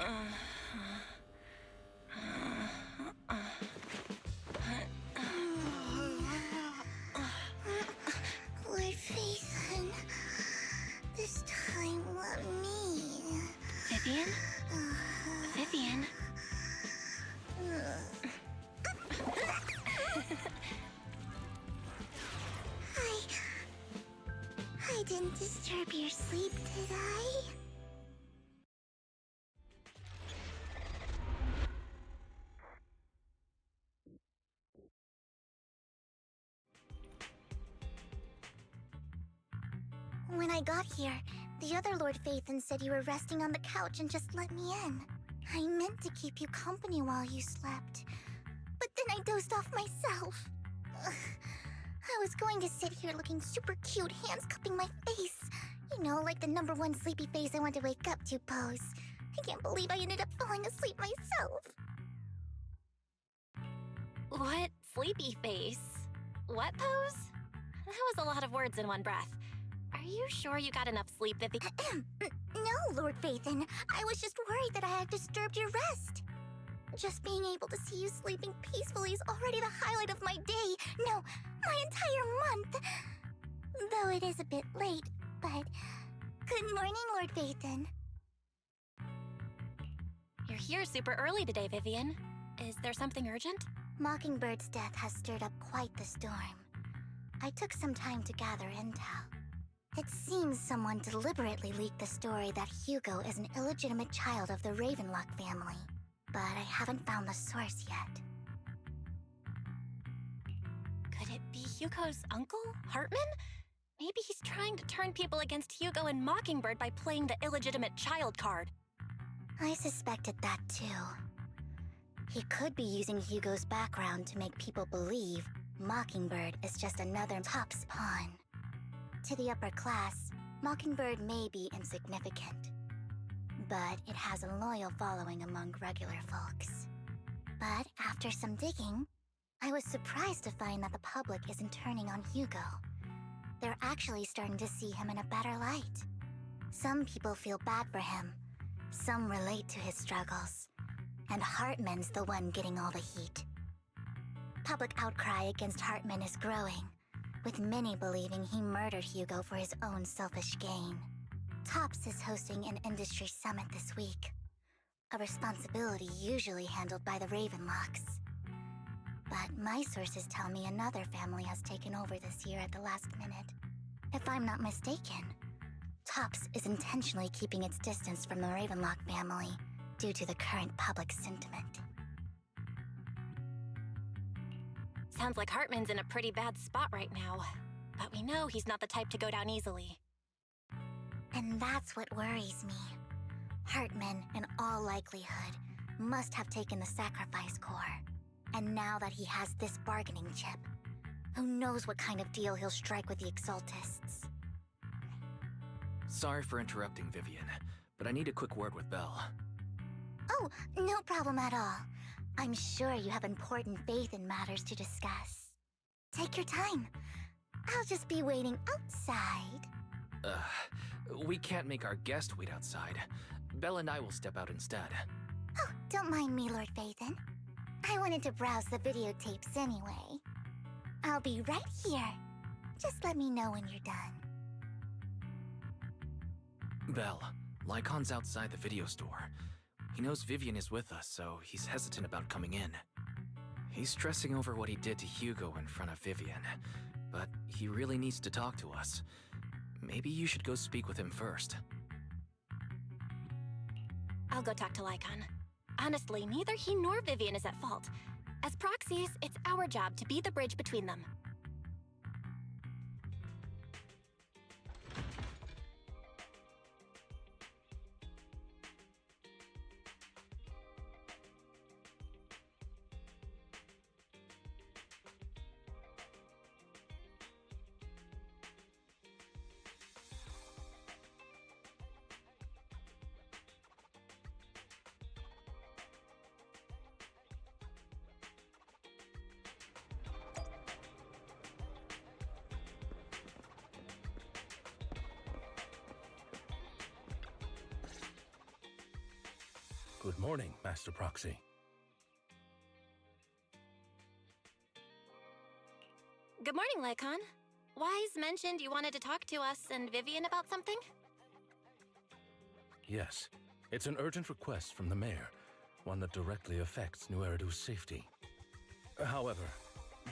Lord Phaethon, this time let me. Vivian? Vivian? I didn't disturb your sleep, did I? When I got here, the other Lord Phaethon said you were resting on the couch and just let me in. I meant to keep you company while you slept, but then I dozed off myself. Ugh. I was going to sit here looking super cute, hands cupping my face. You know, like the #1 sleepy face I want to wake up to pose. I can't believe I ended up falling asleep myself. What sleepy face? What pose? That was a lot of words in one breath. Are you sure you got enough sleep, Vivi? No, Lord Phaethon. I was just worried that I had disturbed your rest. Just being able to see you sleeping peacefully is already the highlight of my day. No, my entire month. Though it is a bit late, but... Good morning, Lord Phaethon. You're here super early today, Vivian. Is there something urgent? Mockingbird's death has stirred up quite the storm. I took some time to gather intel. It seems someone deliberately leaked the story that Hugo is an illegitimate child of the Ravenlock family, but I haven't found the source yet. Could it be Hugo's uncle, Hartman? Maybe he's trying to turn people against Hugo and Mockingbird by playing the illegitimate child card. I suspected that too. He could be using Hugo's background to make people believe Mockingbird is just another Top's pawn. To the upper class, Mockingbird may be insignificant, but it has a loyal following among regular folks. But after some digging, I was surprised to find that the public isn't turning on Hugo. They're actually starting to see him in a better light. Some people feel bad for him, some relate to his struggles, and Hartman's the one getting all the heat. Public outcry against Hartman is growing, with many believing he murdered Hugo for his own selfish gain. Tops is hosting an industry summit this week, a responsibility usually handled by the Ravenlocks. But my sources tell me another family has taken over this year at the last minute. If I'm not mistaken, Tops is intentionally keeping its distance from the Ravenlock family due to the current public sentiment. Sounds like Hartman's in a pretty bad spot right now, but we know he's not the type to go down easily. And that's what worries me. Hartman, in all likelihood, must have taken the sacrifice core. And now that he has this bargaining chip, who knows what kind of deal he'll strike with the Exaltists. Sorry for interrupting, Vivian, but I need a quick word with Belle. Oh, no problem at all. I'm sure you have important faith in matters to discuss. Take your time. I'll just be waiting outside. We can't make our guest wait outside. Belle and I will step out instead. Oh, don't mind me, Lord Phaethon. I wanted to browse the videotapes anyway. I'll be right here. Just let me know when you're done. Belle, Lycon's outside the video store. He knows Vivian is with us, so he's hesitant about coming in. He's stressing over what he did to Hugo in front of Vivian, but he really needs to talk to us. Maybe you should go speak with him first. I'll go talk to Lycon. Honestly, neither he nor Vivian is at fault. As proxies, it's our job to be the bridge between them. Good morning, Master Proxy. Good morning, Lycon. Wise mentioned you wanted to talk to us and Vivian about something? Yes, it's an urgent request from the mayor, one that directly affects New Eridu's safety. However,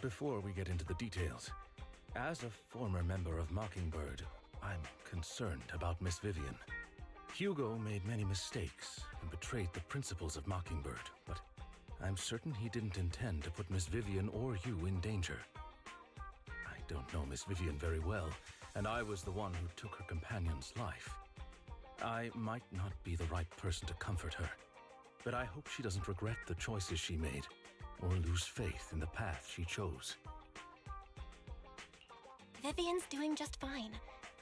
before we get into the details, as a former member of Mockingbird, I'm concerned about Miss Vivian. Hugo made many mistakes and betrayed the principles of Mockingbird, but I'm certain he didn't intend to put Miss Vivian or you in danger. I don't know Miss Vivian very well, and I was the one who took her companion's life. I might not be the right person to comfort her, but I hope she doesn't regret the choices she made or lose faith in the path she chose. Vivian's doing just fine.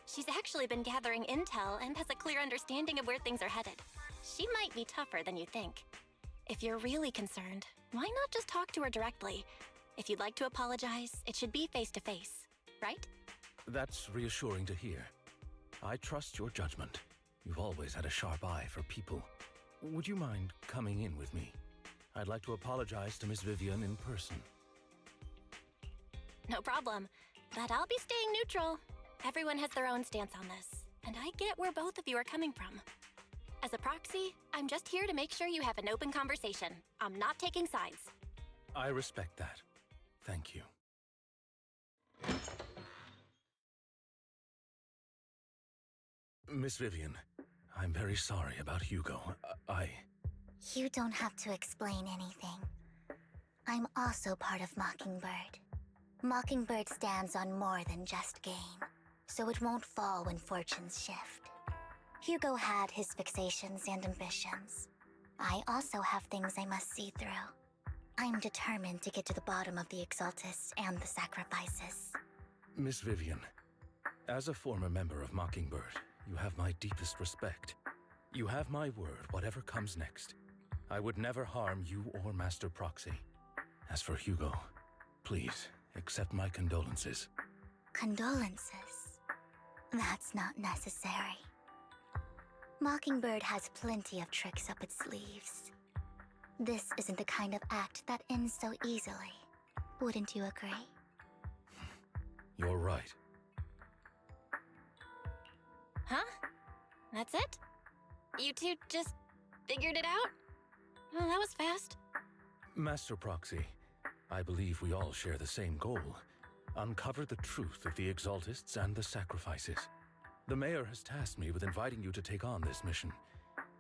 She's actually been gathering intel and has a clear understanding of where things are headed. She might be tougher than you think. If you're really concerned, why not just talk to her directly? If you'd like to apologize, it should be face-to-face, right? That's reassuring to hear. I trust your judgment. You've always had a sharp eye for people. Would you mind coming in with me? I'd like to apologize to Miss Vivian in person. No problem. But I'll be staying neutral. Everyone has their own stance on this, and I get where both of you are coming from. As a proxy, I'm just here to make sure you have an open conversation. I'm not taking sides. I respect that. Thank you. Miss Vivian, I'm very sorry about Hugo. You don't have to explain anything. I'm also part of Mockingbird. Mockingbird stands on more than just gain, so it won't fall when fortunes shift. Hugo had his fixations and ambitions. I also have things I must see through. I'm determined to get to the bottom of the Exaltists and the sacrifices. Miss Vivian, as a former member of Mockingbird, you have my deepest respect. You have my word, whatever comes next. I would never harm you or Master Proxy. As for Hugo, please, accept my condolences. Condolences? That's not necessary. Mockingbird has plenty of tricks up its sleeves. This isn't the kind of act that ends so easily. Wouldn't you agree? You're right. Huh? That's it? You two just figured it out? Well, that was fast. Master Proxy, I believe we all share the same goal. Uncover the truth of the Exaltists and the sacrifices. The mayor has tasked me with inviting you to take on this mission,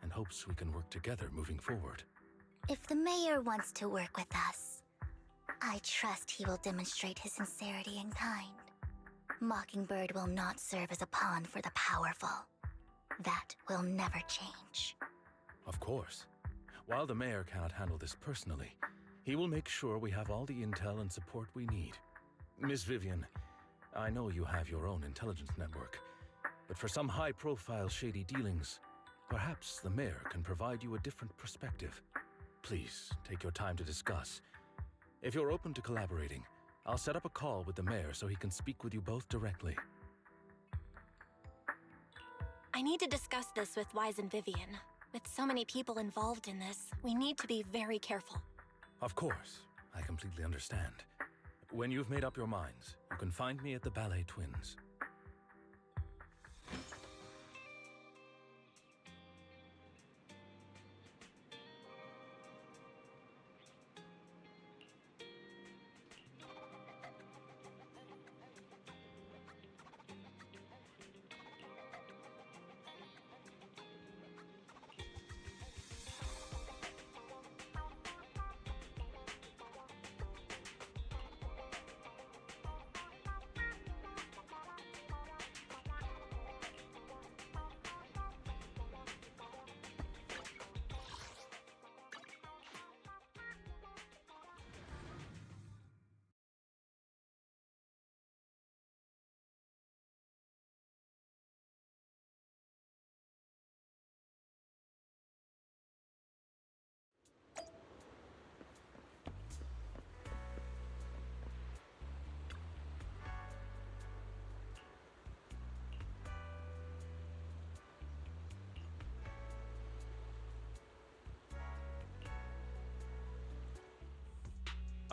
and hopes we can work together moving forward. If the mayor wants to work with us, I trust he will demonstrate his sincerity in kind. Mockingbird will not serve as a pawn for the powerful. That will never change. Of course. While the mayor cannot handle this personally, he will make sure we have all the intel and support we need. Miss Vivian, I know you have your own intelligence network, but for some high-profile shady dealings, perhaps the mayor can provide you a different perspective. Please, take your time to discuss. If you're open to collaborating, I'll set up a call with the mayor so he can speak with you both directly. I need to discuss this with Wise and Vivian. With so many people involved in this, we need to be very careful. Of course, I completely understand. When you've made up your minds, you can find me at the Ballet Twins.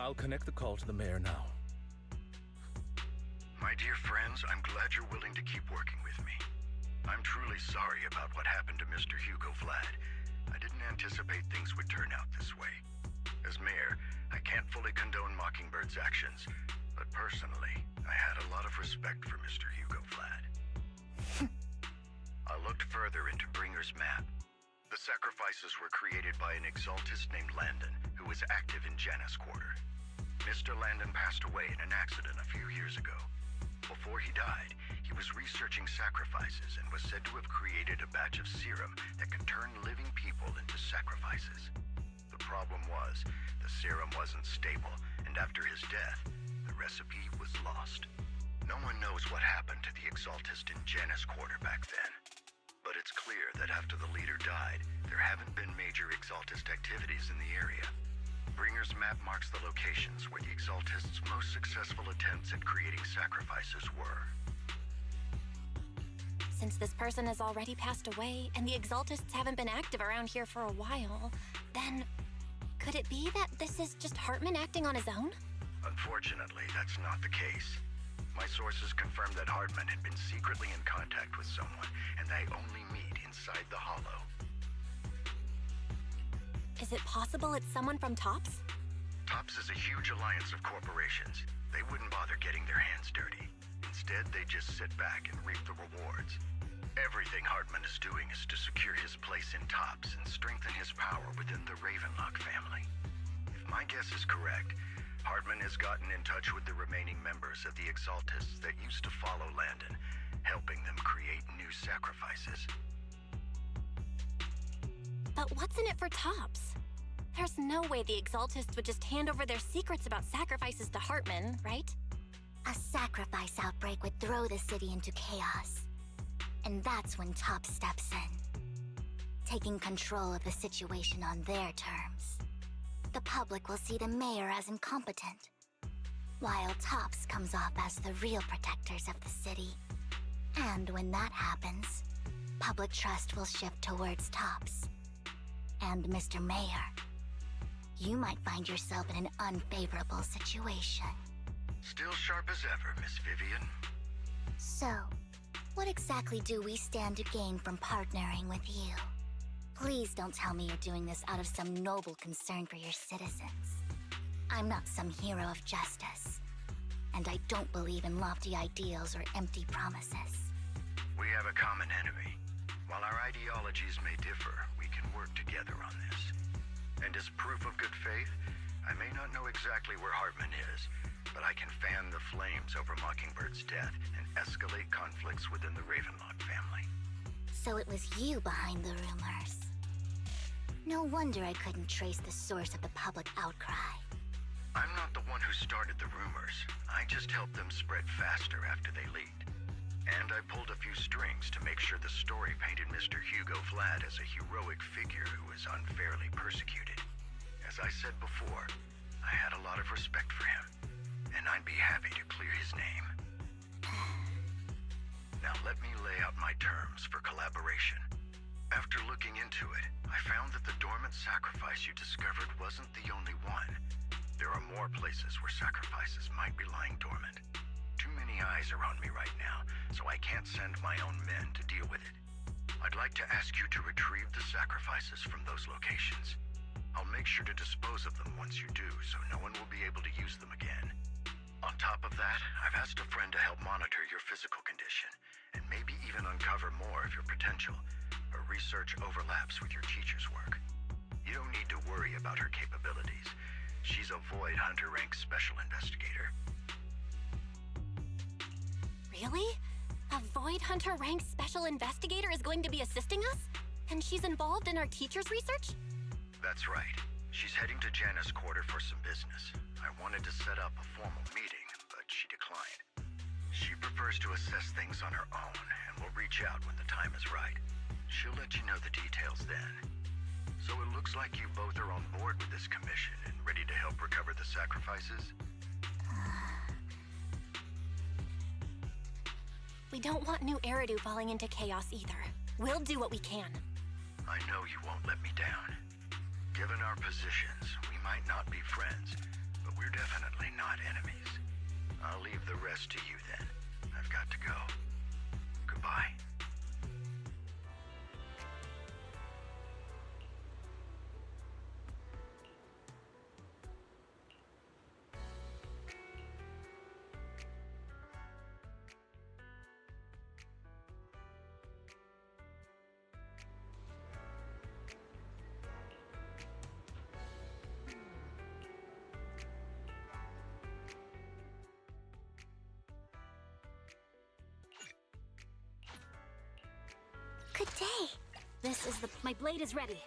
I'll connect the call to the mayor now. My dear friends, I'm glad you're willing to keep working with me. I'm truly sorry about what happened to Mr. Hugo Vlad. I didn't anticipate things would turn out this way. As mayor, I can't fully condone Mockingbird's actions, but personally, I had a lot of respect for Mr. Hugo Vlad. I looked further into Bringer's map. The sacrifices were created by an exaltist named Landon, who was active in Janus Quarter. Mr. Landon passed away in an accident a few years ago. Before he died, he was researching sacrifices and was said to have created a batch of serum that could turn living people into sacrifices. The problem was, the serum wasn't stable, and after his death, the recipe was lost. No one knows what happened to the exaltist in Janus Quarter back then. But it's clear that after the leader died, there haven't been major exaltist activities in the area. Bringer's map marks the locations where the exaltists' most successful attempts at creating sacrifices were. Since this person has already passed away, and the exaltists haven't been active around here for a while, then could it be that this is just Hartman acting on his own? Unfortunately, that's not the case. My sources confirmed that Hartman had been secretly in contact with someone, and they only meet inside the Hollow. Is it possible it's someone from TOPS? TOPS is a huge alliance of corporations. They wouldn't bother getting their hands dirty. Instead, they just sit back and reap the rewards. Everything Hartman is doing is to secure his place in TOPS and strengthen his power within the Ravenlock family. If my guess is correct, Hartman has gotten in touch with the remaining members of the Exaltists that used to follow Landon, helping them create new sacrifices. But what's in it for TOPS? There's no way the Exaltists would just hand over their secrets about sacrifices to Hartman, right? A sacrifice outbreak would throw the city into chaos. And that's when TOPS steps in, taking control of the situation on their terms. The public will see the mayor as incompetent, while TOPS comes off as the real protectors of the city. And when that happens, public trust will shift towards TOPS. And Mr. Mayor, you might find yourself in an unfavorable situation. Still sharp as ever, Miss Vivian. So, what exactly do we stand to gain from partnering with you? Please don't tell me you're doing this out of some noble concern for your citizens. I'm not some hero of justice, and I don't believe in lofty ideals or empty promises. We have a common enemy. While our ideologies may differ, we can work together on this. And as proof of good faith, I may not know exactly where Hartman is, but I can fan the flames over Mockingbird's death and escalate conflicts within the Ravenlock family. So it was you behind the rumors. No wonder I couldn't trace the source of the public outcry. I'm not the one who started the rumors. I just helped them spread faster after they leaked. And I pulled a few strings to make sure the story painted Mr. Hugo Vlad as a heroic figure who was unfairly persecuted. As I said before, I had a lot of respect for him, and I'd be happy to clear his name. Now let me lay out my terms for collaboration. After looking into it, I found that the dormant sacrifice you discovered wasn't the only one. There are more places where sacrifices might be lying dormant. Too many eyes are on me right now, so I can't send my own men to deal with it. I'd like to ask you to retrieve the sacrifices from those locations. I'll make sure to dispose of them once you do, so no one will be able to use them again. On top of that, I've asked a friend to help monitor your physical condition, and maybe even uncover more of your potential. Her research overlaps with your teacher's work. You don't need to worry about her capabilities. She's a Void Hunter rank special investigator. Really? A Void Hunter rank special investigator is going to be assisting us? And she's involved in our teacher's research? That's right. She's heading to Janus Quarter for some business. I wanted to set up a formal meeting, but she declined. She prefers to assess things on her own, and will reach out when the time is right. She'll let you know the details then. So it looks like you both are on board with this commission and ready to help recover the sacrifices? We don't want New Eridu falling into chaos either. We'll do what we can. I know you won't let me down. Given our positions, we might not be friends, but we're definitely not enemies. I'll leave the rest to you then. I've got to go. Goodbye. Good day. My blade is ready.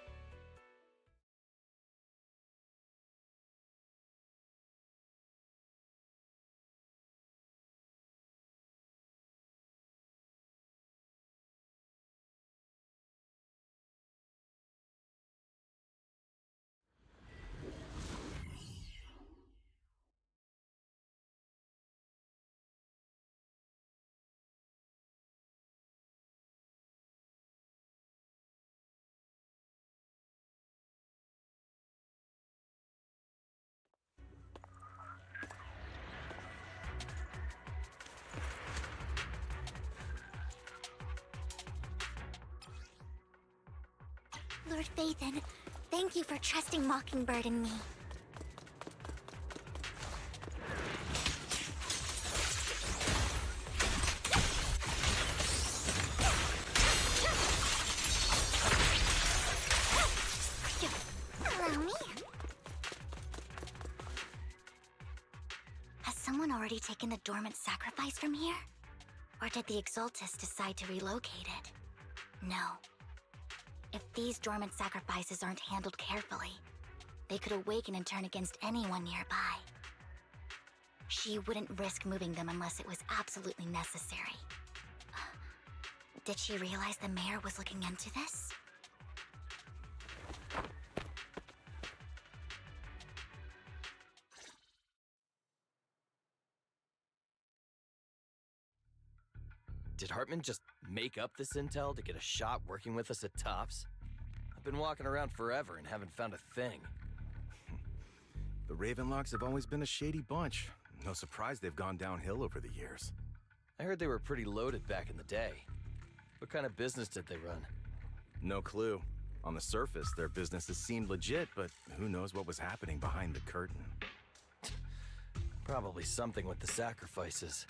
Lord Phaethon, thank you for trusting Mockingbird and me. Allow me. Has someone already taken the dormant sacrifice from here? Or did the Exaltus decide to relocate it? No. If these dormant sacrifices aren't handled carefully, they could awaken and turn against anyone nearby. She wouldn't risk moving them unless it was absolutely necessary. Did she realize the mayor was looking into this? Did Hartman just make up this intel to get a shot working with us at Tops? I've been walking around forever and haven't found a thing. The Ravenlocks have always been a shady bunch. No surprise they've gone downhill over the years. I heard they were pretty loaded back in the day. What kind of business did they run? No clue. On the surface, their businesses seemed legit, but who knows what was happening behind the curtain. Probably something with the sacrifices.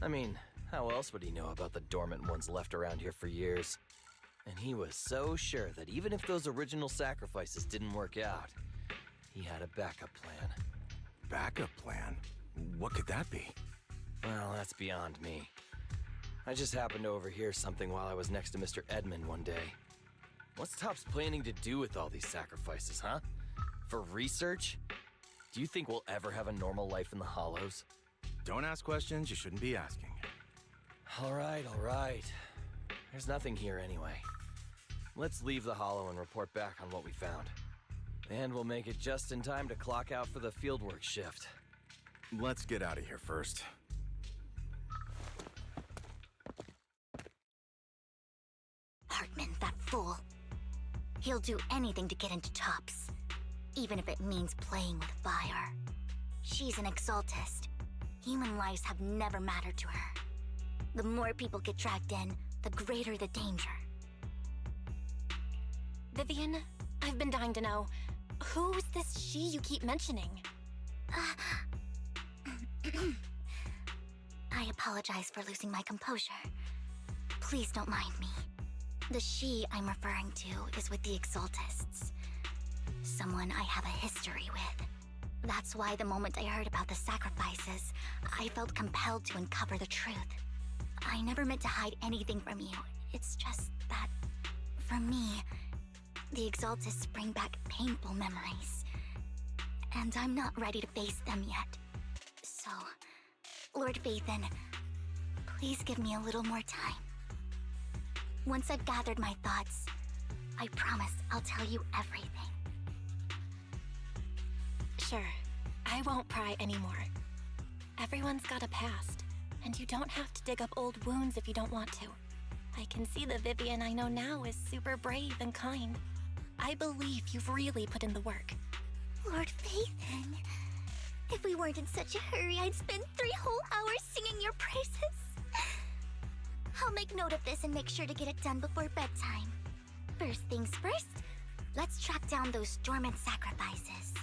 I mean, how else would he know about the dormant ones left around here for years? And he was so sure that even if those original sacrifices didn't work out, he had a backup plan. Backup plan? What could that be? Well, that's beyond me. I just happened to overhear something while I was next to Mr. Edmund one day. What's Tops planning to do with all these sacrifices, huh? For research? Do you think we'll ever have a normal life in the Hollows? Don't ask questions you shouldn't be asking. All right. There's nothing here anyway. Let's leave the Hollow and report back on what we found. And we'll make it just in time to clock out for the fieldwork shift. Let's get out of here first. Hartman, that fool. He'll do anything to get into Tops, even if it means playing with fire. She's an Exaltist. Human lives have never mattered to her. The more people get dragged in, the greater the danger. Vivian, I've been dying to know, who's this she you keep mentioning? I apologize for losing my composure. Please don't mind me. The she I'm referring to is with the Exaltists. Someone I have a history with. That's why the moment I heard about the sacrifices, I felt compelled to uncover the truth. I never meant to hide anything from you. It's just that, for me, the Exaltists bring back painful memories. And I'm not ready to face them yet. So, Lord Phaethon, please give me a little more time. Once I've gathered my thoughts, I promise I'll tell you everything. Sure, I won't pry anymore. Everyone's got a past, and you don't have to dig up old wounds if you don't want to. I can see the Vivian I know now is super brave and kind. I believe you've really put in the work. Lord Phaethon, If we weren't in such a hurry, I'd spend 3 whole hours singing your praises. I'll make note of this and make sure to get it done before bedtime. First things first, let's track down those dormant sacrifices.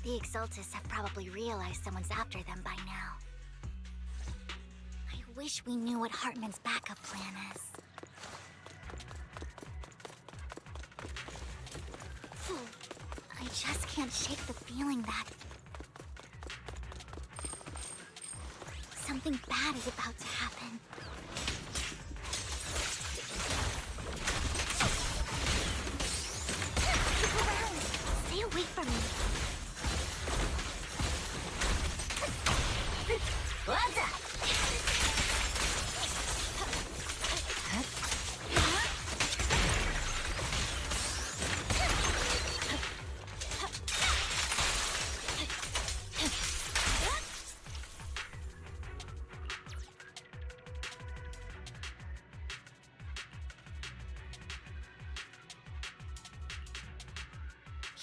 The Exaltists have probably realized someone's after them by now. I wish we knew what Hartman's backup plan is. Phew. I just can't shake the feeling that something bad is about to happen. Keep around. Stay away from me. What's up?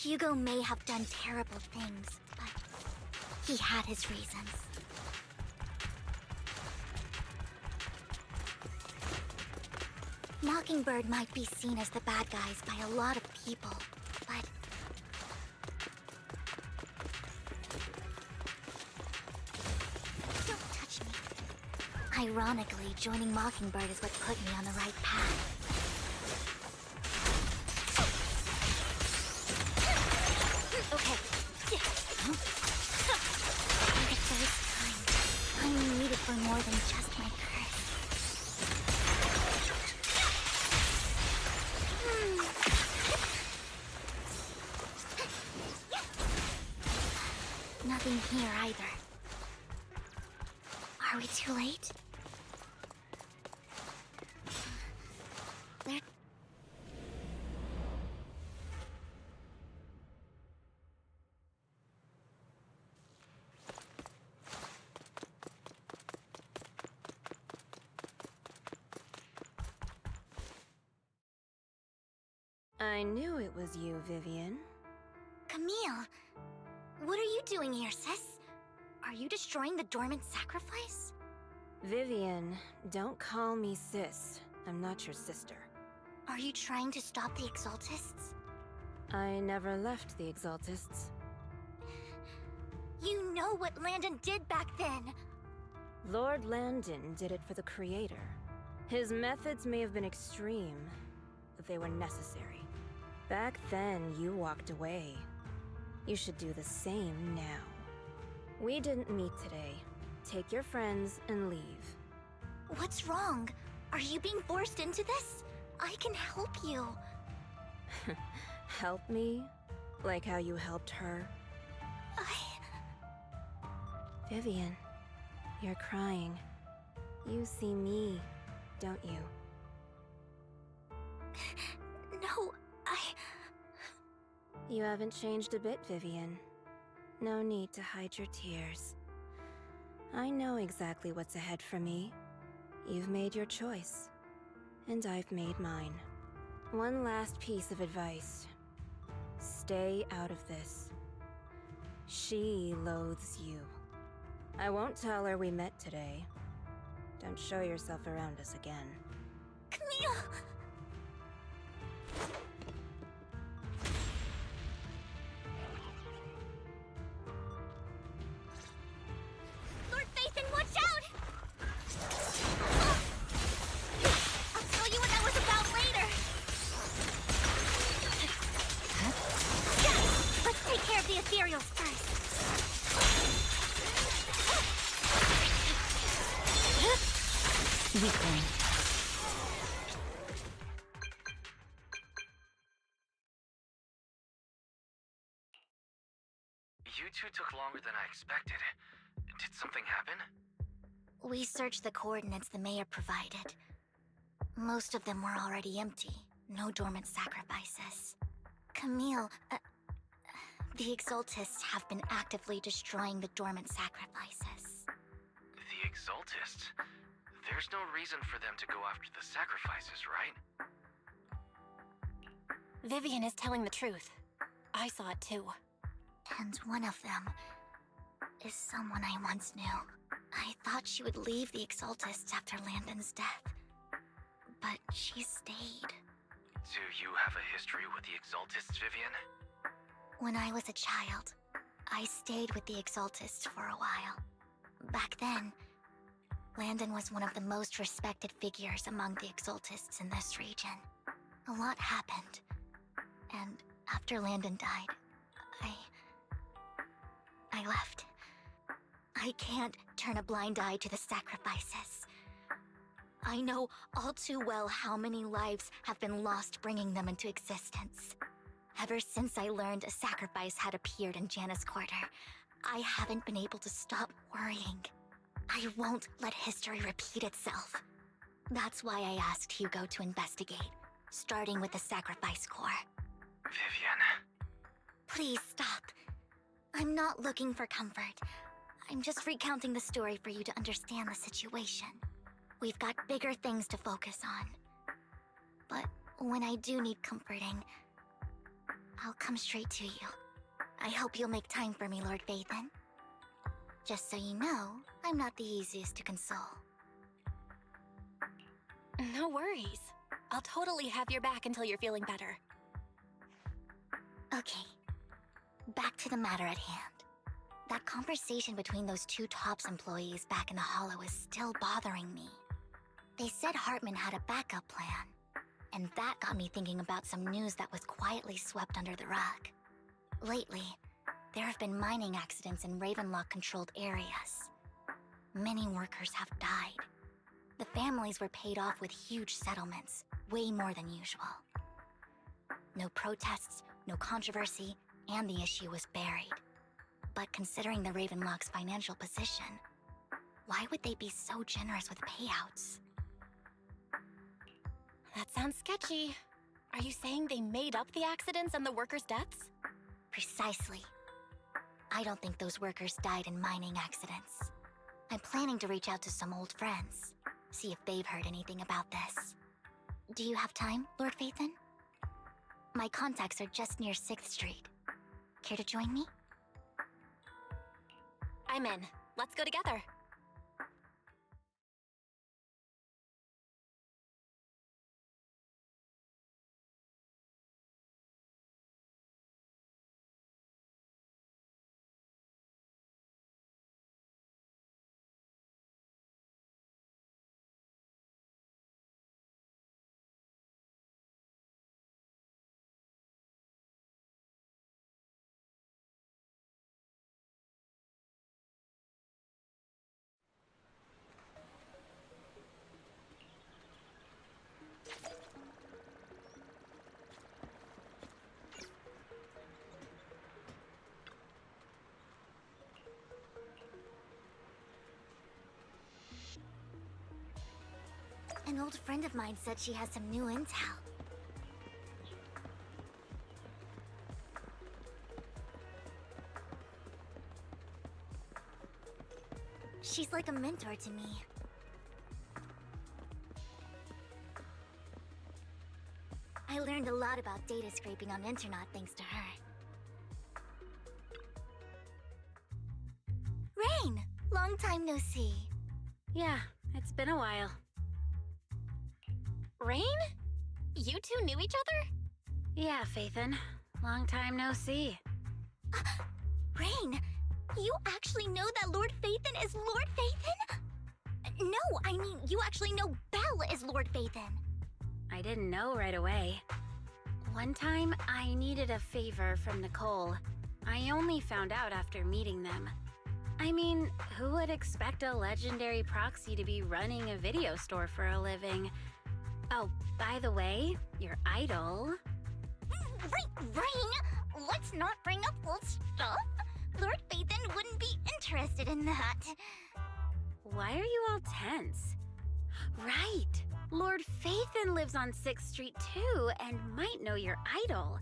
Hugo may have done terrible things, but he had his reasons. Mockingbird might be seen as the bad guys by a lot of people, but don't touch me. Ironically, joining Mockingbird is what put me on the right path. Okay. For the first time, I'm needed for more than just my curse. Nothing here either. Are we too late? There. I knew it was you, Vivian. Camille, what are you doing here, sis? Are you destroying the dormant sacrifice? Vivian, don't call me sis. I'm not your sister. Are you trying to stop the Exaltists? I never left the Exaltists. You know what Landon did back then! Lord Landon did it for the Creator. His methods may have been extreme, but they were necessary. Back then, you walked away. You should do the same now. We didn't meet today. Take your friends and leave. What's wrong? Are you being forced into this? I can help you. Help me? Like how you helped her? Vivian, you're crying. You see me, don't you? No, You haven't changed a bit, Vivian. No need to hide your tears. I know exactly what's ahead for me. You've made your choice, and I've made mine. One last piece of advice. Stay out of this. She loathes you. I won't tell her we met today. Don't show yourself around us again. Camille! Lord Phaethon, watch out! I'll tell you what that was about later. Let's take care of the ethereals first. Weakling. You two took longer than I expected. Did something happen? We searched the coordinates the mayor provided. Most of them were already empty. No dormant sacrifices. Camille, the Exaltists have been actively destroying the dormant sacrifices. The Exaltists? There's no reason for them to go after the sacrifices, right? Vivian is telling the truth. I saw it too. And one of them is someone I once knew. I thought she would leave the Exaltists after Landon's death, but she stayed. Do you have a history with the Exaltists, Vivian? When I was a child, I stayed with the Exaltists for a while. Back then, Landon was one of the most respected figures among the Exaltists in this region. A lot happened, and after Landon died, I left. I can't turn a blind eye to the sacrifices. I know all too well how many lives have been lost bringing them into existence. Ever since I learned a sacrifice had appeared in Janus Quarter, I haven't been able to stop worrying. I won't let history repeat itself. That's why I asked Hugo to investigate, starting with the Sacrifice Corps. Vivian. Please stop. I'm not looking for comfort. I'm just recounting the story for you to understand the situation. We've got bigger things to focus on. But when I do need comforting, I'll come straight to you. I hope you'll make time for me, Lord Phaethon. Just so you know, I'm not the easiest to console. No worries. I'll totally have your back until you're feeling better. Okay, back to the matter at hand. That conversation between those two TOPS employees back in the Hollow is still bothering me. They said Hartman had a backup plan, and that got me thinking about some news that was quietly swept under the rug. Lately, there have been mining accidents in Ravenlock-controlled areas. Many workers have died. The families were paid off with huge settlements, way more than usual. No protests, no controversy, and the issue was buried. But considering the Ravenlock's financial position, why would they be so generous with payouts? That sounds sketchy. Are you saying they made up the accidents and the workers' deaths? Precisely. I don't think those workers died in mining accidents. I'm planning to reach out to some old friends, see if they've heard anything about this. Do you have time, Lord Phaethon? My contacts are just near 6th Street. Care to join me? I'm in. Let's go together. An old friend of mine said she has some new intel. She's like a mentor to me. I learned a lot about data scraping on Internet thanks to her. Rain! Long time no see. Yeah, it's been a while. Rain? You two knew each other? Yeah, Phaethon. Long time no see. Rain! You actually know that Lord Phaethon is Lord Phaethon? No, I mean, you actually know Belle is Lord Phaethon. I didn't know right away. One time, I needed a favor from Nicole. I only found out after meeting them. I mean, who would expect a legendary proxy to be running a video store for a living? Oh, by the way, your idol... Rain, let's not bring up old stuff. Lord Phaethon wouldn't be interested in that. Why are you all tense? Right! Lord Phaethon lives on 6th Street too, and might know your idol.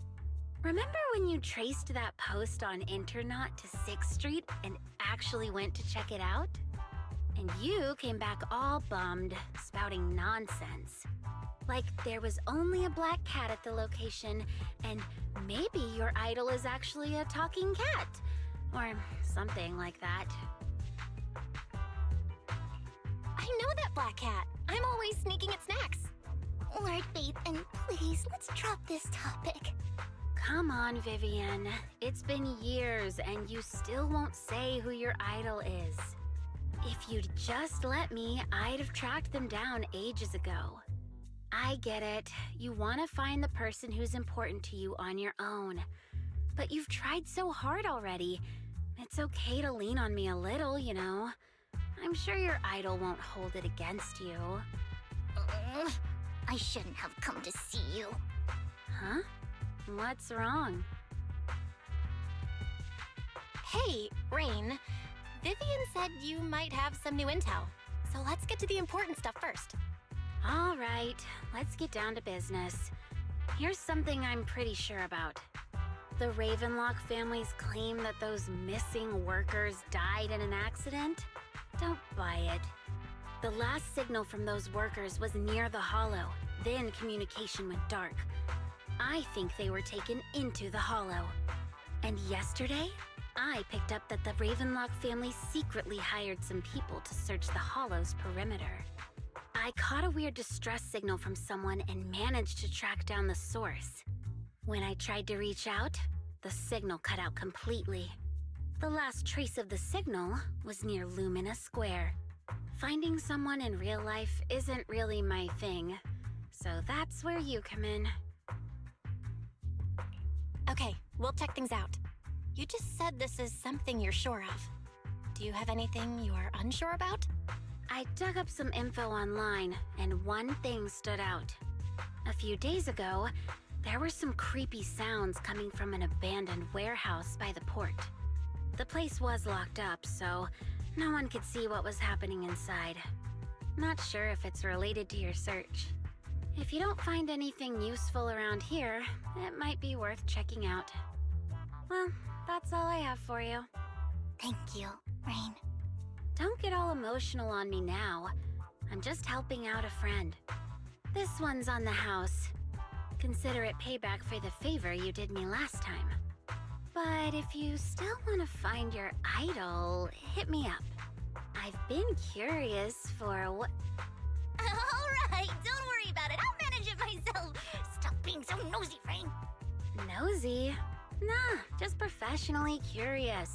Remember when you traced that post on Internet to 6th Street and actually went to check it out? And you came back all bummed, spouting nonsense. Like there was only a black cat at the location, and maybe your idol is actually a talking cat. Or something like that. I know that black cat. I'm always sneaking at snacks. Lord Phaethon, please, let's drop this topic. Come on, Vivian. It's been years and you still won't say who your idol is. If you'd just let me, I'd have tracked them down ages ago. I get it. You want to find the person who's important to you on your own. But you've tried so hard already. It's okay to lean on me a little, you know. I'm sure your idol won't hold it against you. I shouldn't have come to see you. Huh? What's wrong? Hey, Rain. Vivian said you might have some new intel. So let's get to the important stuff first. All right, let's get down to business. Here's something I'm pretty sure about. The Ravenlock family's claim that those missing workers died in an accident? Don't buy it. The last signal from those workers was near the Hollow. Then communication went dark. I think they were taken into the Hollow. And yesterday, I picked up that the Ravenlock family secretly hired some people to search the Hollow's perimeter. I caught a weird distress signal from someone and managed to track down the source. When I tried to reach out, the signal cut out completely. The last trace of the signal was near Lumina Square. Finding someone in real life isn't really my thing, so that's where you come in. Okay, we'll check things out. You just said this is something you're sure of. Do you have anything you are unsure about? I dug up some info online, and one thing stood out. A few days ago, there were some creepy sounds coming from an abandoned warehouse by the port. The place was locked up, so no one could see what was happening inside. Not sure if it's related to your search. If you don't find anything useful around here, it might be worth checking out. Well, that's all I have for you. Thank you, Rain. Don't get all emotional on me now. I'm just helping out a friend. This one's on the house. Consider it payback for the favor you did me last time. But if you still want to find your idol, hit me up. I've been curious for what... All right, don't worry about it. I'll manage it myself. Stop being so nosy, Rain. Nosy? Nah, just professionally curious.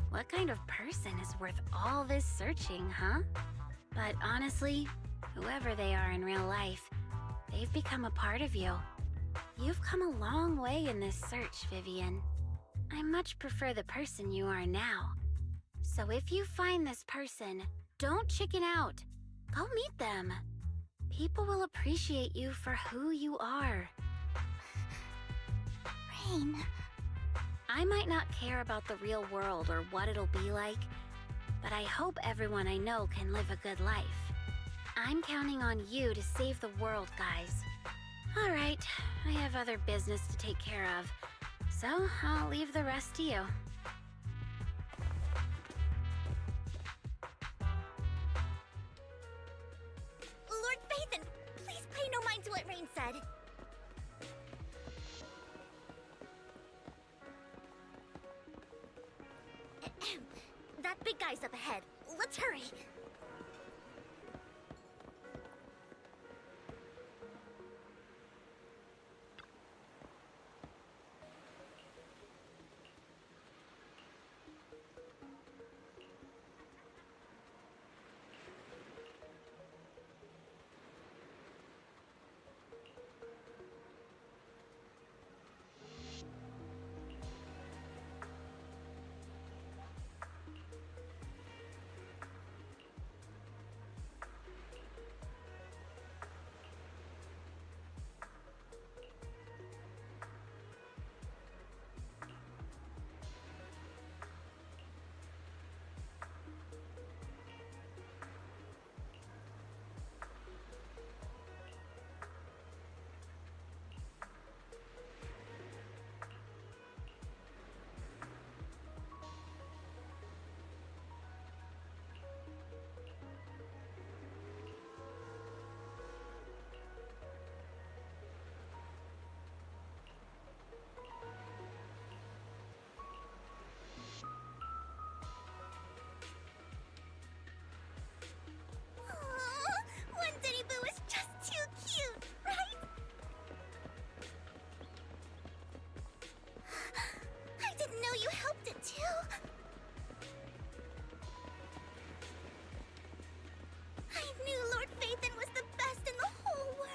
What kind of person is worth all this searching, huh? But honestly, whoever they are in real life, they've become a part of you. You've come a long way in this search, Vivian. I much prefer the person you are now. So if you find this person, don't chicken out. Go meet them. People will appreciate you for who you are. Rain. I might not care about the real world or what it'll be like, but I hope everyone I know can live a good life. I'm counting on you to save the world, guys. All right, I have other business to take care of, so I'll leave the rest to you. Lord Phaethon, please pay no mind to what Rain said. That big guy's up ahead. Let's hurry. I knew Lord Phaethon was the best in the whole world.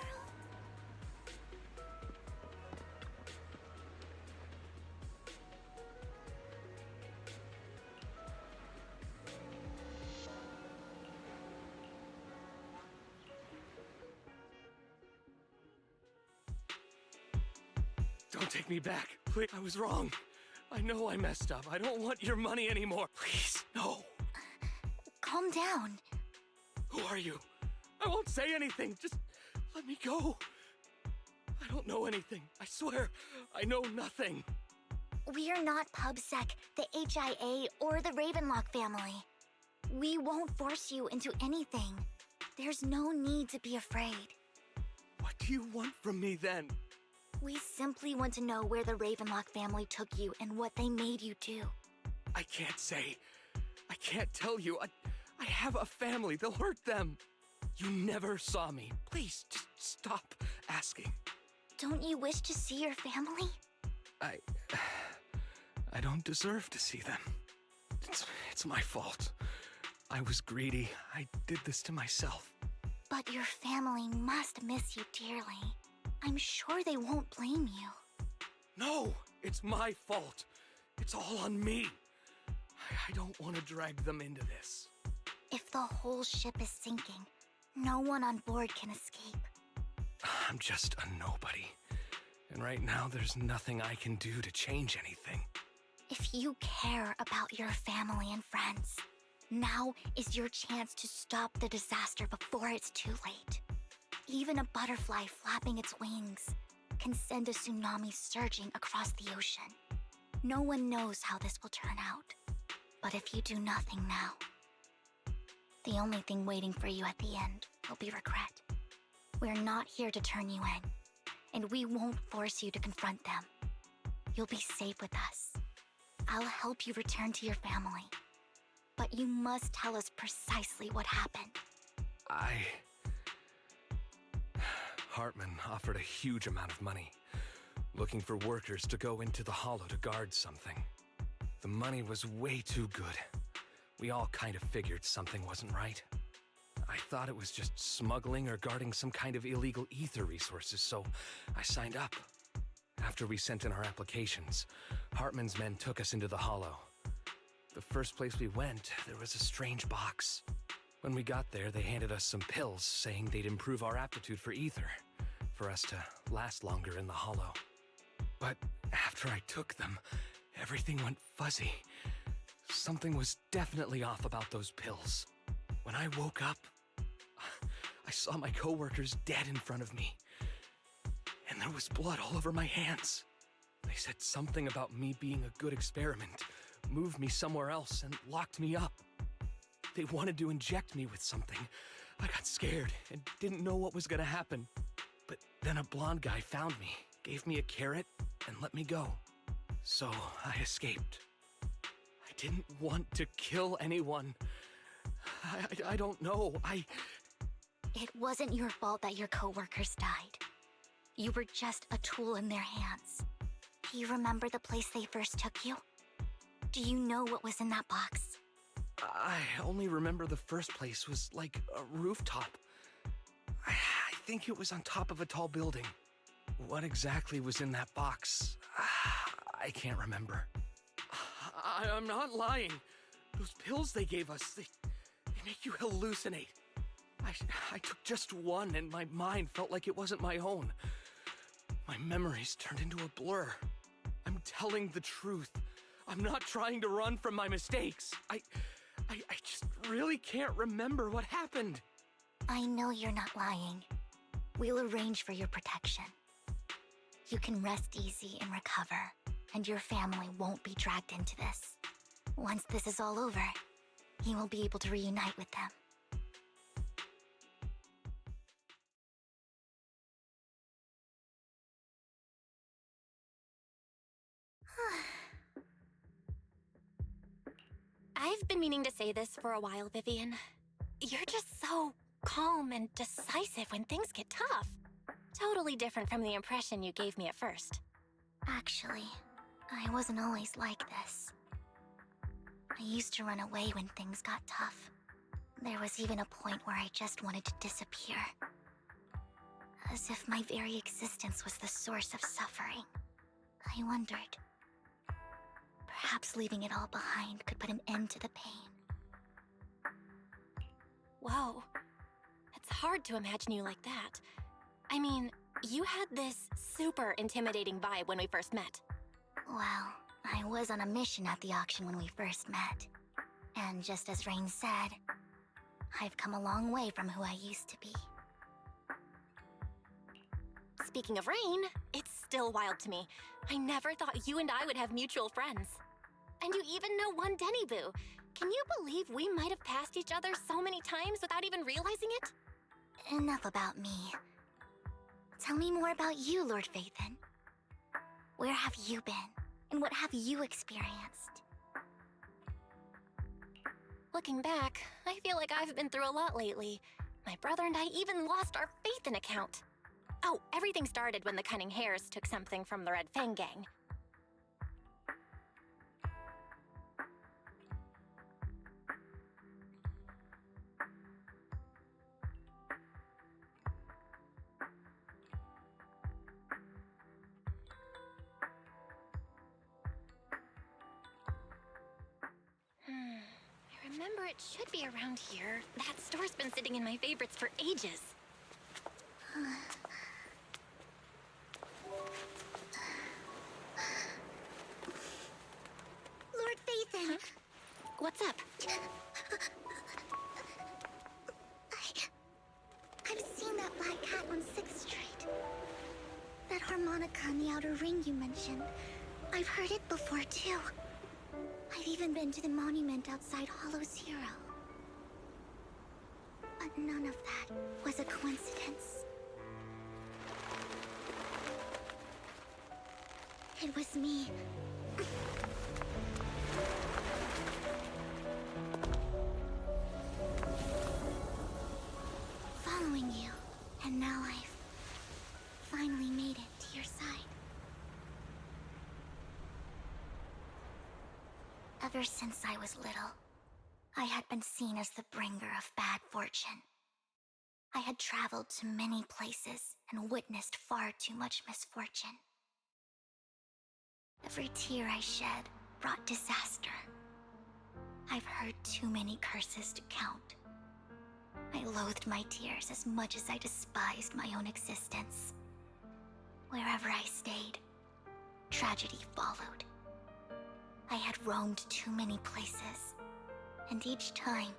Don't take me back. Please, I was wrong. I know I messed up. I don't want your money anymore. Please, no. Calm down. Who are you? I won't say anything. Just let me go. I don't know anything. I swear, I know nothing. We are not PubSec, the HIA, or the Ravenlock family. We won't force you into anything. There's no need to be afraid. What do you want from me then? We simply want to know where the Ravenlock family took you and what they made you do. I can't say. I can't tell you. I have a family. They'll hurt them. You never saw me. Please, just stop asking. Don't you wish to see your family? I don't deserve to see them. It's my fault. I was greedy. I did this to myself. But your family must miss you dearly. I'm sure they won't blame you. No, it's my fault. It's all on me. I don't want to drag them into this. If the whole ship is sinking, no one on board can escape. I'm just a nobody. And right now, there's nothing I can do to change anything. If you care about your family and friends, now is your chance to stop the disaster before it's too late. Even a butterfly flapping its wings can send a tsunami surging across the ocean. No one knows how this will turn out. But if you do nothing now, the only thing waiting for you at the end will be regret. We're not here to turn you in, and we won't force you to confront them. You'll be safe with us. I'll help you return to your family. But you must tell us precisely what happened. Hartman offered a huge amount of money, looking for workers to go into the Hollow to guard something. The money was way too good. We all kind of figured something wasn't right. I thought it was just smuggling or guarding some kind of illegal ether resources, so I signed up. After we sent in our applications, Hartman's men took us into the Hollow. The first place we went, there was a strange box. When we got there, they handed us some pills, saying they'd improve our aptitude for ether, for us to last longer in the Hollow. But after I took them, everything went fuzzy. Something was definitely off about those pills. When I woke up, I saw my coworkers dead in front of me. And there was blood all over my hands. They said something about me being a good experiment, moved me somewhere else, and locked me up. They wanted to inject me with something. I got scared and didn't know what was gonna happen. But then a blonde guy found me, gave me a carrot, and let me go. So I escaped. I didn't want to kill anyone. I don't know. It wasn't your fault that your coworkers died. You were just a tool in their hands. Do you remember the place they first took you? Do you know what was in that box? I only remember the first place was like a rooftop. I think it was on top of a tall building. What exactly was in that box? I can't remember. I'm not lying. Those pills they gave us, they make you hallucinate. I took just one and my mind felt like it wasn't my own. My memories turned into a blur. I'm telling the truth. I'm not trying to run from my mistakes. I just really can't remember what happened. I know you're not lying. We'll arrange for your protection. You can rest easy and recover, and your family won't be dragged into this. Once this is all over, you will be able to reunite with them. I've been meaning to say this for a while, Vivian. You're just so calm and decisive when things get tough. Totally different from the impression you gave me at first. Actually, I wasn't always like this. I used to run away when things got tough. There was even a point where I just wanted to disappear. As if my very existence was the source of suffering. I wondered. Perhaps leaving it all behind could put an end to the pain. Whoa. It's hard to imagine you like that. I mean, you had this super intimidating vibe when we first met. Well, I was on a mission at the auction when we first met. And just as Rain said, I've come a long way from who I used to be. Speaking of Rain, it's still wild to me. I never thought you and I would have mutual friends. And you even know one Denny Boo. Can you believe we might have passed each other so many times without even realizing it? Enough about me. Tell me more about you, Lord Phaethon. Where have you been? And what have you experienced? Looking back, I feel like I've been through a lot lately. My brother and I even lost our Phaethon account. Oh, everything started when the Cunning Hares took something from the Red Fang gang. I remember it should be around here. That store's been sitting in my favorites for ages. Lord Phaethon! What's up? I've seen that black cat on 6th Street. That harmonica in the outer ring you mentioned. I've heard it before, too. I've even been to the monument outside Hollow Zero. But none of that was a coincidence. It was me. Following you, and now I've finally made it to your side. Ever since I was little, I had been seen as the bringer of bad fortune. I had traveled to many places and witnessed far too much misfortune. Every tear I shed brought disaster. I've heard too many curses to count. I loathed my tears as much as I despised my own existence. Wherever I stayed, tragedy followed. I had roamed too many places, and each time,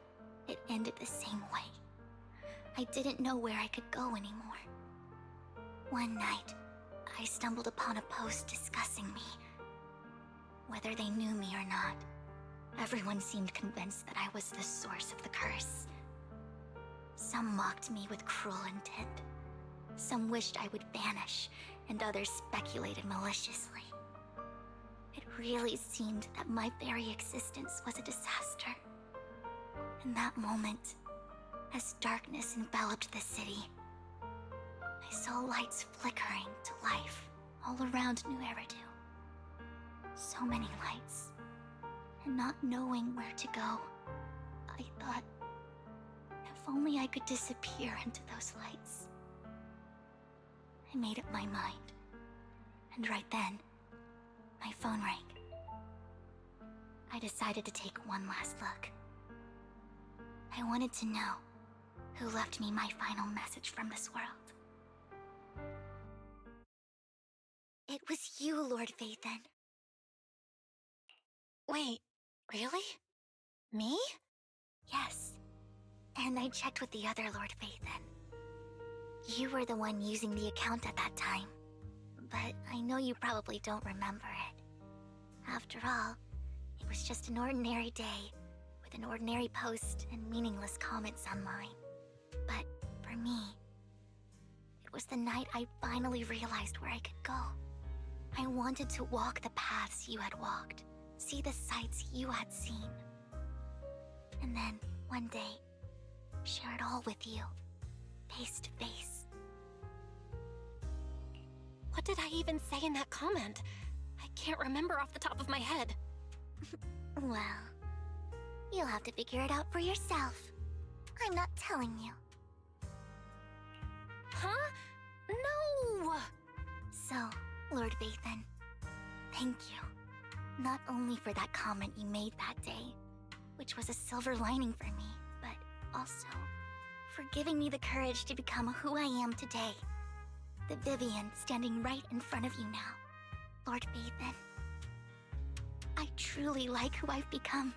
it ended the same way. I didn't know where I could go anymore. One night, I stumbled upon a post discussing me. Whether they knew me or not, everyone seemed convinced that I was the source of the curse. Some mocked me with cruel intent. Some wished I would vanish, and others speculated maliciously. It really seemed that my very existence was a disaster. In that moment, as darkness enveloped the city, I saw lights flickering to life all around New Eridu. So many lights, and not knowing where to go, I thought, if only I could disappear into those lights. I made up my mind, and right then, my phone rang. I decided to take one last look. I wanted to know who left me my final message from this world. It was you, Lord Phaethon. Wait, really? Me? Yes. And I checked with the other Lord Phaethon. You were the one using the account at that time. But I know you probably don't remember it. After all, it was just an ordinary day, with an ordinary post and meaningless comments online. But for me, it was the night I finally realized where I could go. I wanted to walk the paths you had walked, see the sights you had seen. And then, one day, share it all with you, face to face. What did I even say in that comment? I can't remember off the top of my head. Well, You'll have to figure it out for yourself. I'm not telling you. Huh? No! So, Lord Vathan, thank you. Not only for that comment you made that day, which was a silver lining for me, but also for giving me the courage to become who I am today. The Vivian standing right in front of you now. Lord Vathan, I truly like who I've become.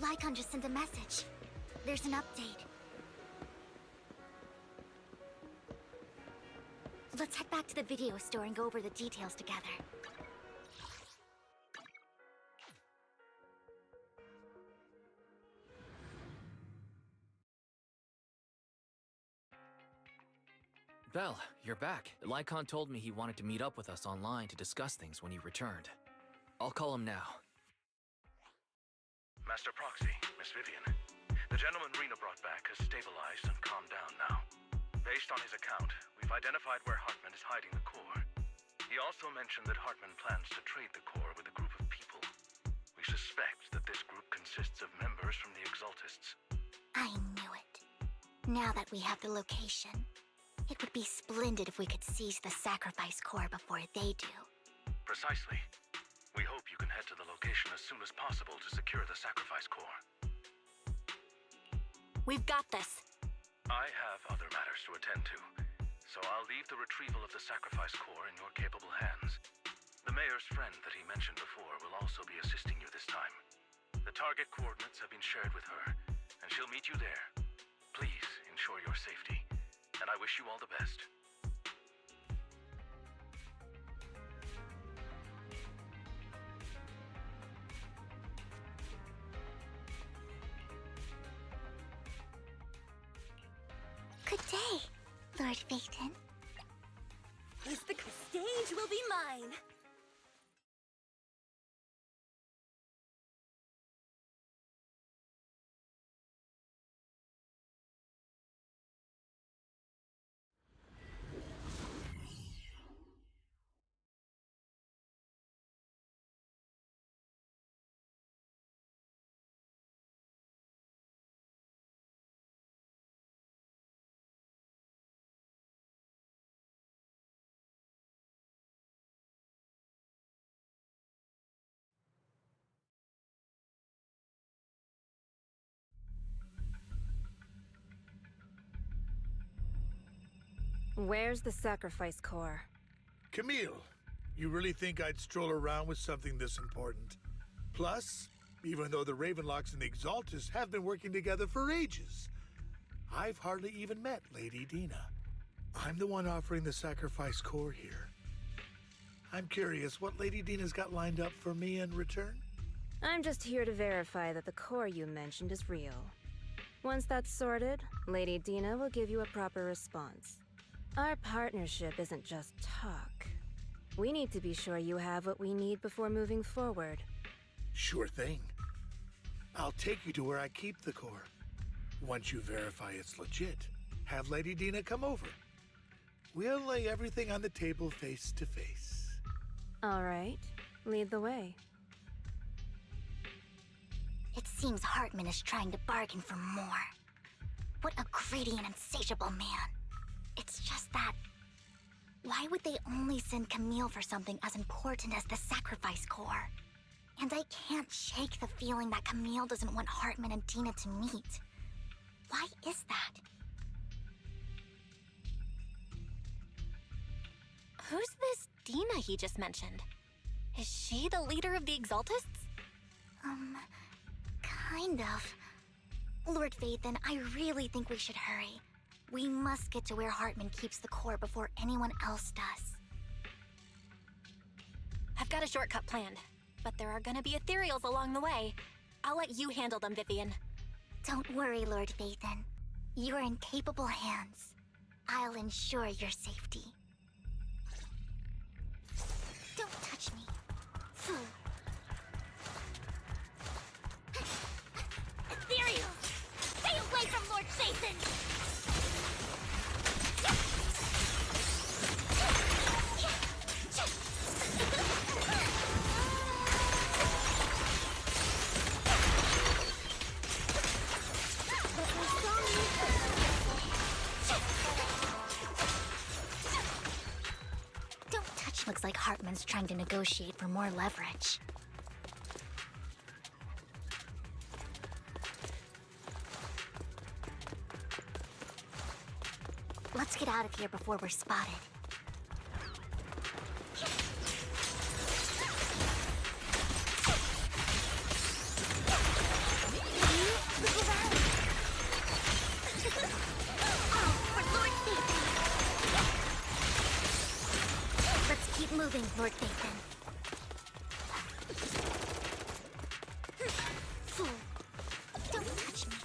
Lycon just sent a message. There's an update. Let's head back to the video store and go over the details together. Belle, you're back. Lycon told me he wanted to meet up with us online to discuss things when you returned. I'll call him now. Master Proxy, Miss Vivian. The gentleman Rena brought back has stabilized and calmed down now. Based on his account, we've identified where Hartman is hiding the core. He also mentioned that Hartman plans to trade the core with a group of people. We suspect that this group consists of members from the Exaltists. I knew it. Now that we have the location, it would be splendid if we could seize the sacrifice core before they do. Precisely. We hope you can head to the location as soon as possible to secure the sacrifice core. We've got this. I have other matters to attend to, so I'll leave the retrieval of the sacrifice core in your capable hands. The mayor's friend that he mentioned before will also be assisting you this time. The target coordinates have been shared with her, and she'll meet you there. Please ensure your safety, and I wish you all the best. Good day, Lord Vathan. The stage will be mine. Where's the sacrifice core? Camille, you really think I'd stroll around with something this important? Plus, even though the Ravenlocks and the Exaltists have been working together for ages, I've hardly even met Lady Dina. I'm the one offering the sacrifice core here. I'm curious what Lady Dina's got lined up for me in return? I'm just here to verify that the core you mentioned is real. Once that's sorted, Lady Dina will give you a proper response. Our partnership isn't just talk. We need to be sure you have what we need before moving forward. Sure thing. I'll take you to where I keep the core. Once you verify it's legit, have Lady Dina come over. We'll lay everything on the table face to face. All right, lead the way. It seems Hartman is trying to bargain for more. What a greedy and insatiable man. It's just that... why would they only send Camille for something as important as the sacrifice core? And I can't shake the feeling that Camille doesn't want Hartman and Dina to meet. Why is that? Who's this Dina he just mentioned? Is she the leader of the Exaltists? Kind of. Lord Vathan, I really think we should hurry. We must get to where Hartman keeps the core before anyone else does. I've got a shortcut planned, but there are gonna be ethereals along the way. I'll let you handle them, Vivian. Don't worry, Lord Vathan. You're in capable hands. I'll ensure your safety. Don't touch me. Fool. Ethereal! Stay away from Hartman's trying to negotiate for more leverage. Let's get out of here before we're spotted. Let's keep moving, Lord Nathan. Fool. Don't touch me.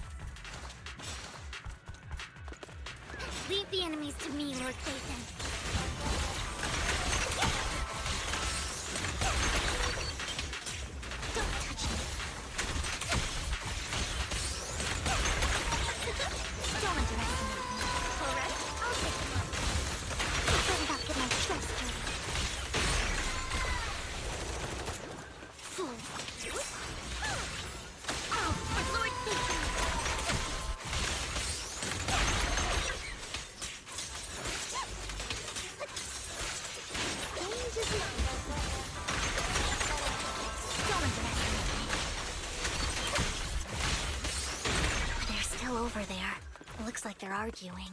Leave the enemies to me, Lord Nathan. Don't touch me. Don't underestimate me. All right, I'll take them up. You better not get my trust dirty. Fool. Oh, for Lord Nathan. Don't underestimate me. They're still over there. It looks like they're arguing.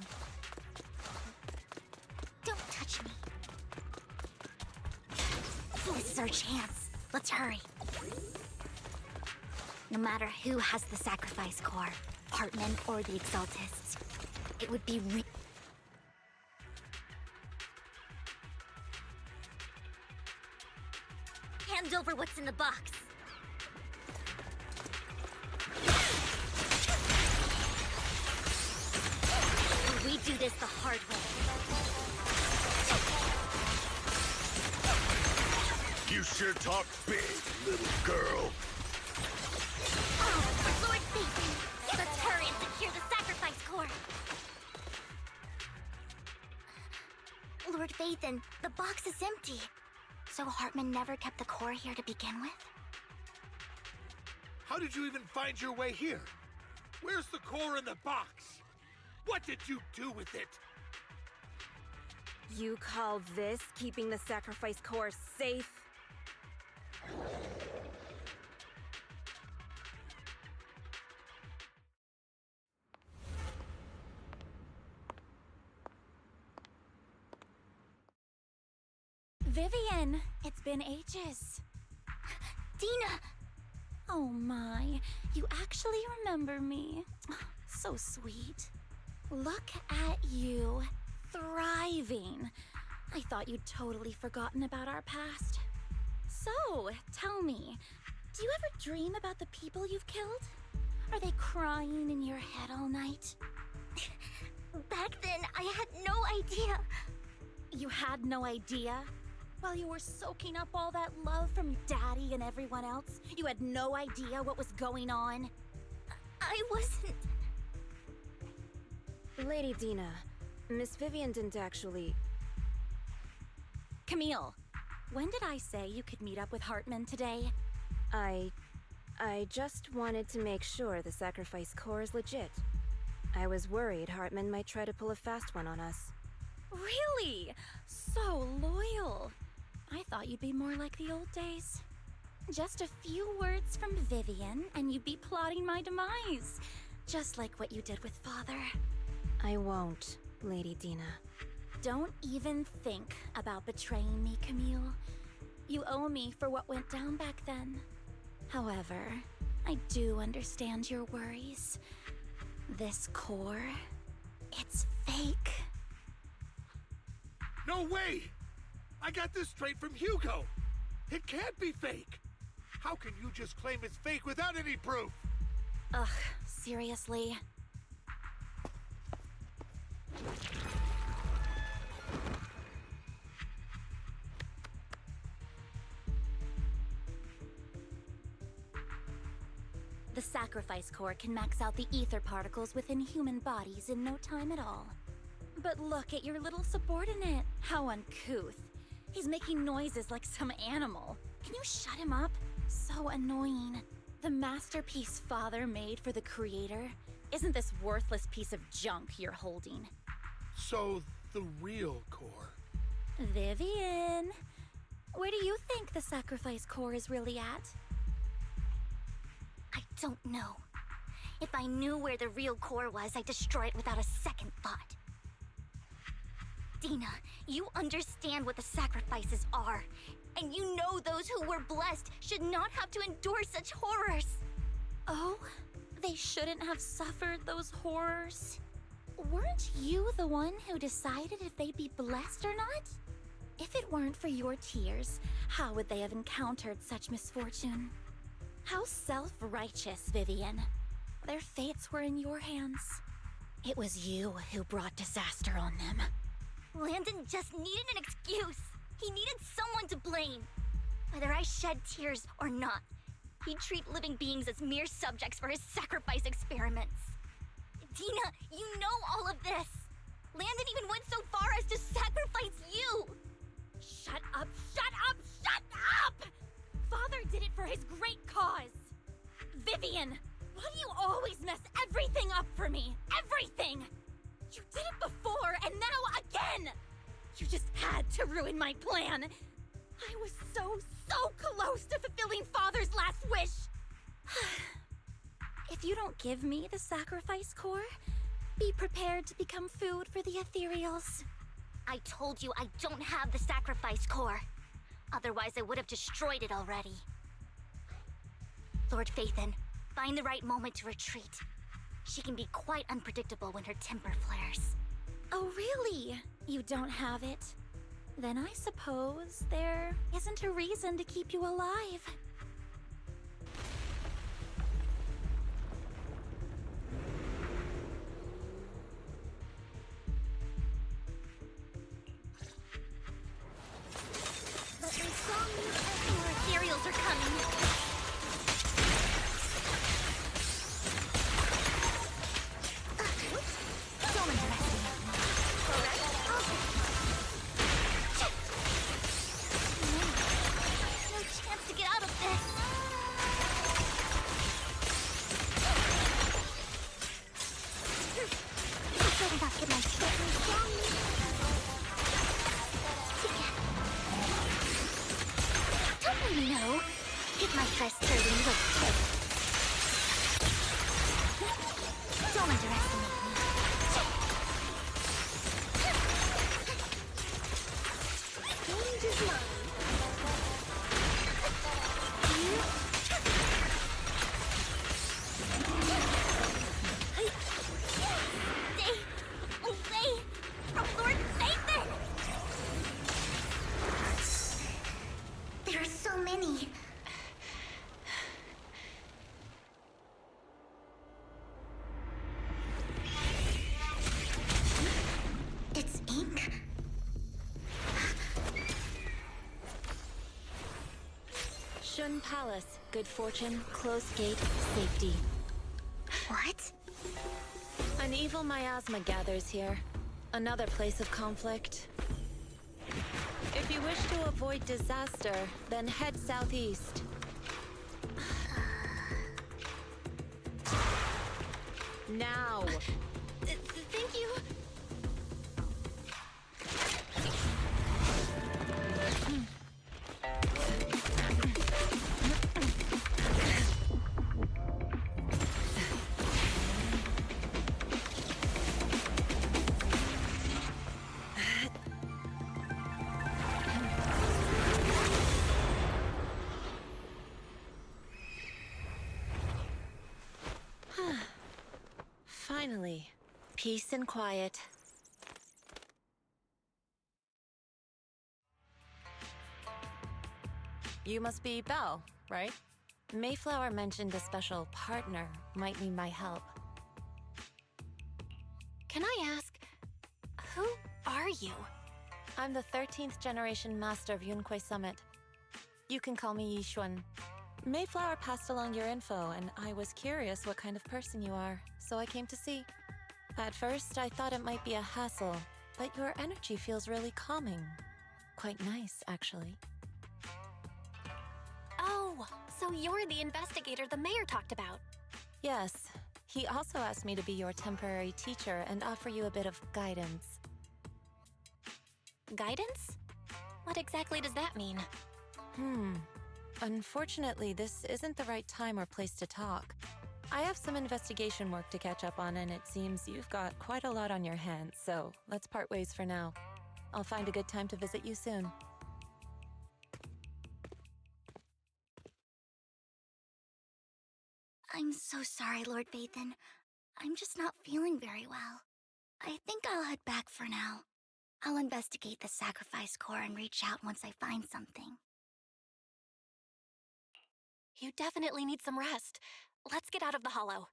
Don't touch me. This is our chance. Let's hurry. No matter who has the sacrifice core, Hartman or the Exaltists, it would be Hand over what's in the box. We do this the hard way. You sure talk big, little girl. Oh, Lord Nathan! Let's hurry and secure the sacrifice core. Lord Nathan, the box is empty. So Hartman never kept the core here to begin with? How did you even find your way here? Where's the core in the box? What did you do with it? You call this keeping the sacrifice core safe? Vivian, it's been ages. Dina! Oh my, you actually remember me. So sweet. Look at you, thriving. I thought you'd totally forgotten about our past. So, tell me, do you ever dream about the people you've killed? Are they crying in your head all night? Back then, I had no idea. You had no idea? While you were soaking up all that love from Daddy and everyone else, you had no idea what was going on? I wasn't... Lady Dina, Miss Vivian didn't actually... Camille, when did I say you could meet up with Hartman today? I just wanted to make sure the sacrifice core is legit. I was worried Hartman might try to pull a fast one on us. Really? So loyal. I thought you'd be more like the old days. Just a few words from Vivian, and you'd be plotting my demise. Just like what you did with Father. I won't, Lady Dina. Don't even think about betraying me, Camille. You owe me for what went down back then. However, I do understand your worries. This core, it's fake. No way! I got this straight from Hugo. It can't be fake. How can you just claim it's fake without any proof? Ugh, seriously? The sacrifice core can max out the ether particles within human bodies in no time at all. But look at your little subordinate. How uncouth. He's making noises like some animal. Can you shut him up? So annoying. The masterpiece Father made for the Creator isn't this worthless piece of junk you're holding. So, the real core. Vivian, Where do you think the Sacrifice Core is really at? I don't know. If I knew where the real core was, I'd destroy it without a second thought. Dina, you understand what the sacrifices are. And you know those who were blessed should not have to endure such horrors. Oh, they shouldn't have suffered those horrors. Weren't you the one who decided if they'd be blessed or not? If it weren't for your tears, how would they have encountered such misfortune? How self-righteous, Vivian. Their fates were in your hands. It was you who brought disaster on them. Landon just needed an excuse. He needed someone to blame. Whether I shed tears or not, he'd treat living beings as mere subjects for his sacrifice experiments. Dina, you know all of this. Landon even went so far as to sacrifice you. Shut up, shut up, shut up! Father did it for his great cause. Vivian, why do you always mess everything up for me? Everything! You did it before, and now again! You just had to ruin my plan. I was so close to fulfilling Father's last wish. If you don't give me the Sacrifice Core, be prepared to become food for the Ethereals. I told you I don't have the Sacrifice Core. Otherwise, I would have destroyed it already. Lord Phaethon, find the right moment to retreat. She can be quite unpredictable when her temper flares. Oh, really? You don't have it? Then I suppose there isn't a reason to keep you alive. Let me song you and more ethereals are coming. Don't underestimate me. Correct? No chance to get out of this. Better not get my shit down. Don't really know. Get my stress turning real quick. Don't underestimate me. Change is mine. Stay away from Lord Phaethon! There are so many. It's ink. Shun Palace, good fortune, closed gate, safety. What? An evil miasma gathers here. Another place of conflict. If you wish to avoid disaster, then head southeast. Now! Thank you. Finally, peace and quiet. You must be Belle, right? Mayflower mentioned a special partner might need my help. Can I ask, who are you? I'm the 13th generation master of Yunque Summit. You can call me Yixuan. Mayflower passed along your info, and I was curious what kind of person you are, so I came to see. At first, I thought it might be a hassle, but your energy feels really calming. Quite nice, actually. Oh, so you're the investigator the mayor talked about. Yes, he also asked me to be your temporary teacher and offer you a bit of guidance. Guidance? What exactly does that mean? Unfortunately, this isn't the right time or place to talk. I have some investigation work to catch up on, and it seems you've got quite a lot on your hands, so let's part ways for now. I'll find a good time to visit you soon. I'm so sorry, Lord Vathan. I'm just not feeling very well. I think I'll head back for now. I'll investigate the sacrifice core and reach out once I find something. You definitely need some rest. Let's get out of the hollow.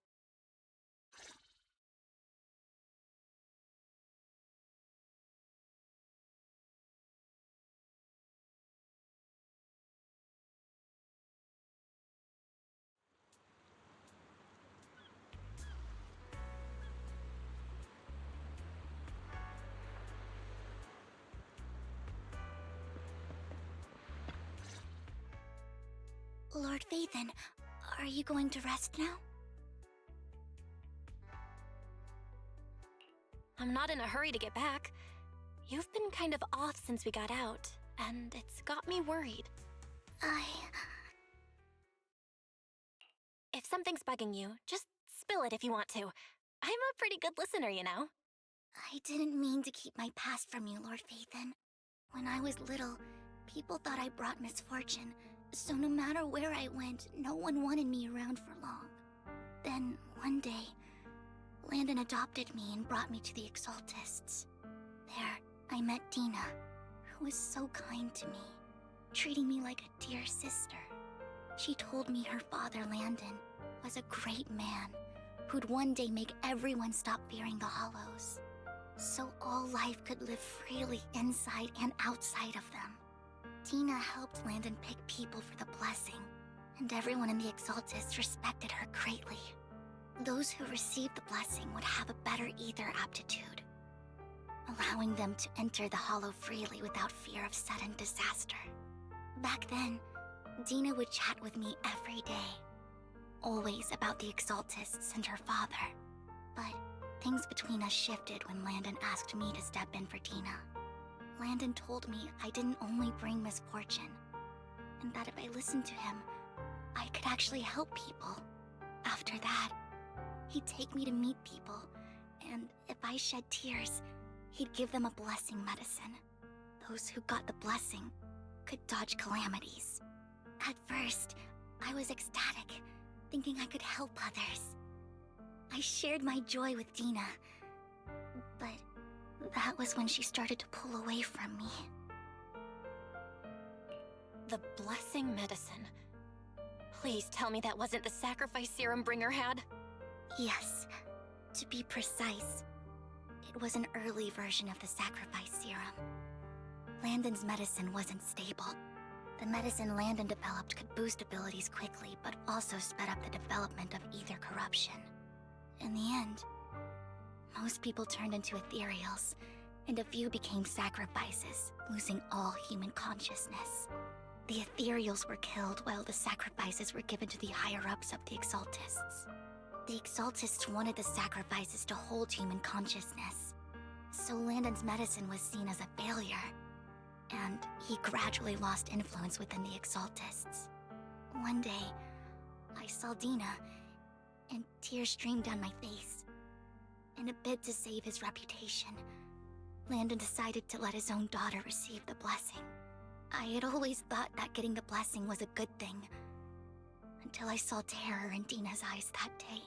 Lord Vathan, are you going to rest now? I'm not in a hurry to get back. You've been kind of off since we got out, and it's got me worried. If something's bugging you, just spill it if you want to. I'm a pretty good listener, you know. I didn't mean to keep my past from you, Lord Vathan. When I was little, people thought I brought misfortune, so no matter where I went, no one wanted me around for long. Then, one day, Landon adopted me and brought me to the Exaltists. There, I met Dina, who was so kind to me, treating me like a dear sister. She told me her father, Landon, was a great man who'd one day make everyone stop fearing the Hollows, so all life could live freely inside and outside of them. Dina helped Landon pick people for the blessing, and everyone in the Exaltists respected her greatly. Those who received the blessing would have a better ether aptitude, allowing them to enter the Hollow freely without fear of sudden disaster. Back then, Dina would chat with me every day, always about the Exaltists and her father. But things between us shifted when Landon asked me to step in for Dina. Landon told me I didn't only bring misfortune, and that if I listened to him, I could actually help people. After that, he'd take me to meet people, and if I shed tears, he'd give them a blessing medicine. Those who got the blessing could dodge calamities. At first, I was ecstatic, thinking I could help others. I shared my joy with Dina, but that was when she started to pull away from me. The blessing medicine. Please tell me that wasn't the sacrifice serum Bringer had? Yes, to be precise, it was an early version of the sacrifice serum. Landon's medicine wasn't stable. The medicine Landon developed could boost abilities quickly, but also sped up the development of ether corruption. In the end, most people turned into ethereals, and a few became sacrifices, losing all human consciousness. The ethereals were killed while the sacrifices were given to the higher-ups of the Exaltists. The Exaltists wanted the sacrifices to hold human consciousness, so Landon's medicine was seen as a failure, and he gradually lost influence within the Exaltists. One day, I saw Dina, and tears streamed down my face. In a bid to save his reputation, Landon decided to let his own daughter receive the blessing. I had always thought that getting the blessing was a good thing, until I saw terror in Dina's eyes that day.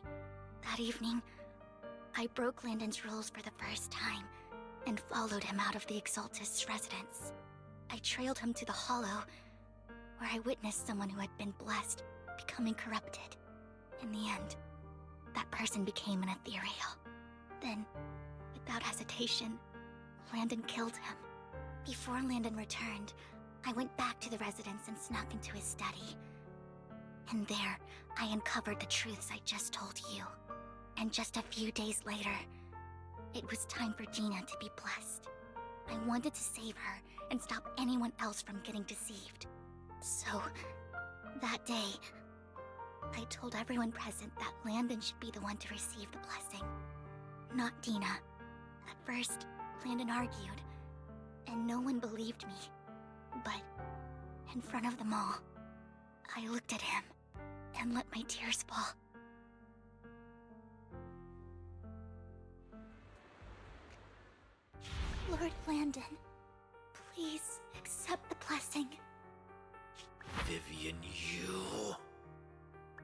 That evening, I broke Landon's rules for the first time, and followed him out of the Exaltist's residence. I trailed him to the Hollow, where I witnessed someone who had been blessed becoming corrupted. In the end, that person became an ethereal. Then, without hesitation, Landon killed him. Before Landon returned, I went back to the residence and snuck into his study. And there, I uncovered the truths I just told you. And just a few days later, it was time for Dina to be blessed. I wanted to save her and stop anyone else from getting deceived. So, that day, I told everyone present that Landon should be the one to receive the blessing, not Dina. At first, Landon argued, and no one believed me. But in front of them all, I looked at him and let my tears fall. Lord Landon, please accept the blessing. Vivian, you...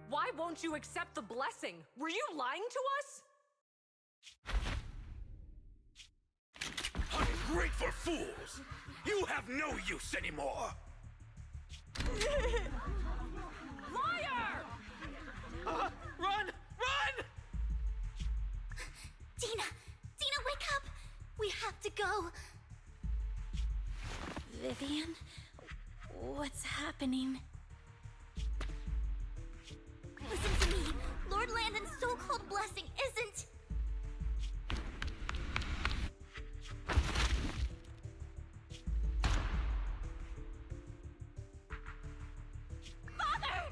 Why won't you accept the blessing? Were you lying to us? Ungrateful fools! You have no use anymore! Liar! Run! Run! Dina! Dina, wake up! We have to go! Vivian? What's happening? Listen to me! Lord Landon's so-called blessing isn't... Father!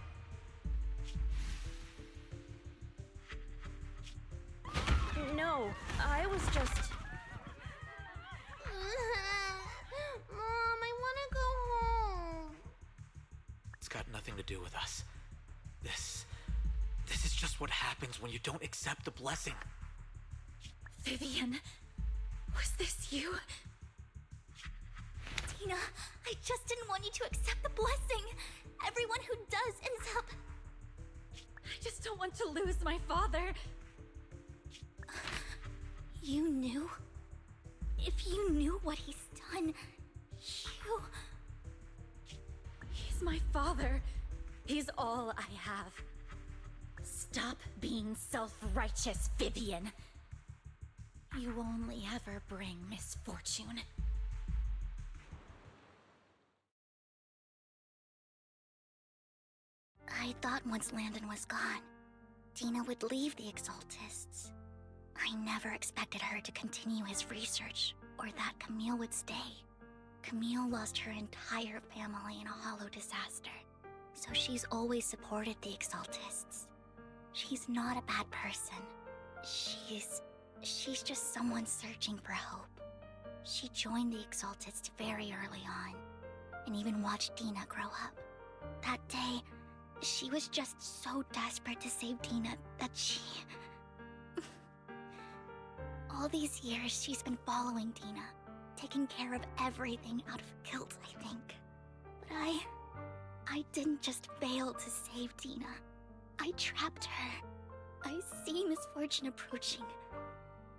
No, I was just... Mom, I want to go home. It's got nothing to do with us. This is just what happens when you don't accept the blessing. Vivian, was this you? Tina, I just didn't want you to accept the blessing. Everyone who does ends up... I just don't want to lose my father. You knew? If you knew what he's done, you... He's my father. He's all I have. Stop being self-righteous, Vivian. You only ever bring misfortune. I thought once Landon was gone, Dina would leave the Exaltists. I never expected her to continue his research, or that Camille would stay. Camille lost her entire family in a hollow disaster, so she's always supported the Exaltists. She's not a bad person. She's just someone searching for hope. She joined the Exaltists very early on, and even watched Dina grow up. That day, she was just so desperate to save Dina that she... All these years, she's been following Dina, taking care of everything out of guilt, I think. But I didn't just fail to save Dina. I trapped her. I see misfortune approaching,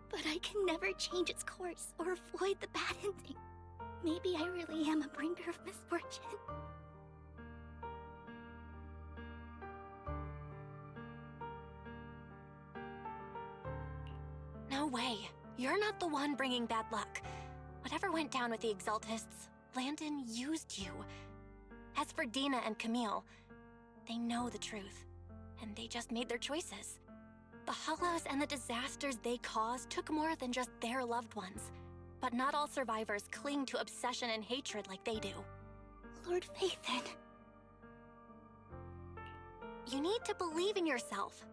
but I can never change its course or avoid the bad ending. Maybe I really am a bringer of misfortune. No way. You're not the one bringing bad luck. Whatever went down with the Exaltists, Landon used you. As for Dina and Camille, they know the truth, and they just made their choices. The Hollows and the disasters they caused took more than just their loved ones. But not all survivors cling to obsession and hatred like they do. Lord Phaethon. You need to believe in yourself.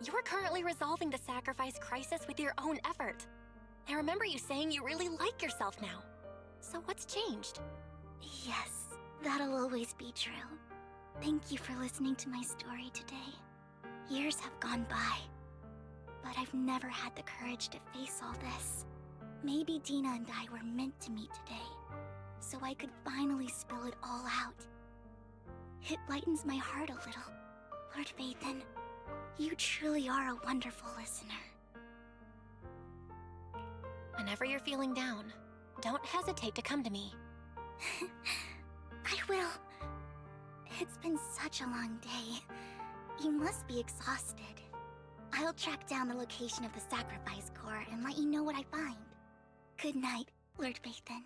You're currently resolving the sacrifice crisis with your own effort. I remember you saying you really like yourself now. So what's changed? Yes, that'll always be true. Thank you for listening to my story today. Years have gone by, but I've never had the courage to face all this. Maybe Dina and I were meant to meet today, so I could finally spill it all out. It lightens my heart a little. Lord Phaethon, you truly are a wonderful listener. Whenever you're feeling down, don't hesitate to come to me. I will. It's been such a long day. You must be exhausted. I'll track down the location of the sacrifice core and let you know what I find. Good night, Lord Phaethon.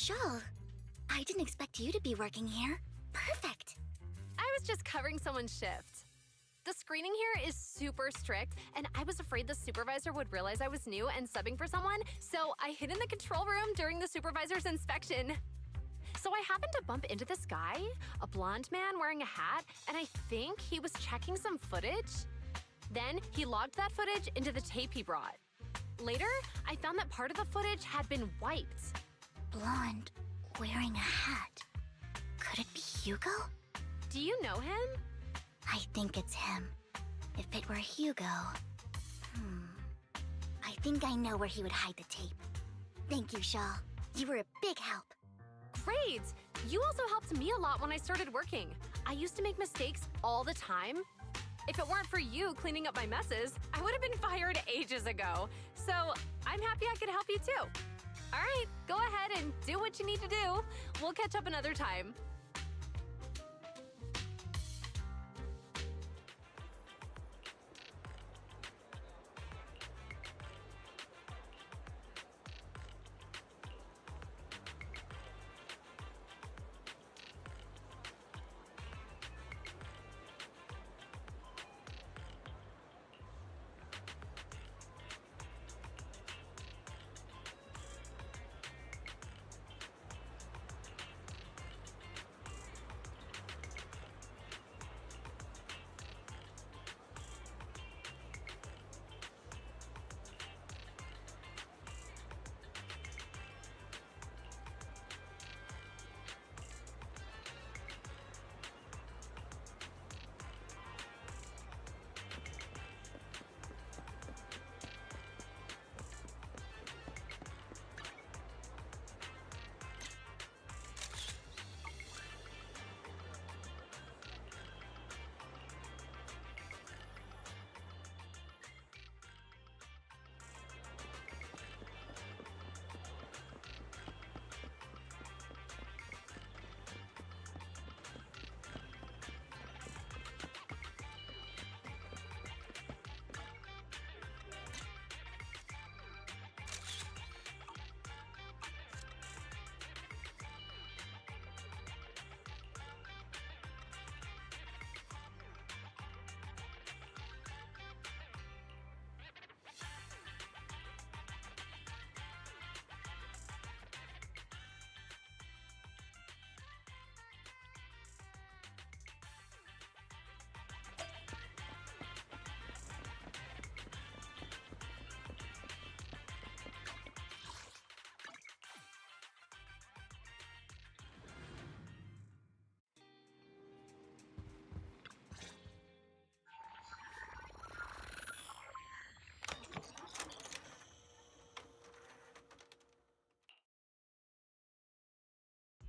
Shawl, I didn't expect you to be working here. Perfect. I was just covering someone's shift. The screening here is super strict, and I was afraid the supervisor would realize I was new and subbing for someone, so I hid in the control room during the supervisor's inspection. So I happened to bump into this guy, a blonde man wearing a hat, and I think he was checking some footage. Then he logged that footage into the tape he brought. Later, I found that part of the footage had been wiped. Blonde, wearing a hat. Could it be Hugo? Do you know him? I think it's him. If it were Hugo... I think I know where he would hide the tape. Thank you, Shaw. You were a big help. Great! You also helped me a lot when I started working. I used to make mistakes all the time. If it weren't for you cleaning up my messes, I would have been fired ages ago. So I'm happy I could help you too. All right, go ahead and do what you need to do. We'll catch up another time.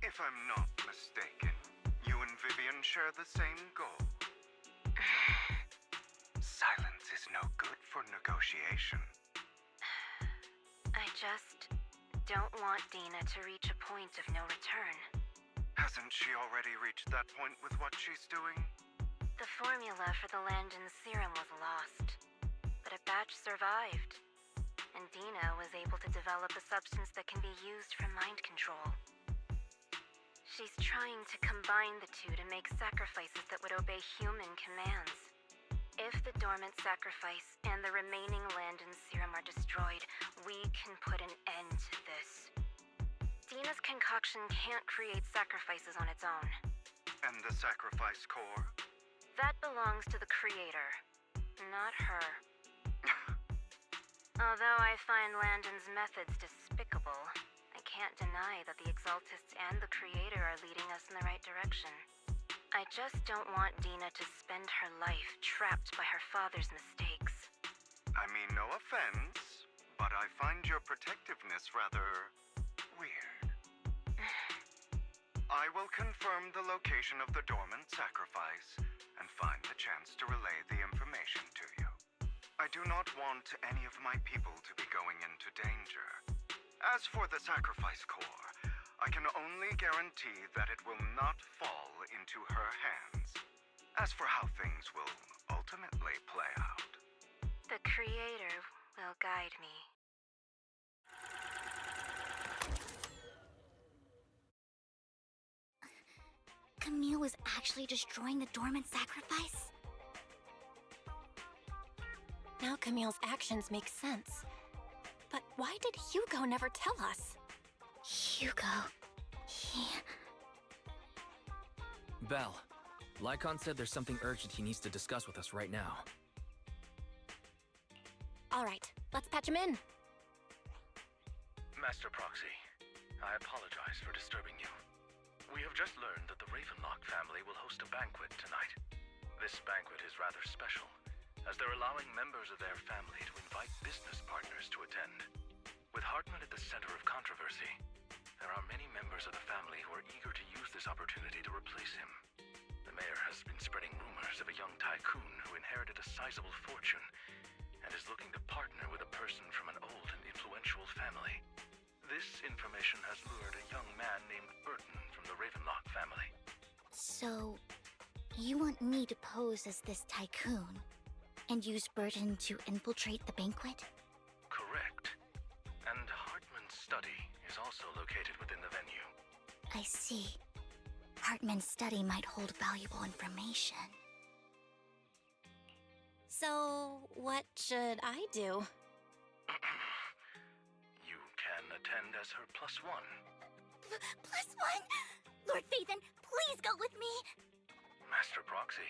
If I'm not mistaken, you and Vivian share the same goal. Silence is no good for negotiation. I just don't want Dina to reach a point of no return. Hasn't she already reached that point with what she's doing? The formula for the Landon serum was lost, but a batch survived, and Dina was able to develop a substance that can be used for mind control. She's trying to combine the two to make sacrifices that would obey human commands. If the dormant sacrifice and the remaining Landon serum are destroyed, we can put an end to this. Dina's concoction can't create sacrifices on its own. And the sacrifice core? That belongs to the creator, not her. Although I find Landon's methods despicable, I can't deny that the Exaltists and the Creator are leading us in the right direction. I just don't want Dina to spend her life trapped by her father's mistakes. I mean, no offense, but I find your protectiveness rather weird. I will confirm the location of the dormant sacrifice and find the chance to relay the information to you. I do not want any of my people to be going into danger. As for the sacrifice core, I can only guarantee that it will not fall into her hands. As for how things will ultimately play out, the Creator will guide me. Camille was actually destroying the dormant sacrifice? Now Camille's actions make sense. But why did Hugo never tell us? Hugo... he... Belle, Lycon said there's something urgent he needs to discuss with us right now. All right, let's patch him in. Master Proxy, I apologize for disturbing you. We have just learned that the Ravenlock family will host a banquet tonight. This banquet is rather special, as they're allowing members of their family to invite business partners to attend. With Hartman at the center of controversy, there are many members of the family who are eager to use this opportunity to replace him. The mayor has been spreading rumors of a young tycoon who inherited a sizable fortune and is looking to partner with a person from an old and influential family. This information has lured a young man named Burton from the Ravenlock family. So, you want me to pose as this tycoon and use Burton to infiltrate the banquet? Correct. And Hartman's study is also located within the venue. I see. Hartman's study might hold valuable information. So, what should I do? You can attend as her +1. Plus one? Lord Phaethon, please go with me! Master Proxy,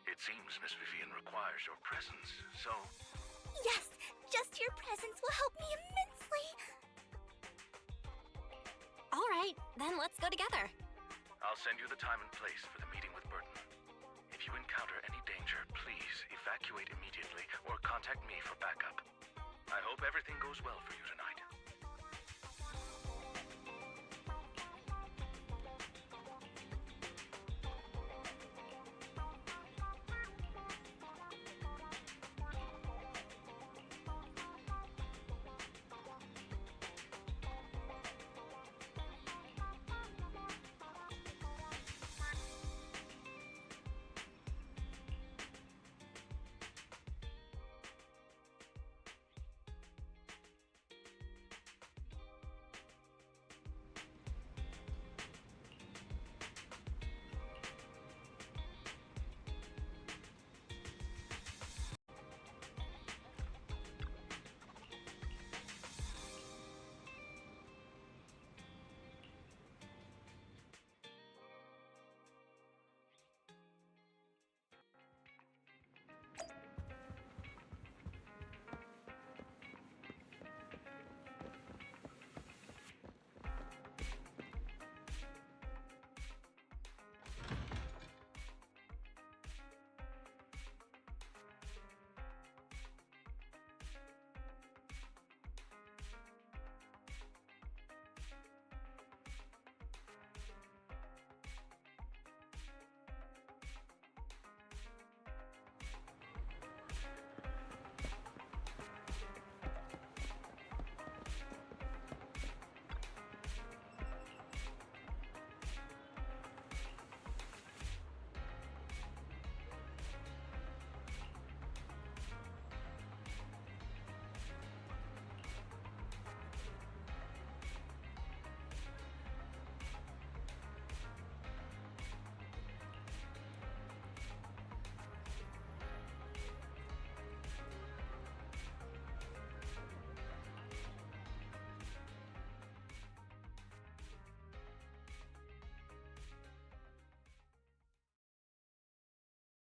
it seems Miss Vivian requires your presence, so... Yes, just your presence will help me immensely! All right, then let's go together. I'll send you the time and place for the meeting with Burton. If you encounter any danger, please evacuate immediately or contact me for backup. I hope everything goes well for you tonight.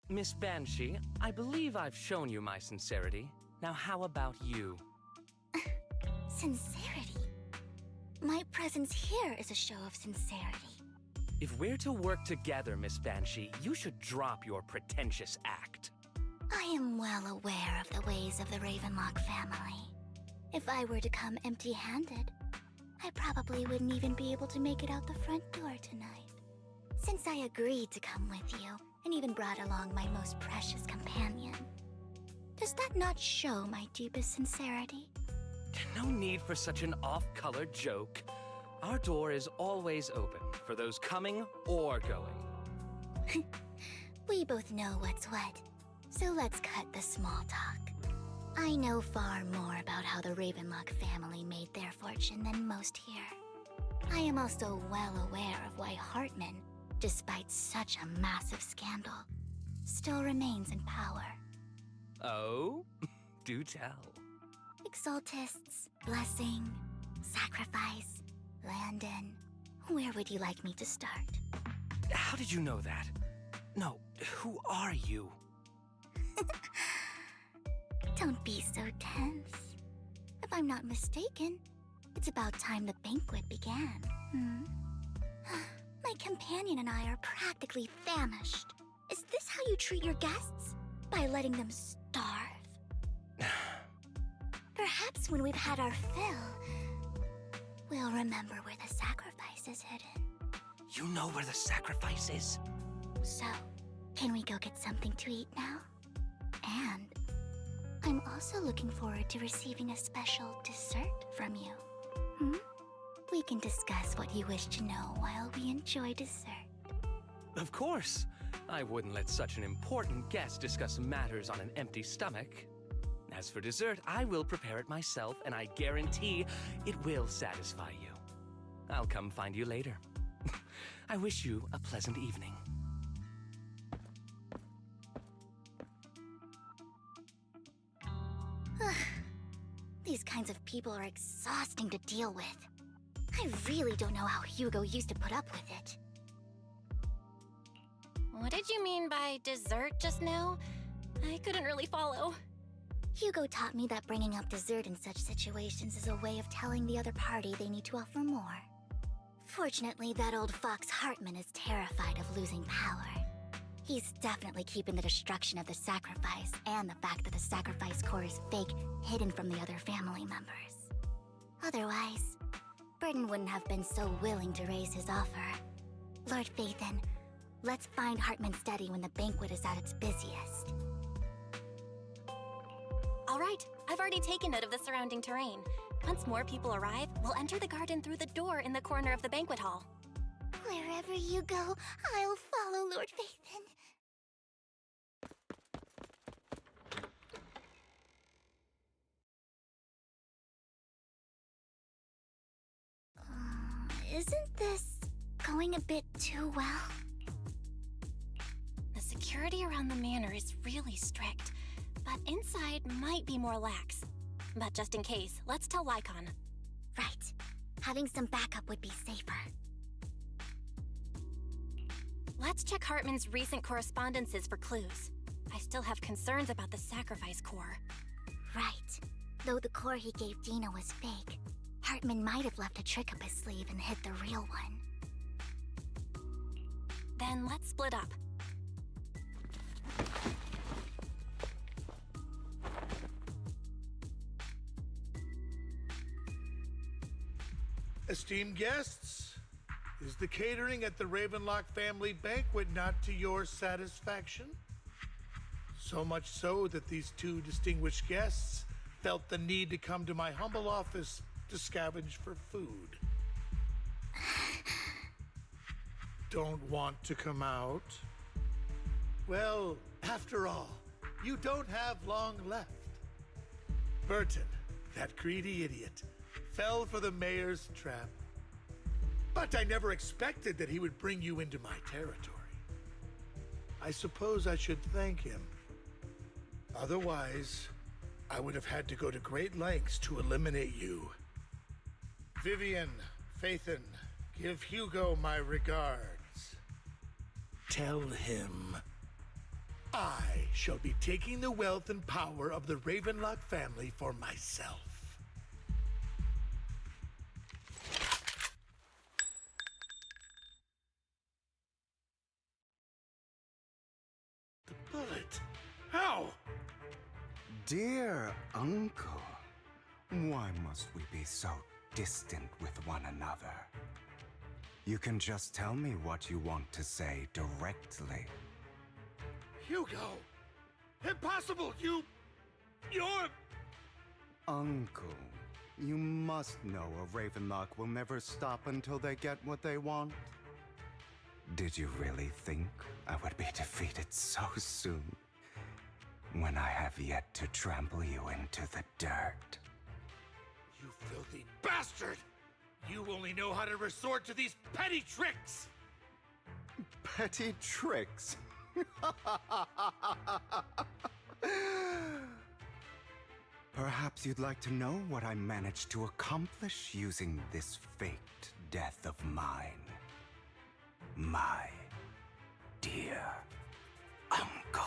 Miss Banshee, I believe I've shown you my sincerity. Now how about you? Sincerity? My presence here is a show of sincerity. If we're to work together, Miss Banshee, you should drop your pretentious act. I am well aware of the ways of the Ravenlock family. If I were to come empty-handed, I probably wouldn't even be able to make it out the front door tonight. Since I agreed to come with you, and even brought along my most precious companion, does that not show my deepest sincerity? No need for such an off-color joke. Our door is always open for those coming or going. We both know what's what, so let's cut the small talk. I know far more about how the Ravenlock family made their fortune than most here. I am also well aware of why Hartman despite such a massive scandal, still remains in power. Oh? Do tell. Exaltists, blessing, sacrifice, Landon. Where would you like me to start? How did you know that? No, who are you? Don't be so tense. If I'm not mistaken, it's about time the banquet began. My companion and I are practically famished. Is this how you treat your guests? By letting them starve? Perhaps when we've had our fill, we'll remember where the sacrifice is hidden. You know where the sacrifice is? So, can we go get something to eat now? And I'm also looking forward to receiving a special dessert from you. We can discuss what you wish to know while we enjoy dessert. Of course. I wouldn't let such an important guest discuss matters on an empty stomach. As for dessert, I will prepare it myself, and I guarantee it will satisfy you. I'll come find you later. I wish you a pleasant evening. These kinds of people are exhausting to deal with. I really don't know how Hugo used to put up with it. What did you mean by dessert just now? I couldn't really follow. Hugo taught me that bringing up dessert in such situations is a way of telling the other party they need to offer more. Fortunately, that old fox Hartman is terrified of losing power. He's definitely keeping the destruction of the sacrifice and the fact that the sacrifice core is fake hidden from the other family members. Otherwise, Burton wouldn't have been so willing to raise his offer. Lord Phaethon, let's find Hartman's study when the banquet is at its busiest. All right, I've already taken note of the surrounding terrain. Once more people arrive, we'll enter the garden through the door in the corner of the banquet hall. Wherever you go, I'll follow, Lord Phaethon. Isn't this going a bit too well? The security around the manor is really strict, but inside might be more lax. But just in case, let's tell Lycon. Right. Having some backup would be safer. Let's check Hartman's recent correspondences for clues. I still have concerns about the sacrifice core. Right. Though the core he gave Dina was fake, Hartman might have left a trick up his sleeve and hid the real one. Then let's split up. Esteemed guests, is the catering at the Ravenlock family banquet not to your satisfaction? So much so that these two distinguished guests felt the need to come to my humble office to scavenge for food. Don't want to come out? Well, after all, you don't have long left. Burton, that greedy idiot, fell for the mayor's trap. But I never expected that he would bring you into my territory. I suppose I should thank him. Otherwise, I would have had to go to great lengths to eliminate you. Vivian, Phaethon, give Hugo my regards. Tell him I shall be taking the wealth and power of the Ravenlock family for myself. The bullet. How? Dear Uncle, why must we be so distant with one another? You can just tell me what you want to say directly. Hugo! Impossible! You're... Uncle, you must know a Ravenlock will never stop until they get what they want. Did you really think I would be defeated so soon? When I have yet to trample you into the dirt. You filthy bastard! You only know how to resort to these petty tricks! petty tricks. Perhaps you'd like to know what I managed to accomplish using this faked death of mine. My dear uncle.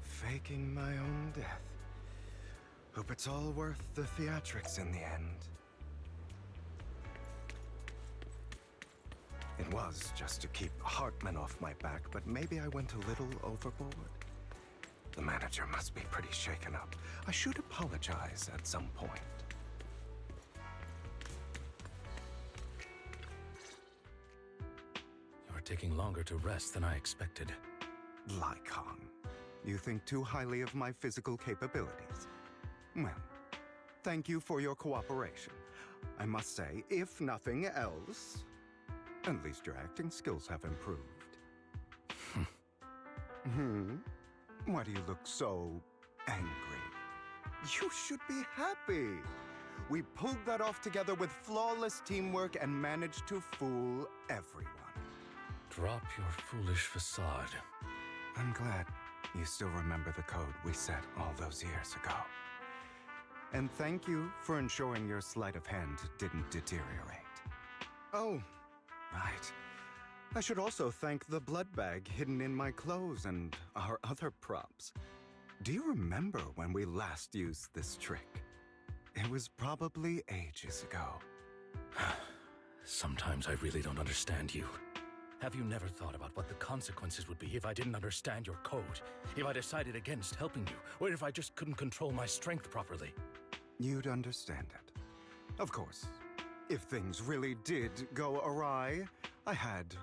Faking my own death. Hope it's all worth the theatrics in the end. It was just to keep Hartman off my back, but maybe I went a little overboard. The manager must be pretty shaken up. I should apologize at some point. You're taking longer to rest than I expected. Lycon, you think too highly of my physical capabilities. Well, thank you for your cooperation. I must say, if nothing else, at least your acting skills have improved. Why do you look so angry? You should be happy. We pulled that off together with flawless teamwork and managed to fool everyone. Drop your foolish facade. I'm glad you still remember the code we set all those years ago. And thank you for ensuring your sleight of hand didn't deteriorate. Oh, right. I should also thank the blood bag hidden in my clothes and our other props. Do you remember when we last used this trick? It was probably ages ago. Sometimes I really don't understand you. Have you never thought about what the consequences would be if I didn't understand your code? If I decided against helping you? Or if I just couldn't control my strength properly? You'd understand it. Of course, if things really did go awry, I had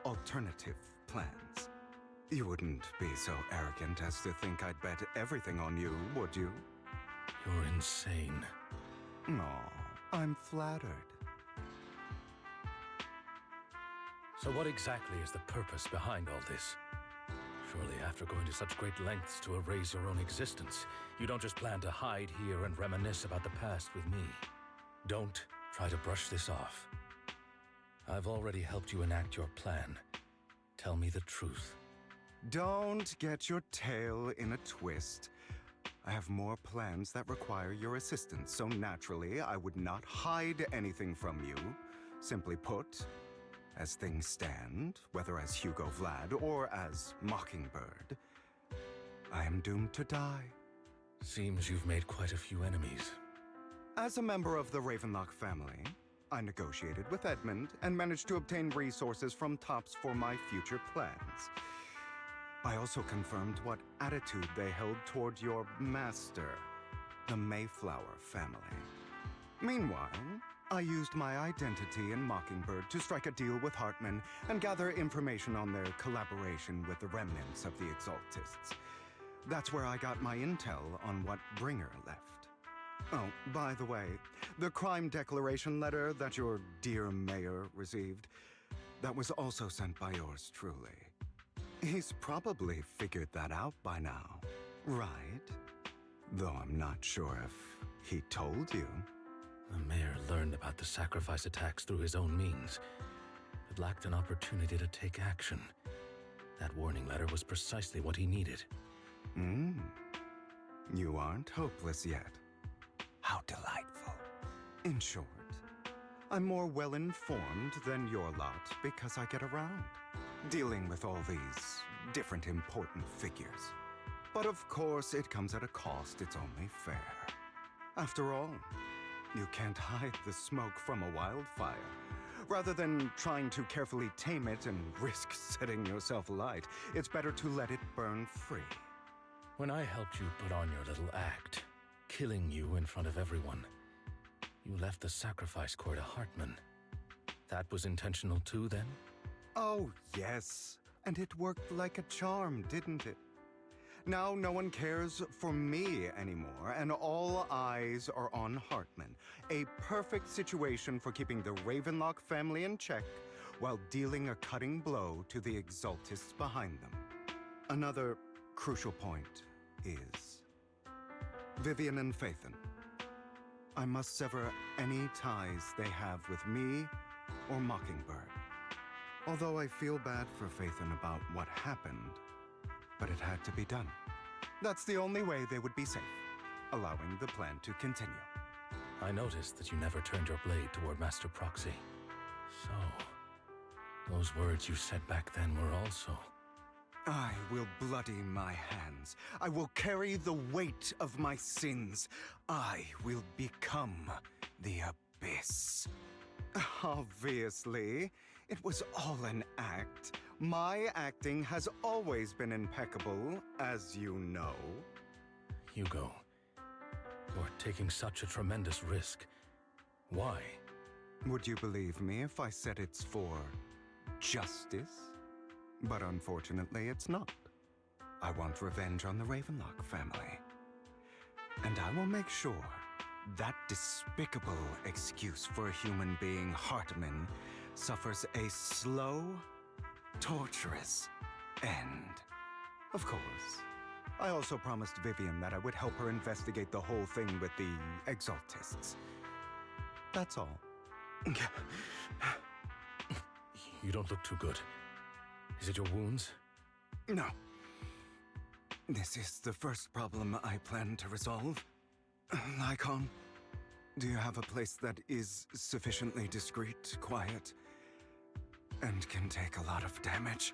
alternative plans. You wouldn't be so arrogant as to think I'd bet everything on you, would you? You're insane. Aw, I'm flattered. So what exactly is the purpose behind all this? Surely after going to such great lengths to erase your own existence, you don't just plan to hide here and reminisce about the past with me. Don't try to brush this off. I've already helped you enact your plan. Tell me the truth. Don't get your tail in a twist. I have more plans that require your assistance, so naturally I would not hide anything from you. Simply put, as things stand, whether as Hugo Vlad or as Mockingbird, I am doomed to die. Seems you've made quite a few enemies. As a member of the Ravenlock family, I negotiated with Edmund and managed to obtain resources from Tops for my future plans. I also confirmed what attitude they held toward your master, the Mayflower family. Meanwhile, I used my identity in Mockingbird to strike a deal with Hartman and gather information on their collaboration with the remnants of the Exaltists. That's where I got my intel on what Bringer left. Oh, by the way, the crime declaration letter that your dear mayor received, that was also sent by yours truly. He's probably figured that out by now, right? Though I'm not sure if he told you. The mayor learned about the sacrifice attacks through his own means, but lacked an opportunity to take action. That warning letter was precisely what he needed. You aren't hopeless yet. How delightful. In short, I'm more well-informed than your lot because I get around, dealing with all these different important figures. But of course, it comes at a cost. It's only fair. After all, you can't hide the smoke from a wildfire. Rather than trying to carefully tame it and risk setting yourself alight, it's better to let it burn free. When I helped you put on your little act, killing you in front of everyone, you left the sacrifice core to Hartman. That was intentional too, then? Oh, yes. And it worked like a charm, didn't it? Now no one cares for me anymore, and all eyes are on Hartman. A perfect situation for keeping the Ravenlock family in check while dealing a cutting blow to the Exaltists behind them. Another crucial point is Vivian and Phaethon. I must sever any ties they have with me or Mockingbird. Although I feel bad for Phaethon about what happened, but it had to be done. That's the only way they would be safe, allowing the plan to continue. I noticed that you never turned your blade toward Master Proxy. So, those words you said back then were also... I will bloody my hands. I will carry the weight of my sins. I will become the Abyss. Obviously, it was all an act. My acting has always been impeccable, as you know. Hugo, you're taking such a tremendous risk. Why? Would you believe me if I said it's for justice? But unfortunately, it's not. I want revenge on the Ravenlock family. And I will make sure that despicable excuse for a human being, Hartman, suffers a slow, torturous end. Of course. I also promised Vivian that I would help her investigate the whole thing with the Exaltists. That's all. You don't look too good. Is it your wounds? No. This is the first problem I plan to resolve. Lycon, do you have a place that is sufficiently discreet, quiet, and can take a lot of damage?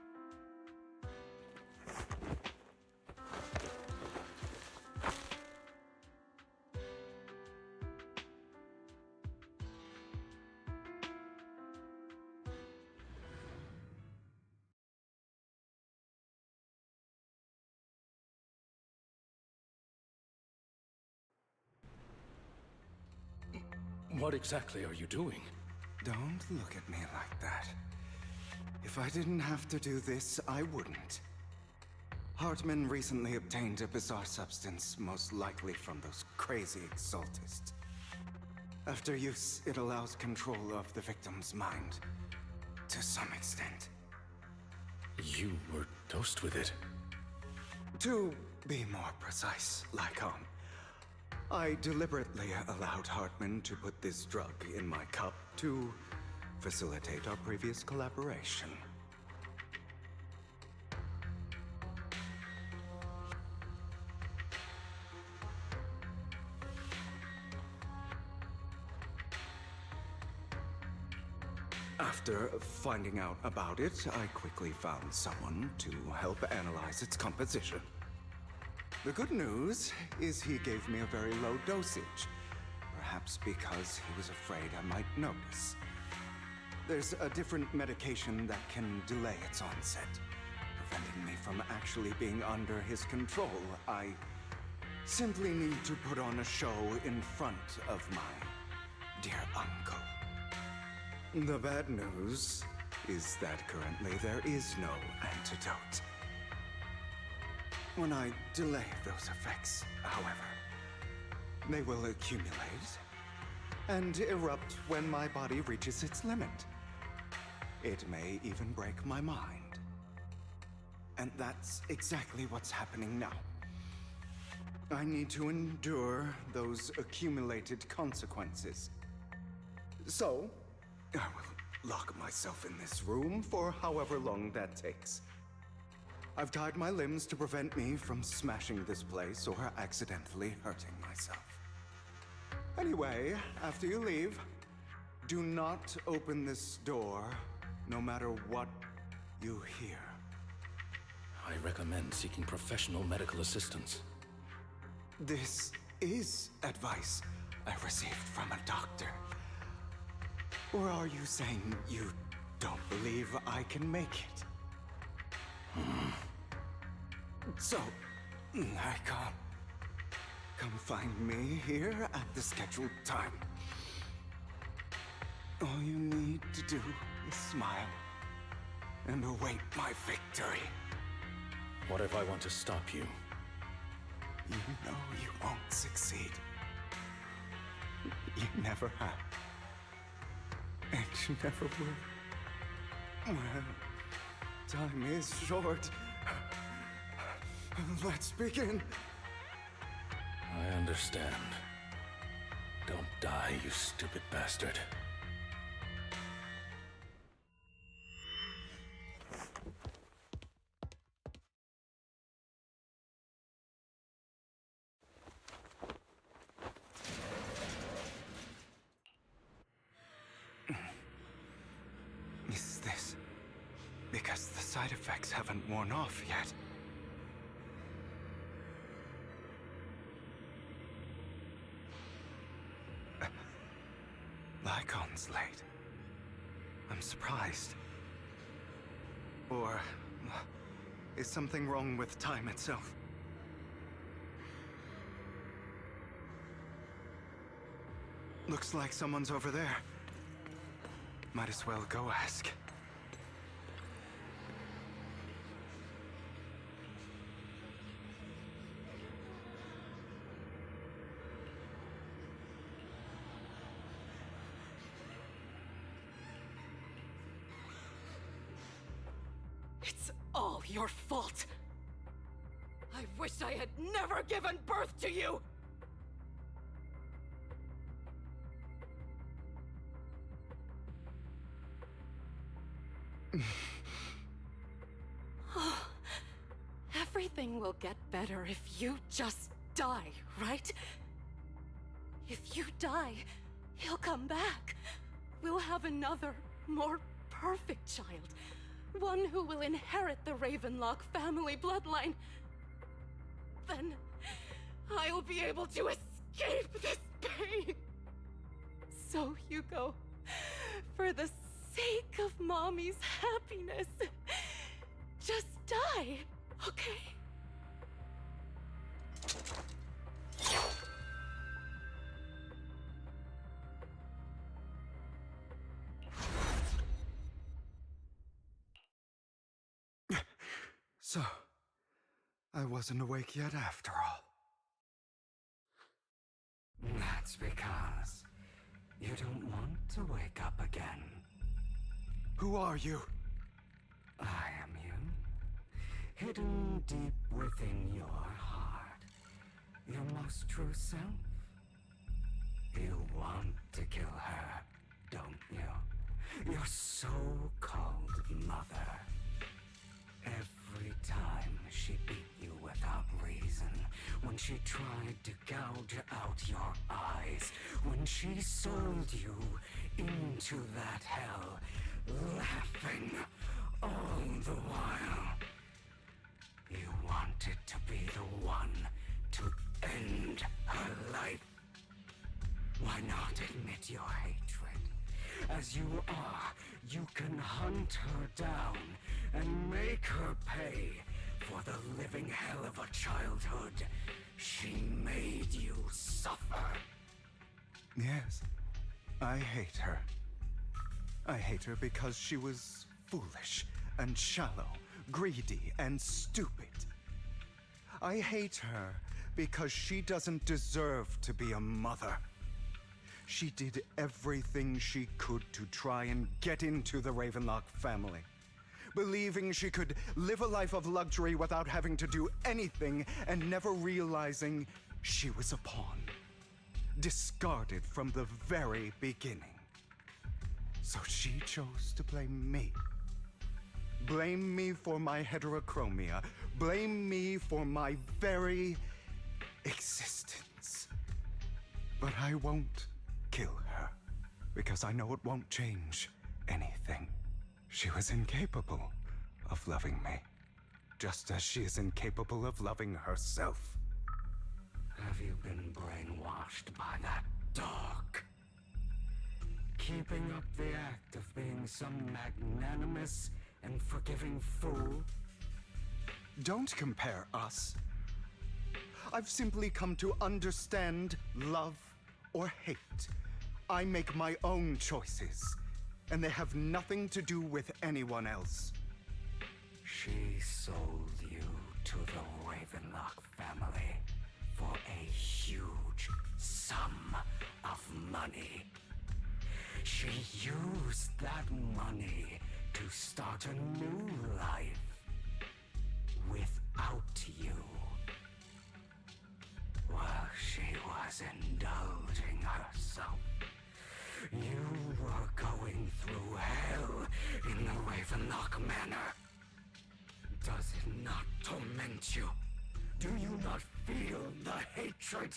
What exactly are you doing? Don't look at me like that. If I didn't have to do this, I wouldn't. Hartman recently obtained a bizarre substance, most likely from those crazy Exaltists. After use, it allows control of the victim's mind. To some extent. You were dosed with it? To be more precise, Lycon, I deliberately allowed Hartman to put this drug in my cup to facilitate our previous collaboration. After finding out about it, I quickly found someone to help analyze its composition. The good news is he gave me a very low dosage, perhaps because he was afraid I might notice. There's a different medication that can delay its onset, preventing me from actually being under his control. I simply need to put on a show in front of my dear uncle. The bad news is that currently there is no antidote. When I delay those effects, however, they will accumulate and erupt when my body reaches its limit. It may even break my mind. And that's exactly what's happening now. I need to endure those accumulated consequences. So, I will lock myself in this room for however long that takes. I've tied my limbs to prevent me from smashing this place or accidentally hurting myself. Anyway, after you leave, do not open this door, no matter what you hear. I recommend seeking professional medical assistance. This is advice I received from a doctor. Or are you saying you don't believe I can make it? So, Lycon, come find me here at the scheduled time. All you need to do is smile and await my victory. What if I want to stop you? You know you won't succeed. You never have. And you never will. Well, time is short. Let's begin. I understand. Don't die, you stupid bastard. Is this because the side effects haven't worn off yet? Lycon's late. I'm surprised. Or is something wrong with time itself? Looks like someone's over there. Might as well go ask. It's all your fault. I wish I had never given birth to you! Everything will get better if you just die, right? If you die, he'll come back. We'll have another, more perfect child. One who will inherit the Ravenlock family bloodline. Then I'll be able to escape this pain. So, Hugo, for the sake of Mommy's happiness, just die, okay? So, I wasn't awake yet after all. That's because you don't want to wake up again. Who are you? I am you. Hidden deep within your heart. Your most true self. You want to kill her, don't you? Your so-called mother. Every time she beat you without reason, when she tried to gouge out your eyes, when she sold you into that hell, laughing all the while. You wanted to be the one to end her life. Why not admit your hatred? As you are, you can hunt her down and make her pay for the living hell of a childhood she made you suffer. Yes, I hate her. I hate her because she was foolish and shallow, greedy and stupid. I hate her because she doesn't deserve to be a mother. She did everything she could to try and get into the Ravenlock family, believing she could live a life of luxury without having to do anything and never realizing she was a pawn, discarded from the very beginning. So she chose to blame me. Blame me for my heterochromia. Blame me for my very existence. But I won't kill her, because I know it won't change anything. She was incapable of loving me, just as she is incapable of loving herself. Have you been brainwashed by that dog? Keeping up the act of being some magnanimous and forgiving fool? Don't compare us. I've simply come to understand love or hate. I make my own choices, and they have nothing to do with anyone else. She sold you to the Ravenlock family. for a huge sum of money. She used that money to start a new life without you. While she was indulging herself, you were going through hell in the Ravenlock Manor. Does it not torment you? Do you not feel the hatred?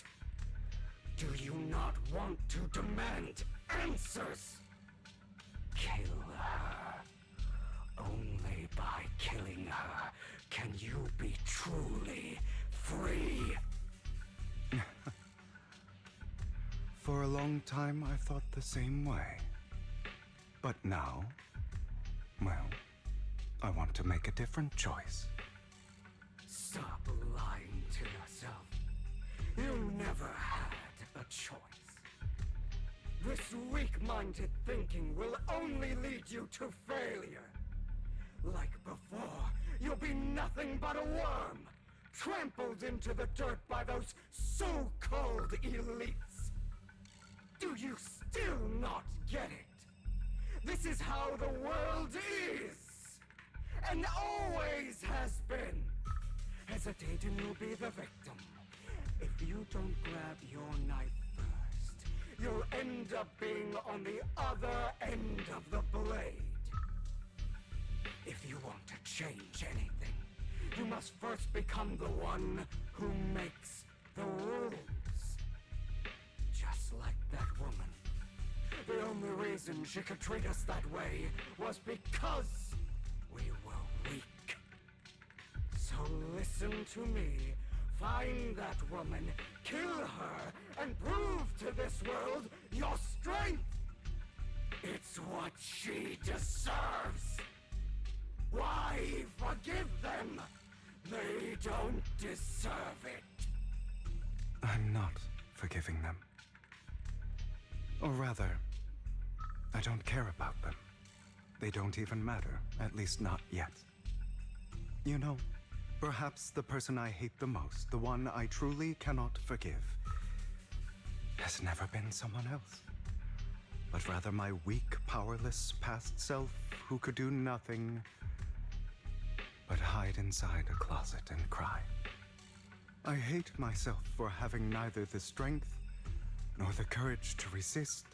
Do you not want to demand answers? Kill her. Only by killing her can you be truly free. For a long time, I thought the same way. But now, well, I want to make a different choice. Stop lying to yourself. You never had a choice. This weak-minded thinking will only lead you to failure. Like before, you'll be nothing but a worm, trampled into the dirt by those so-called elites. Do you still not get it? This is how the world is, and always has been. Hesitate and you'll be the victim. If you don't grab your knife first, you'll end up being on the other end of the blade. If you want to change anything, you must first become the one who makes the rules. Just like that woman. The only reason she could treat us that way was because we were weak. So listen to me. Find that woman, kill her, and prove to this world your strength! It's what she deserves! Why forgive them? They don't deserve it. I'm not forgiving them. Or rather, I don't care about them. They don't even matter, at least not yet. You know, perhaps the person I hate the most, the one I truly cannot forgive, has never been someone else, but rather my weak, powerless past self who could do nothing but hide inside a closet and cry. I hate myself for having neither the strength nor the courage to resist.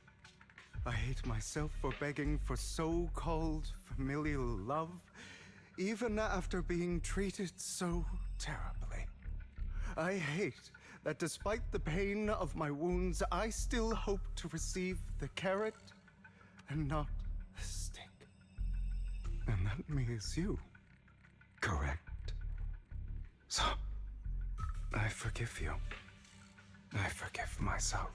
I hate myself for begging for so-called familial love, even after being treated so terribly. I hate that despite the pain of my wounds, I still hope to receive the carrot and not the stick. And that means you, correct? So, I forgive you. I forgive myself.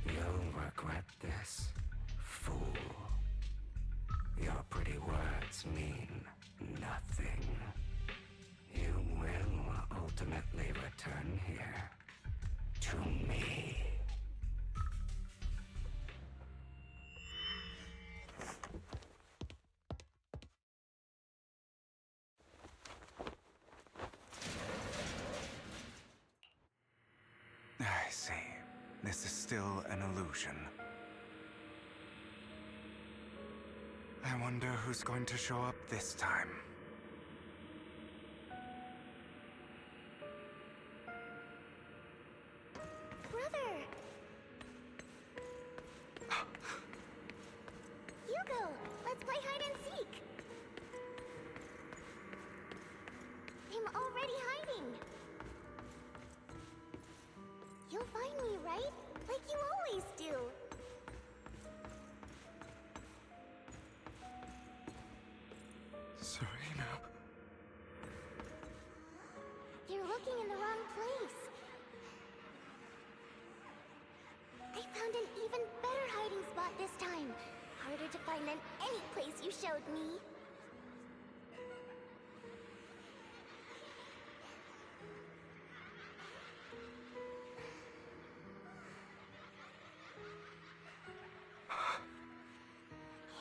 You'll regret this, fool. Your pretty words mean nothing. You will ultimately return here to me. I see. This is still an illusion. I wonder who's going to show up this time. Brother! Hugo, let's play hide and seek! I'm already hiding! You'll find me, right? Like you always do! Serena. You're looking in the wrong place. I found an even better hiding spot this time. Harder to find than any place you showed me.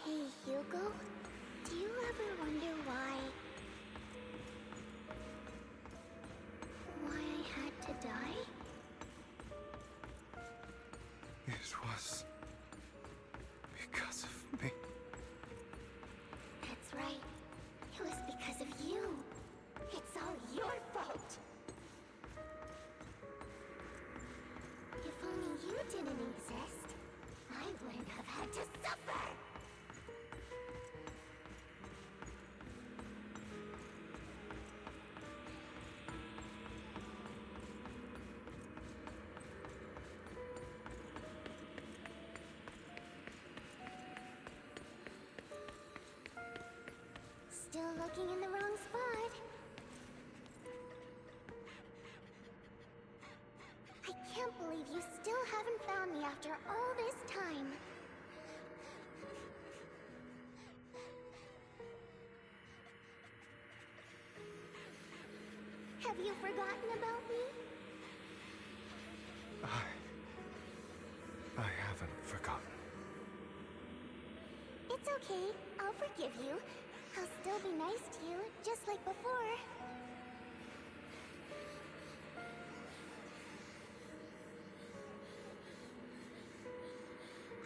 Hey, Hugo. Do you ever wonder why suffer! Still looking in the wrong spot. I can't believe you still haven't found me after all this time. Have you forgotten about me? I haven't forgotten. It's okay. I'll forgive you. I'll still be nice to you, just like before.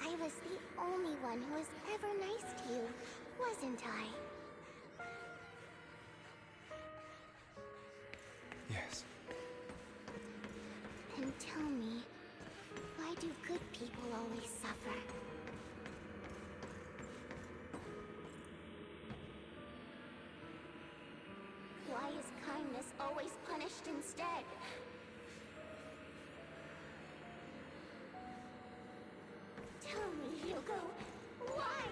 I was the only one who was ever nice to you, wasn't I? Yes. Then tell me, why do good people always suffer? Why is kindness always punished instead? Tell me, Hugo, why?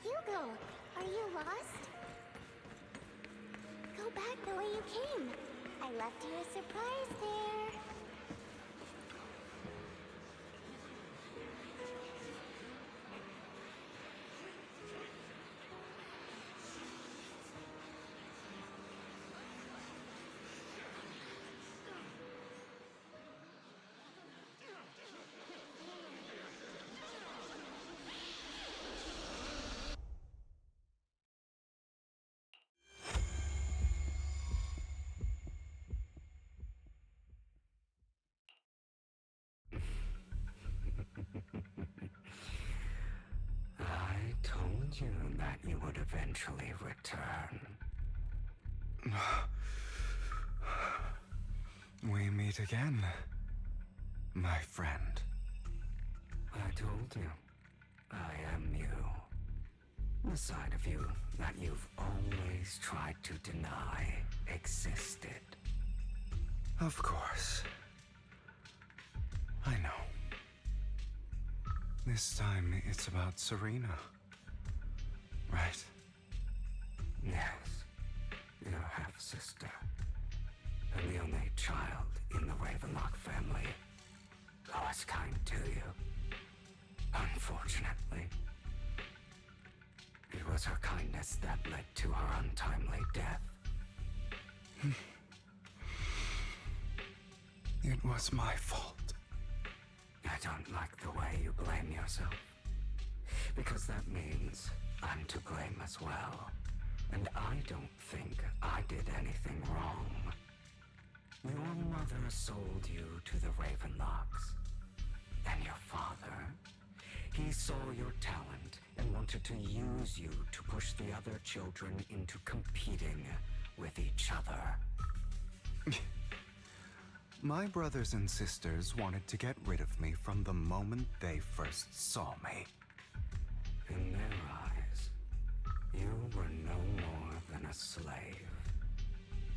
Hugo, are you lost? Go back the way you came. I left you a surprise there. I told you that you would eventually return. We meet again, my friend. I told you, I am you. The side of you that you've always tried to deny existed. Of course. I know. This time it's about Serena. Right? Yes, your half-sister. And the only child in the Ravenlock family who was kind to you. Unfortunately, it was her kindness that led to her untimely death. It was my fault. I don't like the way you blame yourself. Because that means I'm to blame as well. And I don't think I did anything wrong. Your mother sold you to the Ravenlocks. And your father, he saw your talent and wanted to use you to push the other children into competing with each other. My brothers and sisters wanted to get rid of me from the moment they first saw me. In their eyes, you were no more than a slave.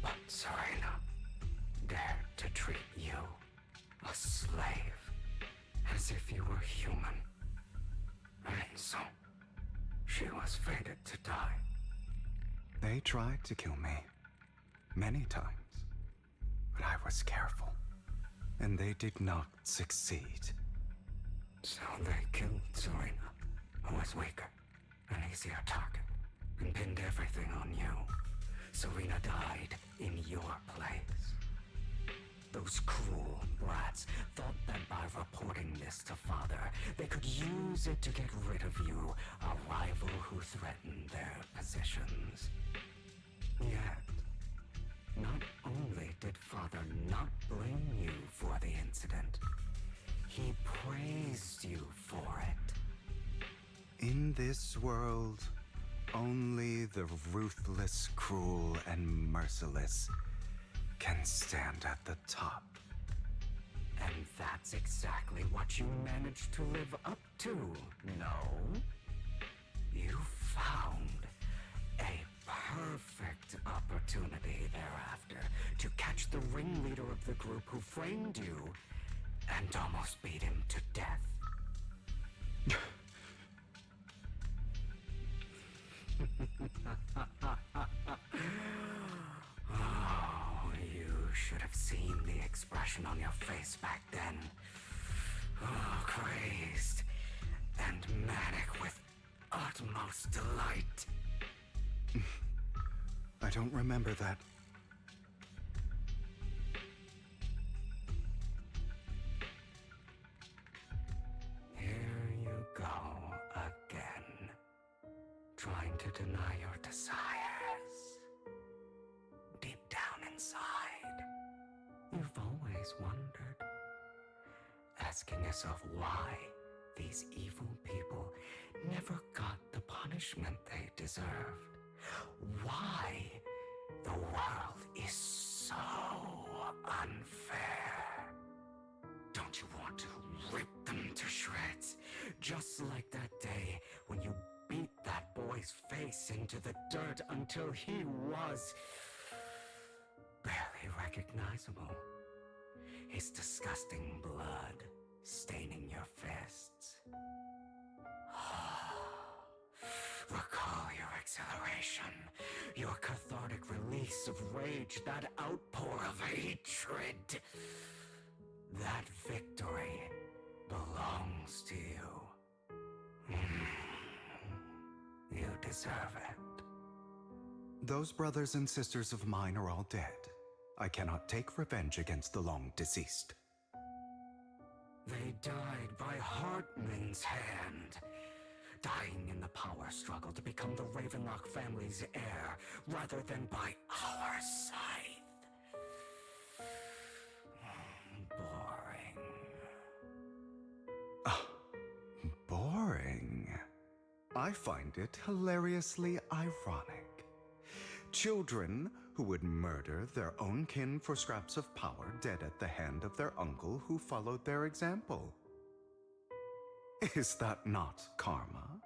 But Serena dared to treat you, a slave, as if you were human. And so, she was fated to die. They tried to kill me many times, but I was careful, and they did not succeed. So they killed Serena, who was weaker, an easier target, and pinned everything on you. Serena died in your place. Those cruel brats thought that by reporting this to Father, they could use it to get rid of you, a rival who threatened their positions. Yet, not only did Father not blame you for the incident, he praised you for it. In this world, only the ruthless, cruel, and merciless can stand at the top. And that's exactly what you managed to live up to, no? You found a perfect opportunity thereafter to catch the ringleader of the group who framed you and almost beat him to death. Oh, you should have seen the expression on your face back then. Oh, crazed and manic with utmost delight. I don't remember that. Here you go again, trying to deny your desires. Deep down inside, you've always wondered, asking yourself why these evil people never got the punishment they deserved. Why the world is so unfair. Don't you want to rip them to shreds? Just like that day when you beat that boy's face into the dirt until he was barely recognizable. His disgusting blood staining your fists. Recall your exhilaration, your cathartic release of rage, that outpour of hatred. That victory belongs to you. You deserve it. Those brothers and sisters of mine are all dead. I cannot take revenge against the long deceased. They died by Hartman's hand, dying in the power struggle to become the Ravenlock family's heir, rather than by our scythe. Boring. Boring? I find it hilariously ironic. Children who would murder their own kin for scraps of power, dead at the hand of their uncle who followed their example. Is that not karma?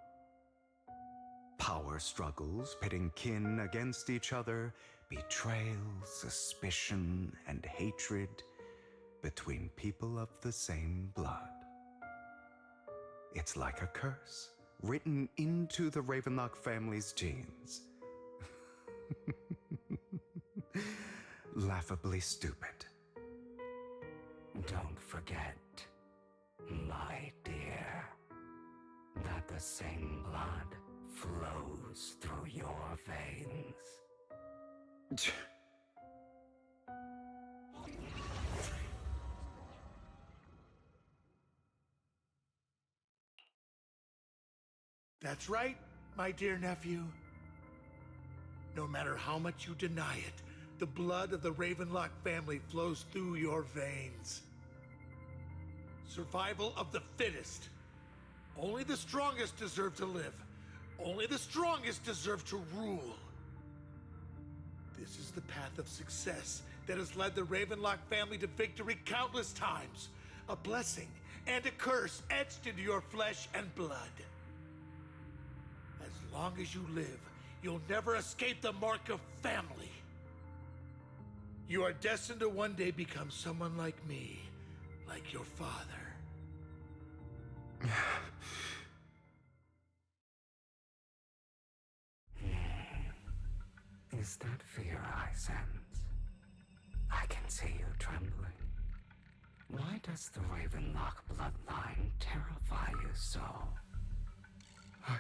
Power struggles pitting kin against each other, betrayal, suspicion, and hatred between people of the same blood. It's like a curse, written into the Ravenlock family's genes. Laughably stupid. Don't forget, my dear, that the same blood flows through your veins. That's right, my dear nephew. No matter how much you deny it, the blood of the Ravenlock family flows through your veins. Survival of the fittest. Only the strongest deserve to live. Only the strongest deserve to rule. This is the path of success that has led the Ravenlock family to victory countless times. A blessing and a curse etched into your flesh and blood. As long as you live, you'll never escape the mark of family. You are destined to one day become someone like me, like your father. Is that fear I sense? I can see you trembling. Why does the Ravenlock bloodline terrify you so? I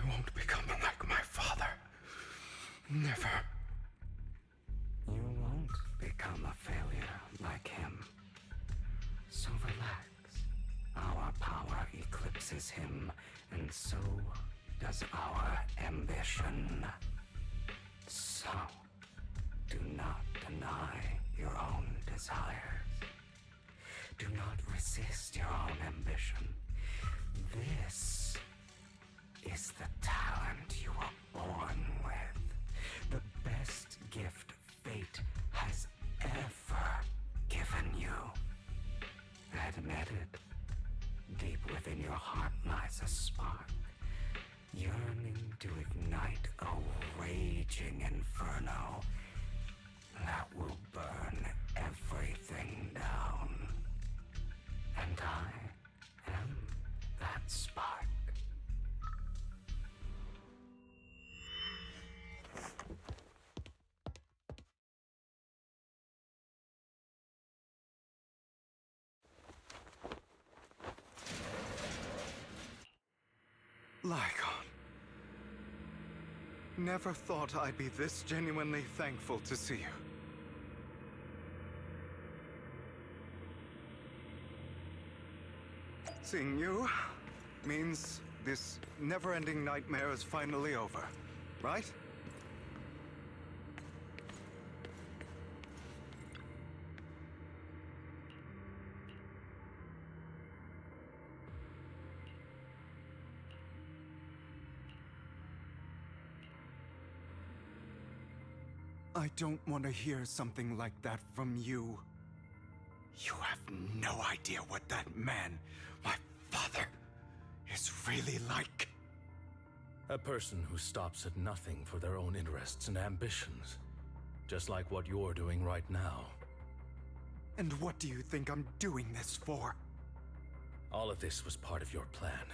won't become like my father. Never. You won't become a failure like him. So relax. Our power eclipses him, and so does our ambition. So, do not deny your own desires. Do not resist your own ambition. This is the talent you were born with. The best gift headed. Deep within your heart lies a spark, yearning to ignite a raging inferno that will burn everything down. And I am that spark. Lycon. Never thought I'd be this genuinely thankful to see you. Seeing you means this never-ending nightmare is finally over, right? I don't want to hear something like that from you. You have no idea what that man, my father, is really like. A person who stops at nothing for their own interests and ambitions. Just like what you're doing right now. And what do you think I'm doing this for? All of this was part of your plan.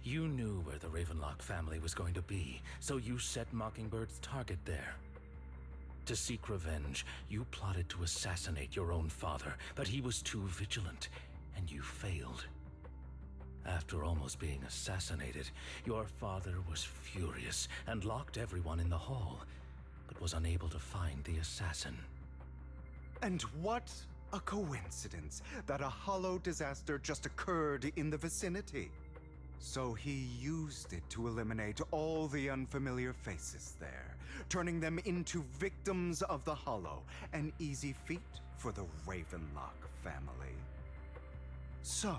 You knew where the Ravenlock family was going to be, so you set Mockingbird's target there. To seek revenge, you plotted to assassinate your own father, but he was too vigilant, and you failed. After almost being assassinated, your father was furious and locked everyone in the hall, but was unable to find the assassin. And what a coincidence that a hollow disaster just occurred in the vicinity. So he used it to eliminate all the unfamiliar faces there, turning them into victims of the hollow, an easy feat for the Ravenlock family. So,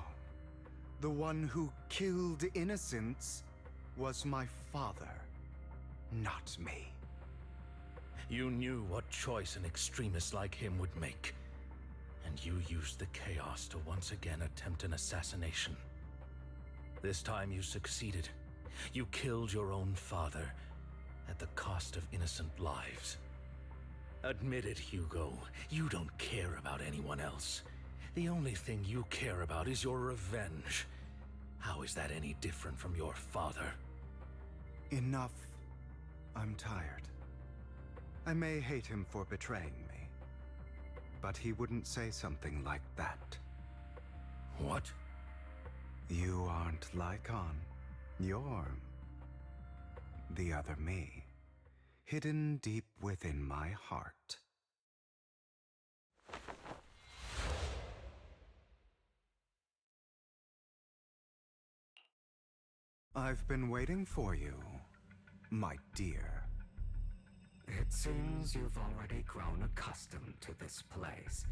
the one who killed innocents was my father, not me. You knew what choice an extremist like him would make, and you used the chaos to once again attempt an assassination. This time you succeeded. You killed your own father at the cost of innocent lives. Admit it, Hugo. You don't care about anyone else. The only thing you care about is your revenge. How is that any different from your father? Enough. I'm tired. I may hate him for betraying me, but he wouldn't say something like that. What? You aren't Lycon. You're the other me, hidden deep within my heart. I've been waiting for you, my dear. It seems you've already grown accustomed to this place,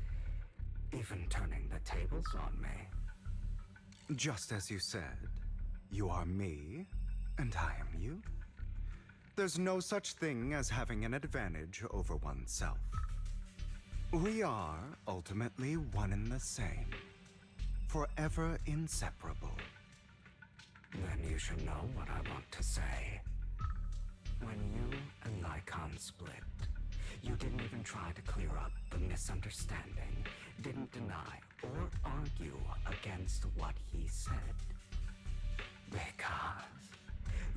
even turning the tables on me. Just as you said, you are me, and I am you. There's no such thing as having an advantage over oneself. We are ultimately one and the same, forever inseparable. Then you should know what I want to say. When you and Lycon split, you didn't even try to clear up the misunderstanding, didn't deny or argue against what he said. Because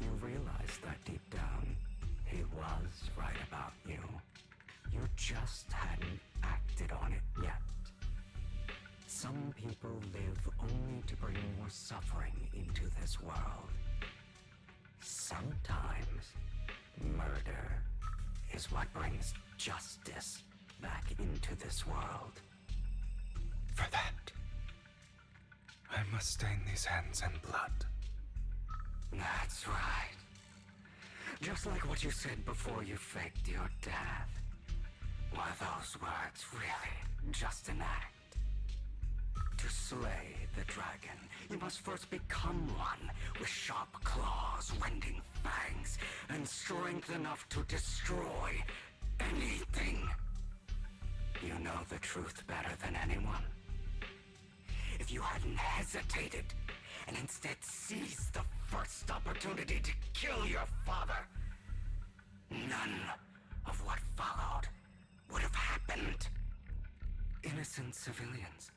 you realized that deep down, he was right about you. You just hadn't acted on it yet. Some people live only to bring more suffering into this world. Sometimes, murder is what brings justice back into this world. For that, I must stain these hands in blood. That's right. Just like what you said before you faked your death. Were those words really just an act? To slay the dragon, you must first become one with sharp claws, rending fangs, and strength enough to destroy anything. You know the truth better than anyone. If you hadn't hesitated, and instead seized the first opportunity to kill your father, none of what followed would have happened. Innocent civilians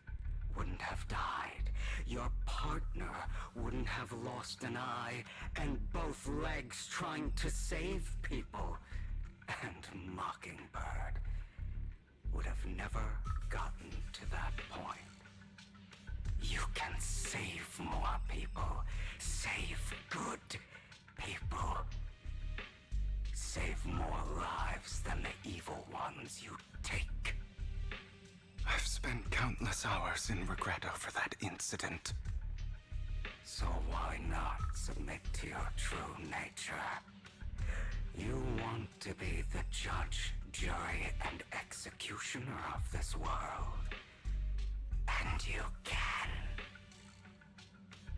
wouldn't have died. Your partner wouldn't have lost an eye and both legs trying to save people. And Mockingbird would have never gotten to that point. You can save more people. Save good people. Save more lives than the evil ones you take. I've spent countless hours in regret over that incident. So why not submit to your true nature? You want to be the judge, jury, and executioner of this world. And you can.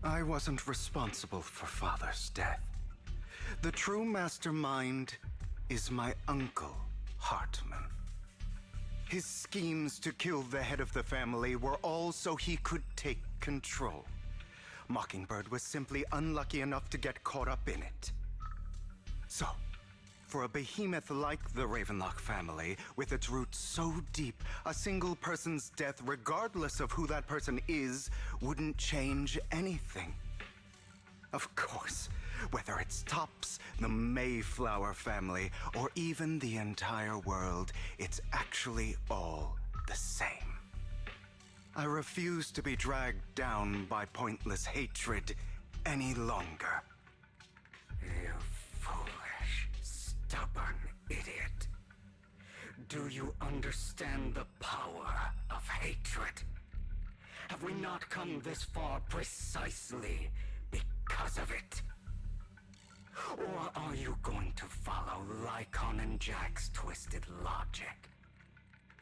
I wasn't responsible for Father's death. The true mastermind is my uncle, Hartman. His schemes to kill the head of the family were all so he could take control. Mockingbird was simply unlucky enough to get caught up in it. So, for a behemoth like the Ravenlock family, with its roots so deep, a single person's death, regardless of who that person is, wouldn't change anything. Of course, whether it's Topps, the Mayflower family, or even the entire world, it's actually all the same. I refuse to be dragged down by pointless hatred any longer. You foolish, stubborn idiot. Do you understand the power of hatred? Have we not come this far precisely because of it? Or are you going to follow Lycon and Jack's twisted logic?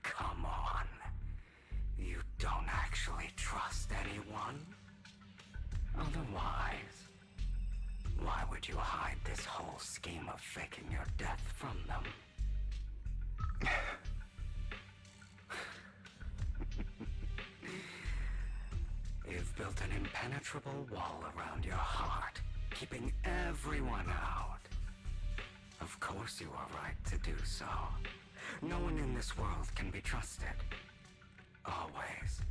Come on. You don't actually trust anyone? Otherwise, why would you hide this whole scheme of faking your death from them? You've built an impenetrable wall around your heart, keeping everyone out. Of course you are right to do so. No one in this world can be trusted. Always.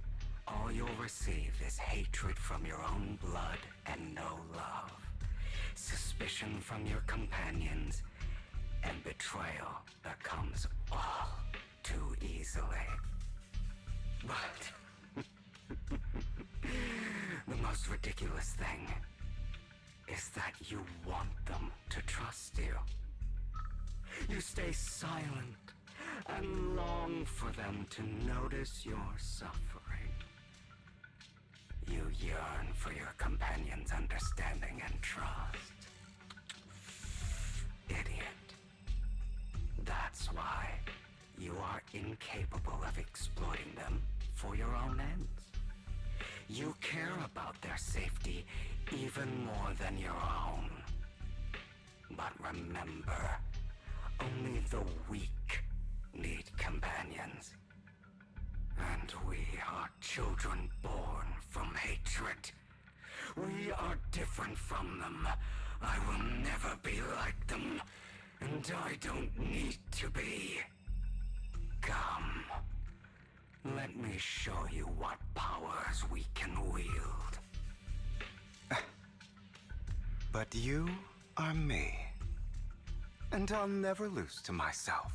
All you'll receive is hatred from your own blood and no love. Suspicion from your companions, and betrayal that comes all too easily. But the most ridiculous thing is that you want them to trust you. You stay silent and long for them to notice your suffering. You yearn for your companion's understanding and trust. Idiot. That's why you are incapable of exploiting them for your own ends. You care about their safety even more than your own. But remember, only the weak need companions. And we are children born from hatred. We are different from them. I will never be like them, and I don't need to be. Come. Let me show you what powers we can wield. But you are me. And I'll never lose to myself.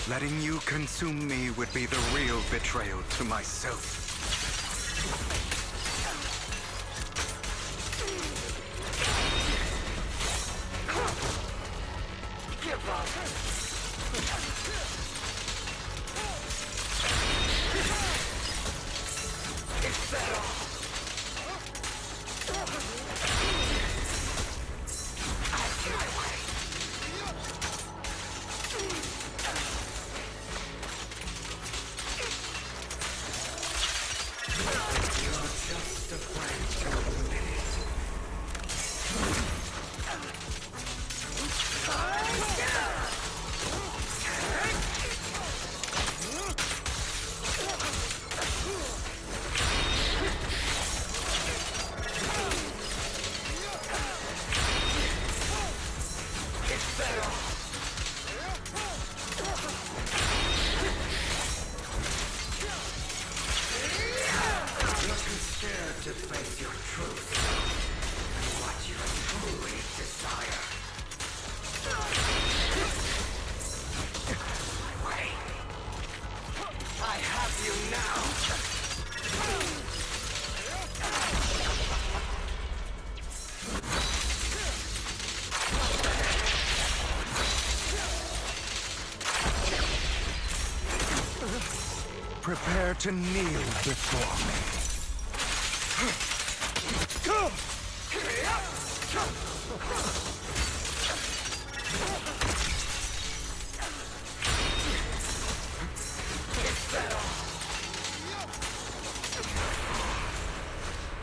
Letting you consume me would be the real betrayal to myself. Give up! Is that all? Out my way! You're just afraid to admit it. You're too scared to face your truth and what you truly desire. My way. I have you now. Prepare to kneel before me.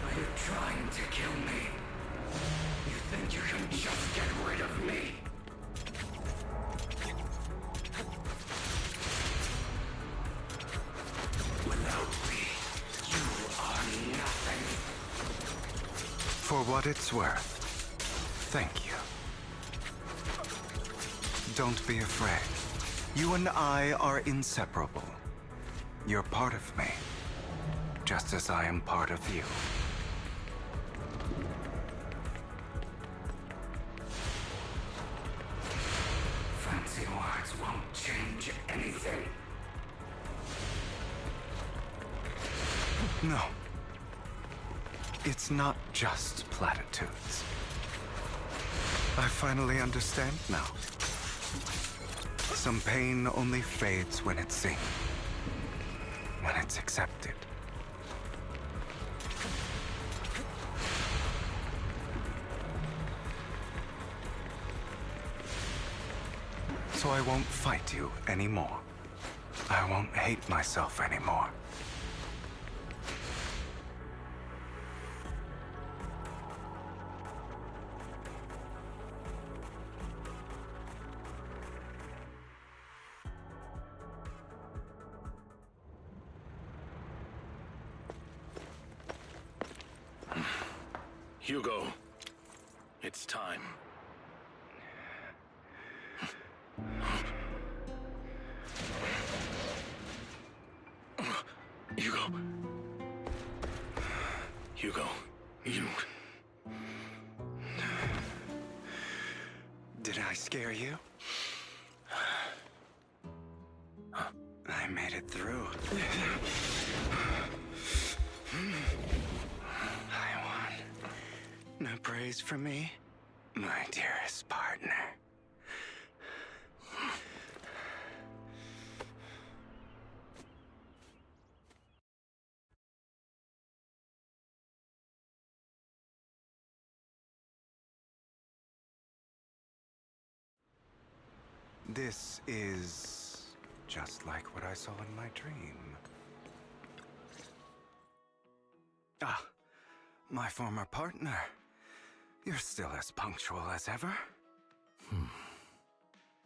Are you trying to kill me? You think you can just get rid of me? Without me, you are nothing. For what it's worth, thank you. Don't be afraid. You and I are inseparable. You're part of me, just as I am part of you. Fancy words won't change anything. No. It's not just platitudes. I finally understand now. Some pain only fades when it's seen, when it's accepted. So I won't fight you anymore. I won't hate myself anymore. Hugo, it's time. Hugo. Hugo, you... Did I scare you? I made it through. I won. No praise from me, my dearest partner. This is just like what I saw in my dream. Ah, my former partner. You're still as punctual as ever.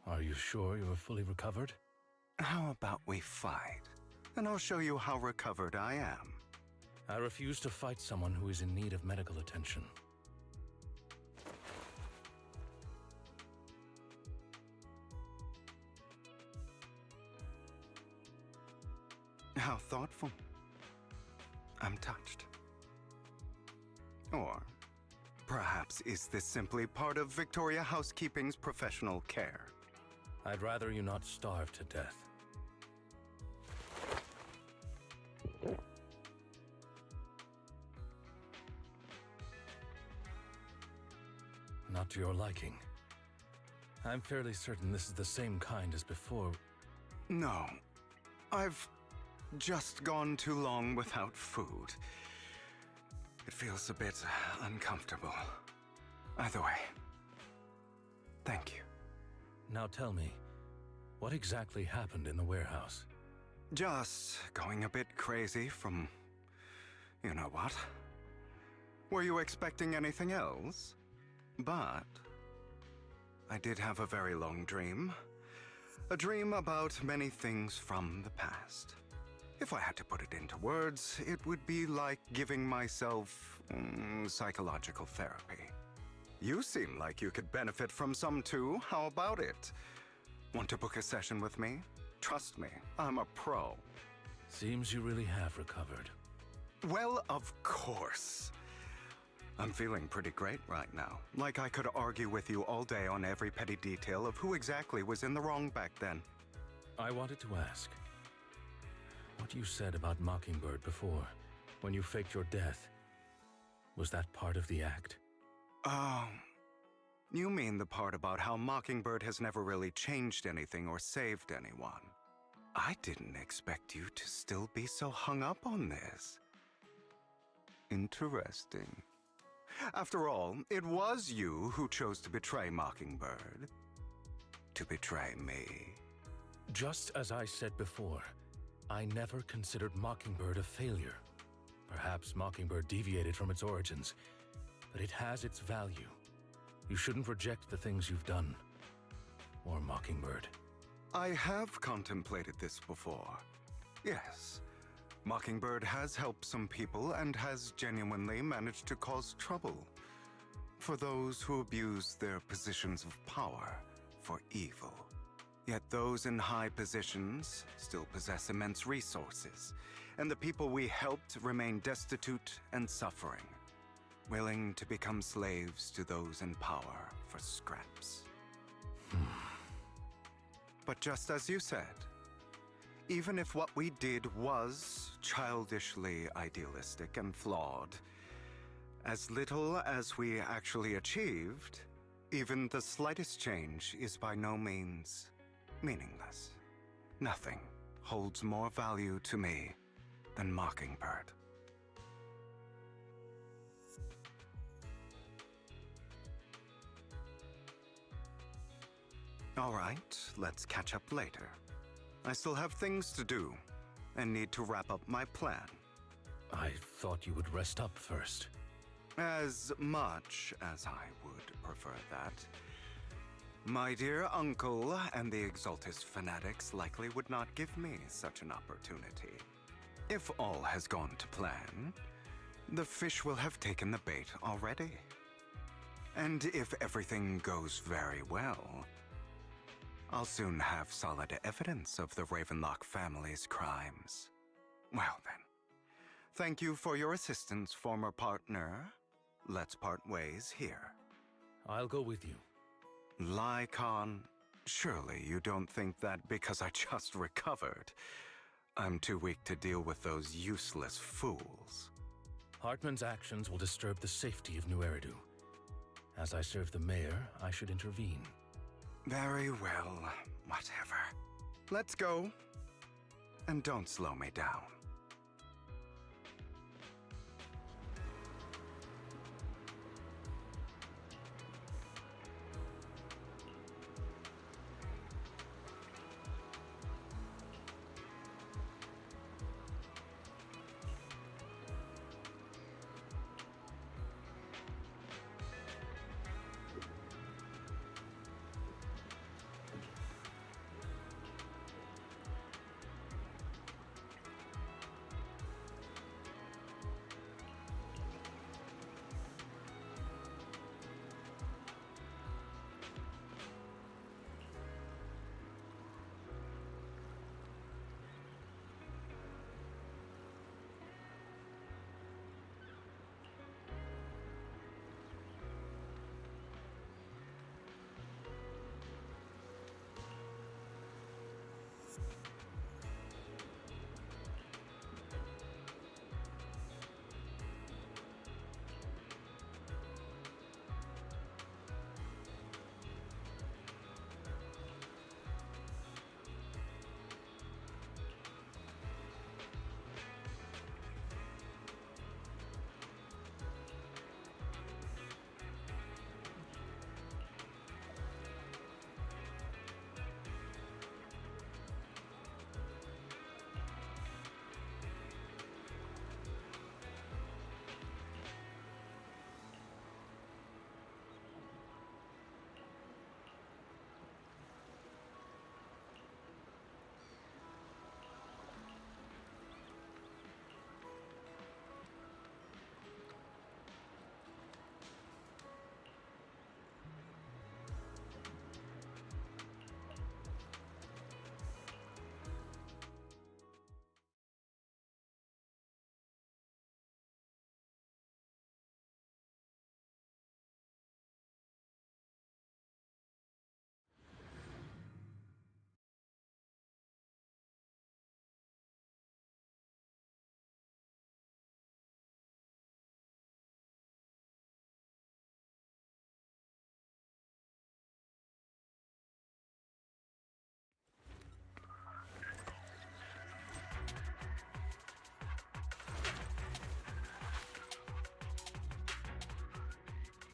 Are you sure you are fully recovered? How about we fight? And I'll show you how recovered I am. I refuse to fight someone who is in need of medical attention. How thoughtful. I'm touched. Or perhaps is this simply part of Victoria Housekeeping's professional care? I'd rather you not starve to death. Not to your liking. I'm fairly certain this is the same kind as before. No. I've just gone too long without food. It feels a bit uncomfortable. Either way, thank you. Now tell me, what exactly happened in the warehouse? Just going a bit crazy from... you know what? Were you expecting anything else? But... I did have a very long dream. A dream about many things from the past. If I had to put it into words, it would be like giving myself psychological therapy. You seem like you could benefit from some too. How about it? Want to book a session with me? Trust me, I'm a pro. Seems you really have recovered. Well, of course. I'm feeling pretty great right now. Like I could argue with you all day on every petty detail of who exactly was in the wrong back then. I wanted to ask, what you said about Mockingbird before, when you faked your death, was that part of the act? You mean the part about how Mockingbird has never really changed anything or saved anyone. I didn't expect you to still be so hung up on this. Interesting. After all, it was you who chose to betray Mockingbird. To betray me. Just as I said before, I never considered Mockingbird a failure. Perhaps Mockingbird deviated from its origins, but it has its value. You shouldn't reject the things you've done. Or Mockingbird. I have contemplated this before. Yes. Mockingbird has helped some people and has genuinely managed to cause trouble for those who abuse their positions of power for evil. Yet those in high positions still possess immense resources, and the people we helped remain destitute and suffering, willing to become slaves to those in power for scraps. But just as you said, even if what we did was childishly idealistic and flawed, as little as we actually achieved, even the slightest change is by no means meaningless. Nothing holds more value to me than Mockingbird. All right, let's catch up later. I still have things to do, and need to wrap up my plan. I thought you would rest up first. As much as I would prefer that. My dear uncle and the Exaltus fanatics likely would not give me such an opportunity. If all has gone to plan, the fish will have taken the bait already. And if everything goes very well, I'll soon have solid evidence of the Ravenlock family's crimes. Well then, thank you for your assistance, former partner. Let's part ways here. I'll go with you. Lycon, surely you don't think that because I just recovered, I'm too weak to deal with those useless fools. Hartman's actions will disturb the safety of New Eridu. As I serve the mayor, I should intervene. Very well, whatever. Let's go. And don't slow me down.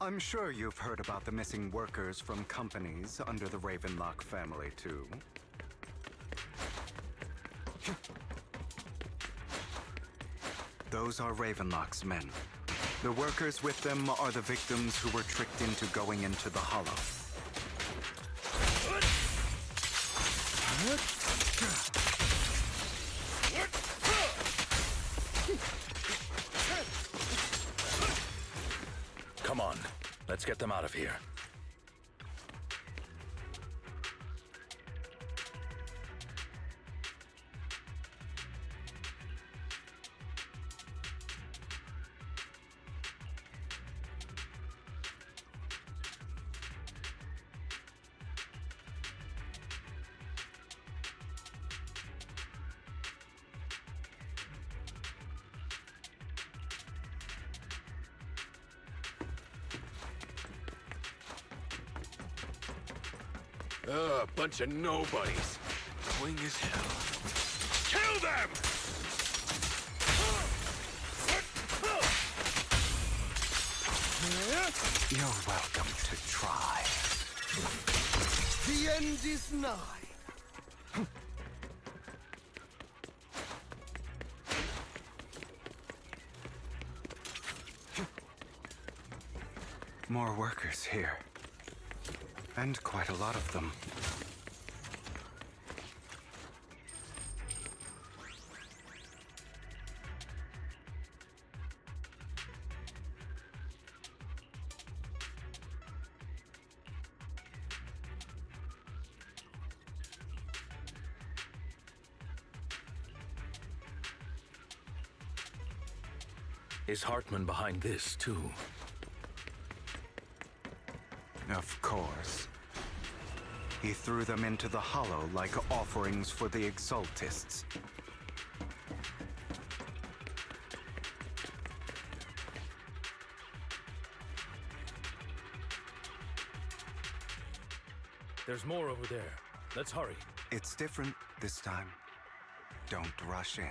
I'm sure you've heard about the missing workers from companies under the Ravenlock family, too. Those are Ravenlock's men. The workers with them are the victims who were tricked into going into the Hollow. Come on, let's get them out of here. Bunch of nobodies. Swing as hell. Kill them! You're welcome to try. The end is nigh. More workers here. And quite a lot of them. Is Hartman behind this, too? Of course. He threw them into the Hollow like offerings for the Exaltists. There's more over there. Let's hurry. It's different this time. Don't rush in.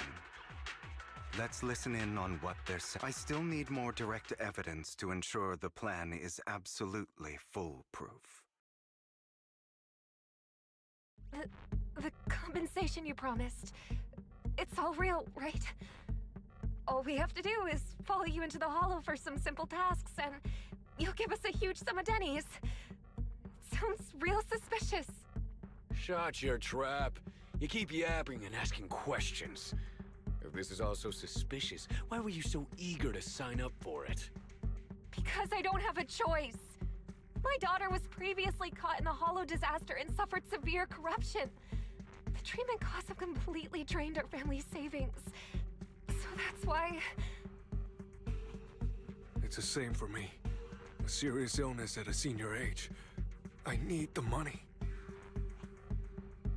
Let's listen in on what they're saying. I still need more direct evidence to ensure the plan is absolutely foolproof. The compensation you promised. It's all real, right? All we have to do is follow you into the Hollow for some simple tasks, and you'll give us a huge sum of dennies. It sounds real suspicious. Shut your trap. You keep yapping and asking questions. If this is all so suspicious, why were you so eager to sign up for it? Because I don't have a choice. My daughter was previously caught in the Hollow disaster and suffered severe corruption. The treatment costs have completely drained our family's savings. So that's why... It's the same for me. A serious illness at a senior age. I need the money.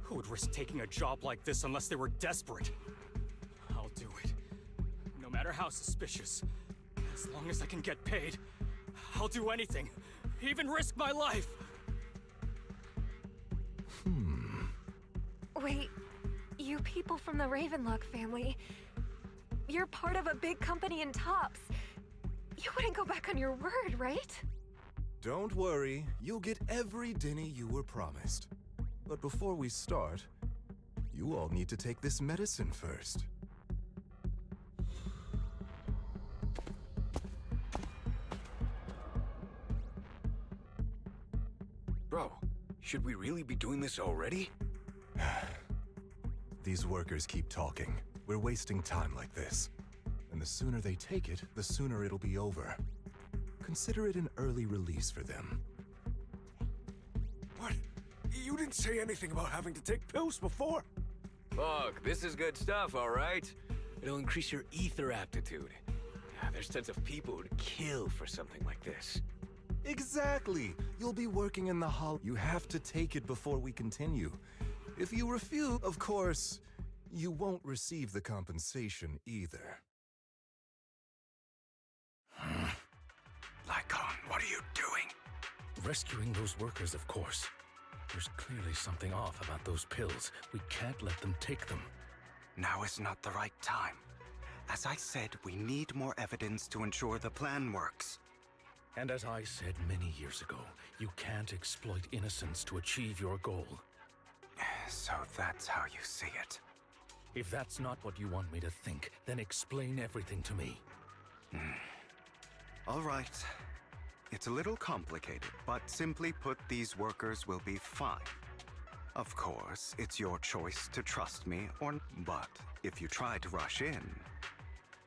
Who would risk taking a job like this unless they were desperate? I'll do it. No matter how suspicious. As long as I can get paid, I'll do anything. Even risk my life! Wait, you people from the Ravenlock family, you're part of a big company in Tops. You wouldn't go back on your word, right? Don't worry, you'll get every denny you were promised. But before we start, you all need to take this medicine first. Bro, should we really be doing this already? These workers keep talking. We're wasting time like this. And the sooner they take it, the sooner it'll be over. Consider it an early release for them. What? You didn't say anything about having to take pills before. Look, this is good stuff, all right? It'll increase your ether aptitude. There's tons of people who'd kill for something like this. Exactly! You'll be working in the Hollow. You have to take it before we continue. If you refuse, of course, you won't receive the compensation either. Lycon, what are you doing? Rescuing those workers, of course. There's clearly something off about those pills. We can't let them take them. Now is not the right time. As I said, we need more evidence to ensure the plan works. And as I said many years ago, you can't exploit innocence to achieve your goal. So that's how you see it. If that's not what you want me to think, then explain everything to me. All right. It's a little complicated, but simply put, these workers will be fine. Of course, it's your choice to trust me or... But if you try to rush in,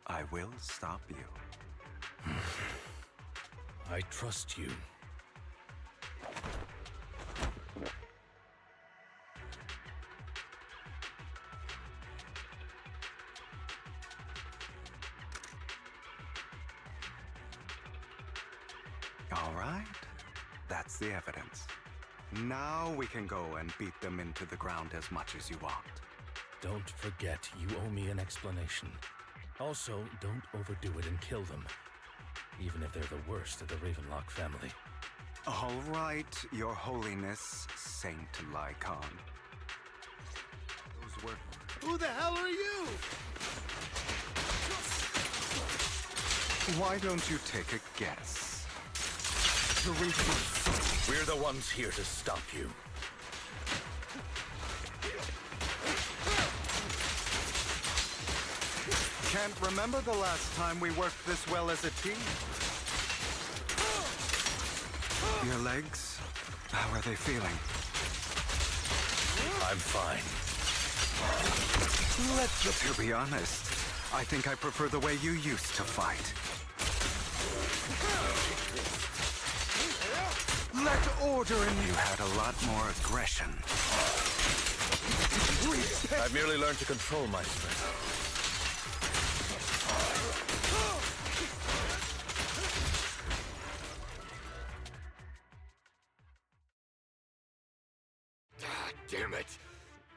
I will stop you. I trust you. All right. That's the evidence. Now we can go and beat them into the ground as much as you want. Don't forget, you owe me an explanation. Also, don't overdo it and kill them. Even if they're the worst of the Ravenlock family. All right, Your Holiness, Saint Lycon. Those were... Who the hell are you? Why don't you take a guess? We're the ones here to stop you. Can't remember the last time we worked this well as a team. Your legs? How are they feeling? I'm fine. To be honest, I think I prefer the way you used to fight. Let order in. You had a lot more aggression. I've merely learned to control my strength. Damn it!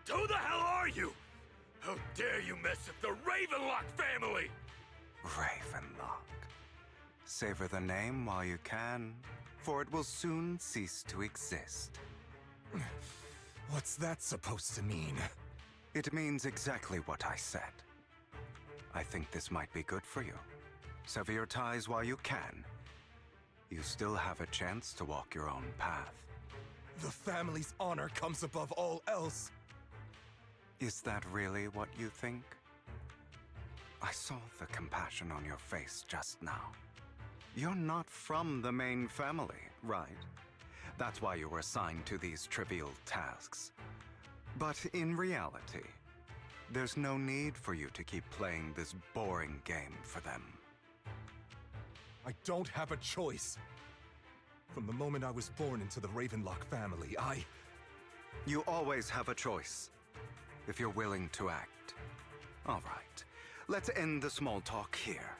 Who the hell are you? How dare you mess with the Ravenlock family? Ravenlock. Savor the name while you can, for it will soon cease to exist. What's that supposed to mean? It means exactly what I said. I think this might be good for you. Sever your ties while you can. You still have a chance to walk your own path. The family's honor comes above all else. Is that really what you think? I saw the compassion on your face just now. You're not from the main family, right? That's why you were assigned to these trivial tasks. But in reality, there's no need for you to keep playing this boring game for them. I don't have a choice. From the moment I was born into the Ravenlock family, You always have a choice, if you're willing to act. All right, let's end the small talk here.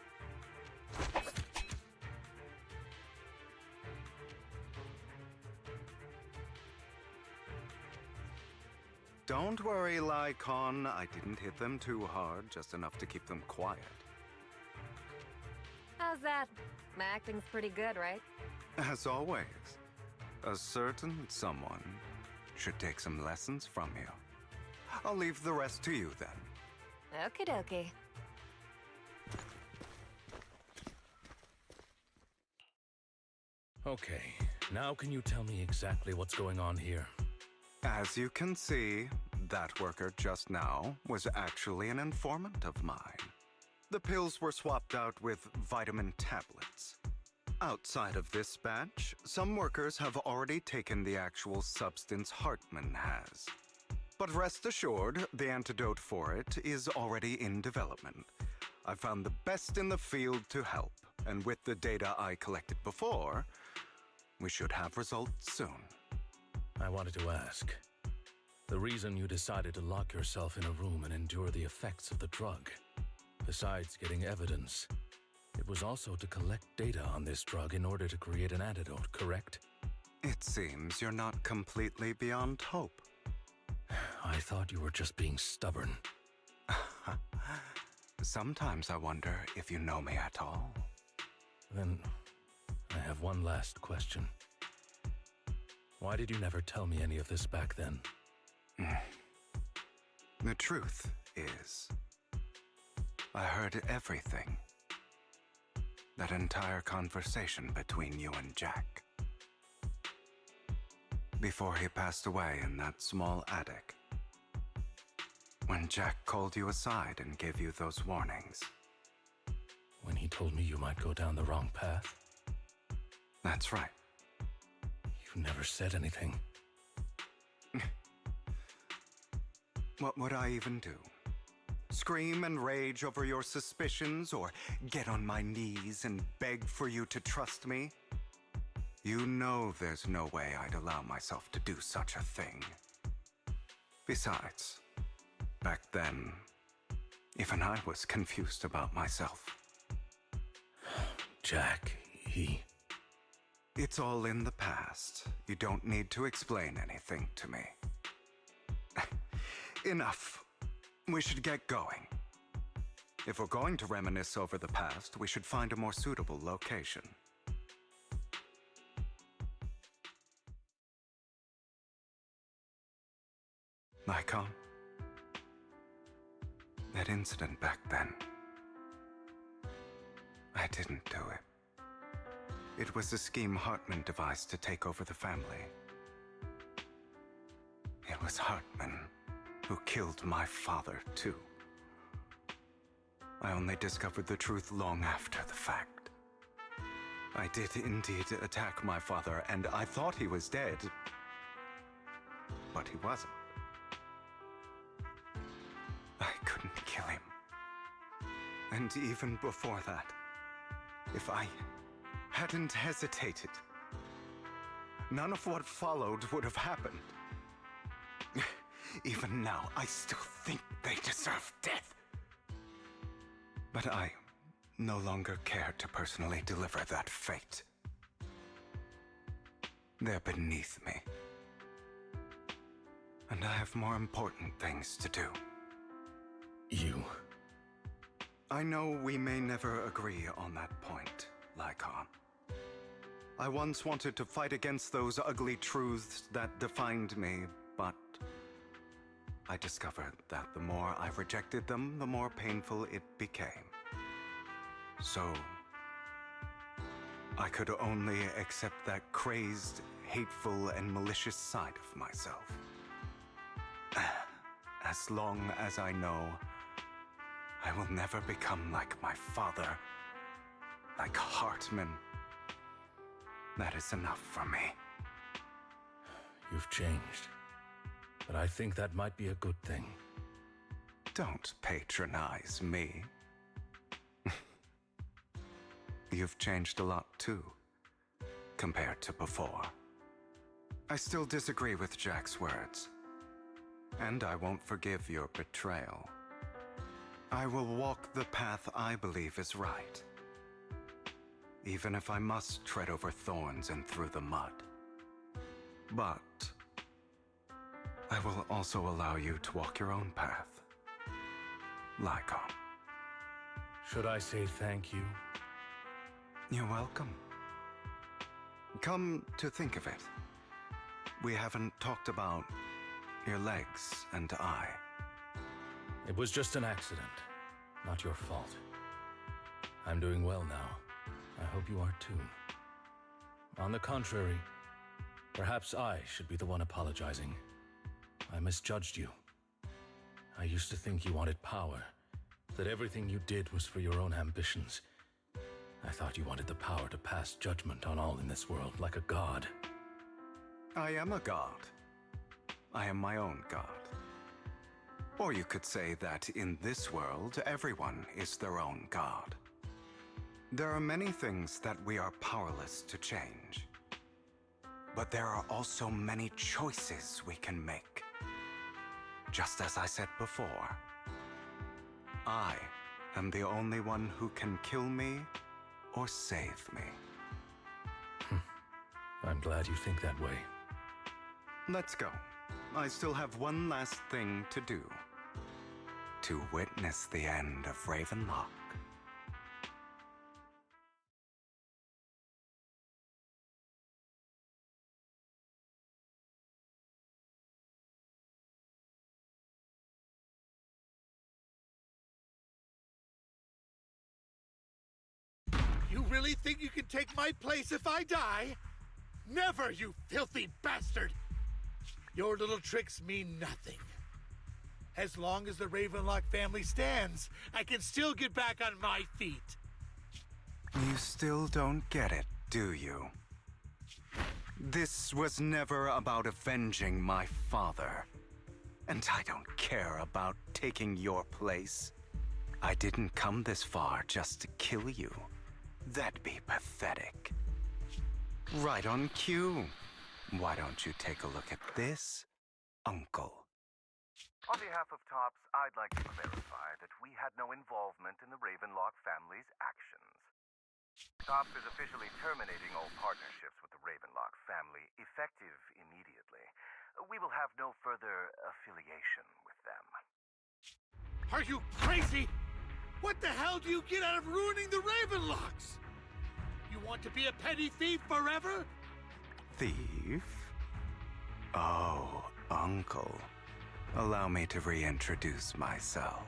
Don't worry, Lycon. I didn't hit them too hard, just enough to keep them quiet. How's that? My acting's pretty good, right? As always, a certain someone should take some lessons from you. I'll leave the rest to you then. Okie dokie. Okay, now can you tell me exactly what's going on here? As you can see, that worker just now was actually an informant of mine. The pills were swapped out with vitamin tablets. Outside of this batch, some workers have already taken the actual substance Hartman has. But rest assured, the antidote for it is already in development. I found the best in the field to help, and with the data I collected before, we should have results soon. I wanted to ask. The reason you decided to lock yourself in a room and endure the effects of the drug, besides getting evidence, it was also to collect data on this drug in order to create an antidote, correct? It seems you're not completely beyond hope. I thought you were just being stubborn. Sometimes I wonder if you know me at all. Then, I have one last question. Why did you never tell me any of this back then? The truth is, I heard everything. That entire conversation between you and Jack. Before he passed away in that small attic. When Jack called you aside and gave you those warnings. When he told me you might go down the wrong path? That's right. You never said anything. What would I even do? Scream and rage over your suspicions, or get on my knees and beg for you to trust me? You know there's no way I'd allow myself to do such a thing. Besides, back then, even I was confused about myself. Jack, he... It's all in the past. You don't need to explain anything to me. Enough. We should get going. If we're going to reminisce over the past, we should find a more suitable location. Lycon? That incident back then. I didn't do it. It was a scheme Hartman devised to take over the family. It was Hartman who killed my father, too. I only discovered the truth long after the fact. I did indeed attack my father, and I thought he was dead. But he wasn't. I couldn't kill him. And even before that, if I hadn't hesitated, none of what followed would have happened. Even now, I still think they deserve death. But I no longer care to personally deliver that fate. They're beneath me. And I have more important things to do. You... I know we may never agree on that point, Lycon. I once wanted to fight against those ugly truths that defined me, but I discovered that the more I rejected them, the more painful it became. So, I could only accept that crazed, hateful, and malicious side of myself. As long as I know I will never become like my father, like Hartman, that is enough for me. You've changed. But I think that might be a good thing. Don't patronize me. You've changed a lot too, compared to before. I still disagree with Jack's words, and I won't forgive your betrayal. I will walk the path I believe is right, even if I must tread over thorns and through the mud. But I will also allow you to walk your own path, Lycon. Should I say thank you? You're welcome. Come to think of it, we haven't talked about your legs and eye. It was just an accident, not your fault. I'm doing well now. I hope you are too. On the contrary, perhaps I should be the one apologizing. I misjudged you. I used to think you wanted power, that everything you did was for your own ambitions. I thought you wanted the power to pass judgment on all in this world, like a god. I am a god. I am my own god. Or you could say that in this world, everyone is their own god. There are many things that we are powerless to change. But there are also many choices we can make. Just as I said before, I am the only one who can kill me or save me. I'm glad you think that way. Let's go. I still have one last thing to do. To witness the end of Ravenlock. You really think you can take my place if I die? Never, you filthy bastard! Your little tricks mean nothing. As long as the Ravenlock family stands, I can still get back on my feet. You still don't get it, do you? This was never about avenging my father. And I don't care about taking your place. I didn't come this far just to kill you. That'd be pathetic. Right on cue. Why don't you take a look at this, Uncle? On behalf of TOPS, I'd like to clarify that we had no involvement in the Ravenlock family's actions. TOPS is officially terminating all partnerships with the Ravenlock family, effective immediately. We will have no further affiliation with them. Are you crazy? What the hell do you get out of ruining the Ravenlocks? You want to be a petty thief forever? Thief? Oh, Uncle. Allow me to reintroduce myself.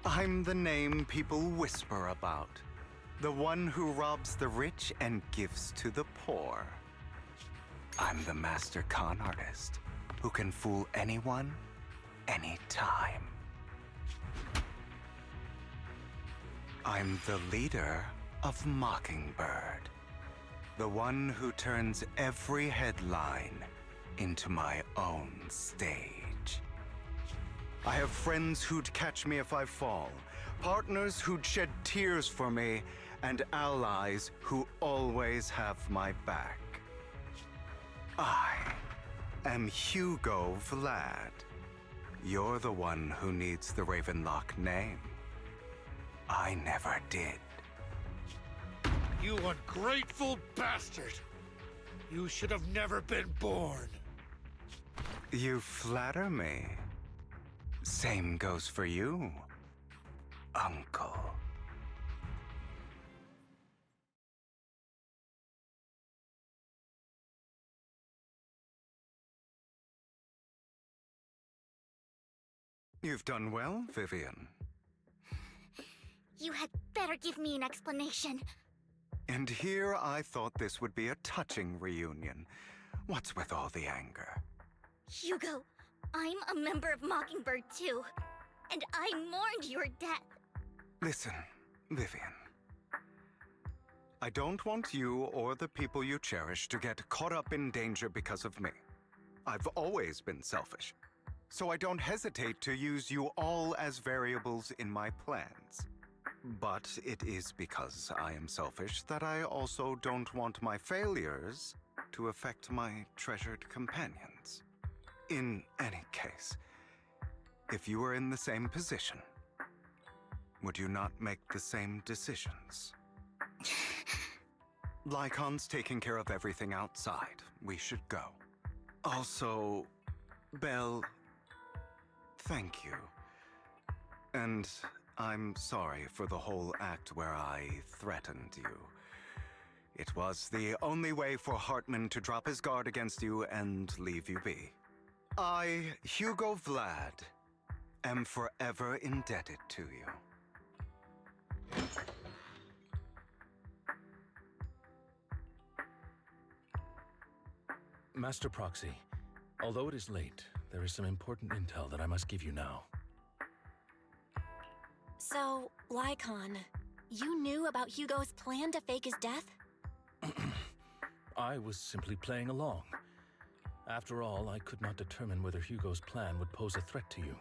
I'm the name people whisper about. The one who robs the rich and gives to the poor. I'm the master con artist who can fool anyone, anytime. I'm the leader of Mockingbird. The one who turns every headline into my own stage. I have friends who'd catch me if I fall, partners who'd shed tears for me, and allies who always have my back. I am Hugo Vlad. You're the one who needs the Ravenlock name. I never did. You ungrateful bastard! You should have never been born. You flatter me. Same goes for you, Uncle. You've done well, Vivian. You had better give me an explanation. And here I thought this would be a touching reunion. What's with all the anger? Hugo, I'm a member of Mockingbird too. And I mourned your death. Listen, Vivian. I don't want you or the people you cherish to get caught up in danger because of me. I've always been selfish, so I don't hesitate to use you all as variables in my plans. But it is because I am selfish that I also don't want my failures to affect my treasured companions. In any case, if you were in the same position, would you not make the same decisions? Lycon's taking care of everything outside. We should go. Also, Belle, thank you. And I'm sorry for the whole act where I threatened you. It was the only way for Hartman to drop his guard against you and leave you be. I, Hugo Vlad, am forever indebted to you. Master Proxy, although it is late, there is some important intel that I must give you now. So, Lycon, you knew about Hugo's plan to fake his death? I was simply playing along. After all, I could not determine whether Hugo's plan would pose a threat to you.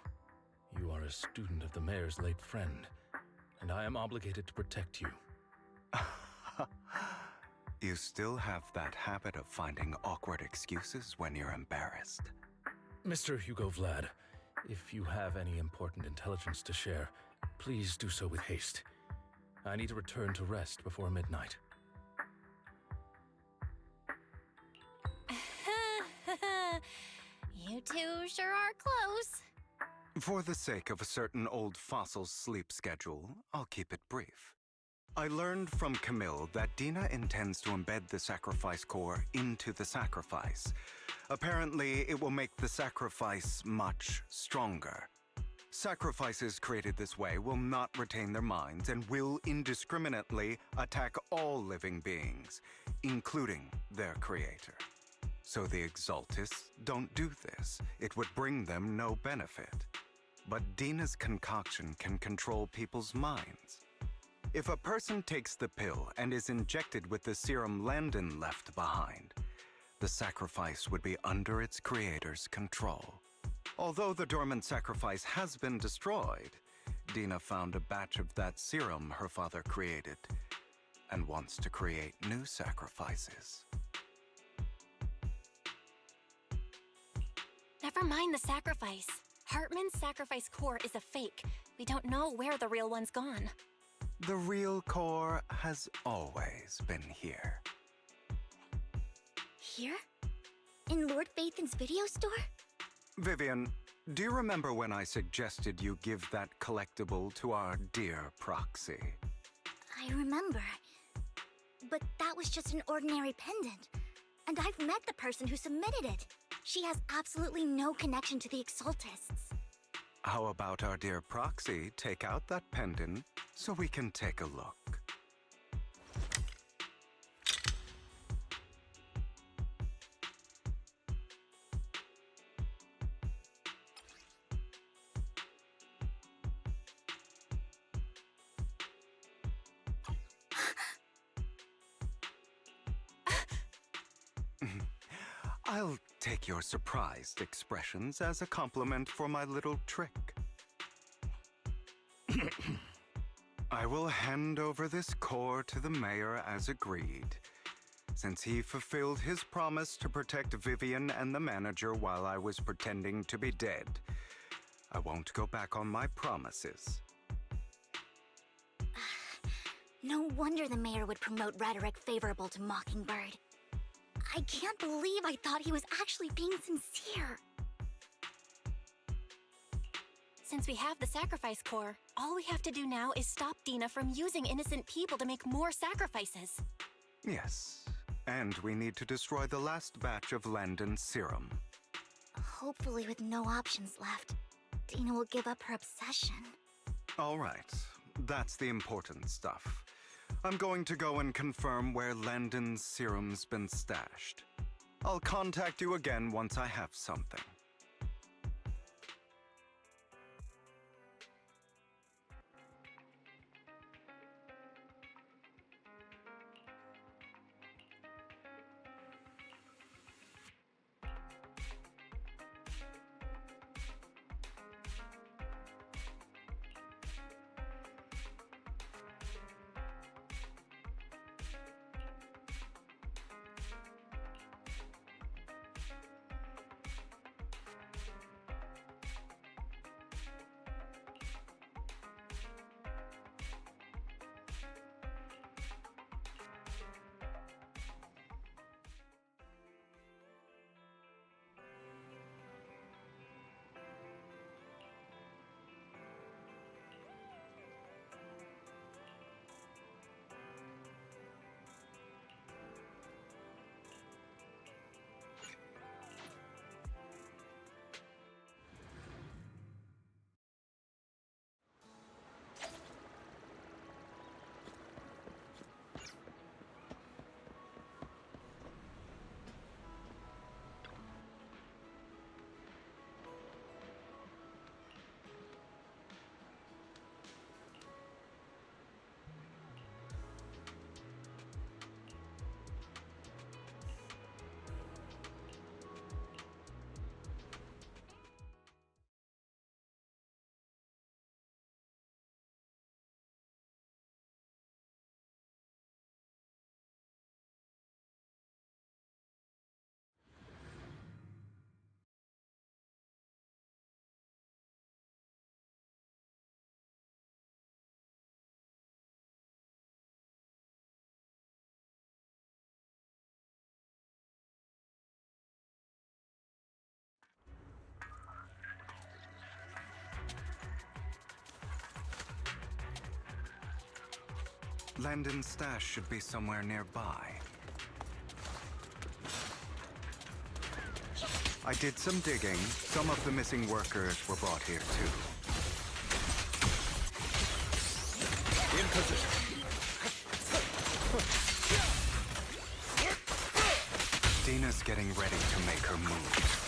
You are a student of the mayor's late friend, and I am obligated to protect you. You still have that habit of finding awkward excuses when you're embarrassed. Mr. Hugo Vlad, if you have any important intelligence to share, please do so with haste. I need to return to rest before midnight. You two sure are close. For the sake of a certain old fossil's sleep schedule, I'll keep it brief. I learned from Camille that Dina intends to embed the sacrifice core into the sacrifice. Apparently, it will make the sacrifice much stronger. Sacrifices created this way will not retain their minds and will indiscriminately attack all living beings, including their creator. So the Exaltists don't do this. It would bring them no benefit. But Dina's concoction can control people's minds. If a person takes the pill and is injected with the serum Landon left behind, the sacrifice would be under its creator's control. Although the dormant sacrifice has been destroyed, Dina found a batch of that serum her father created and wants to create new sacrifices. Never mind the sacrifice. Hartman's sacrifice core is a fake. We don't know where the real one's gone. The real core has always been here. Here? In Lord Phaethon's video store? Vivian, do you remember when I suggested you give that collectible to our dear proxy? I remember. But that was just an ordinary pendant. And I've met the person who submitted it. She has absolutely no connection to the Exaltists. How about our dear proxy take out that pendant so we can take a look? I'll take your surprised expressions as a compliment for my little trick. I will hand over this core to the mayor as agreed, since he fulfilled his promise to protect Vivian and the manager while I was pretending to be dead. I won't go back on my promises. No wonder the mayor would promote rhetoric favorable to Mockingbird. I can't believe I thought he was actually being sincere. Since we have the sacrifice core, all we have to do now is stop Dina from using innocent people to make more sacrifices. Yes, and we need to destroy the last batch of Landon's serum. Hopefully with no options left, Dina will give up her obsession. All right, that's the important stuff. I'm going to go and confirm where Landon's serum's been stashed. I'll contact you again once I have something. Landon's stash should be somewhere nearby. I did some digging. Some of the missing workers were brought here too. position. Dina's getting ready to make her move.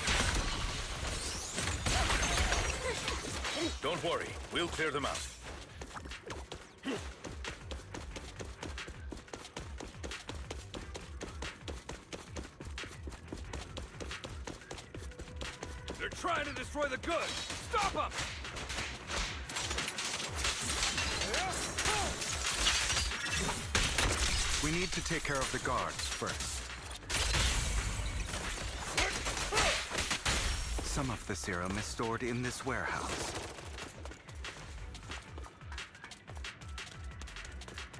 Don't worry, we'll clear them out. They're trying to destroy the goods! Stop them! We need to take care of the guards first. Some of the serum is stored in this warehouse.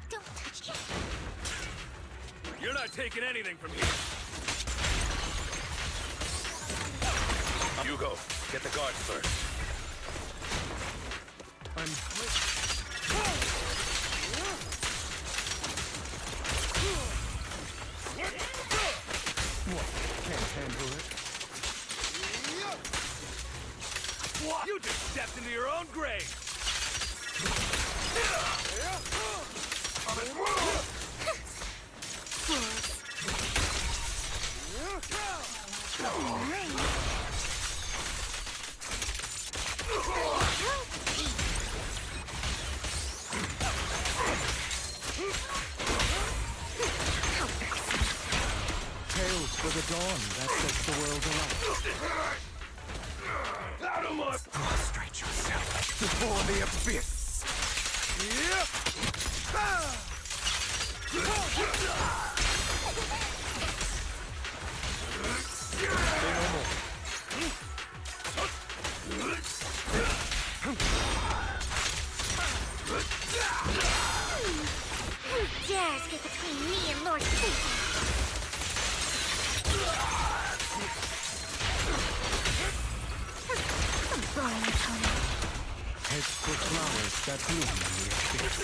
Don't touch it. You're not taking anything from here. Hugo, get the guards first. What? Can't handle it? What? You just stepped into your own grave! Tales for the dawn that sets the world alight. Out of my... Prostrate yourself before the abyss. Who dares get between me and Lord Satan? Heads for flowers that bloom in the abyss.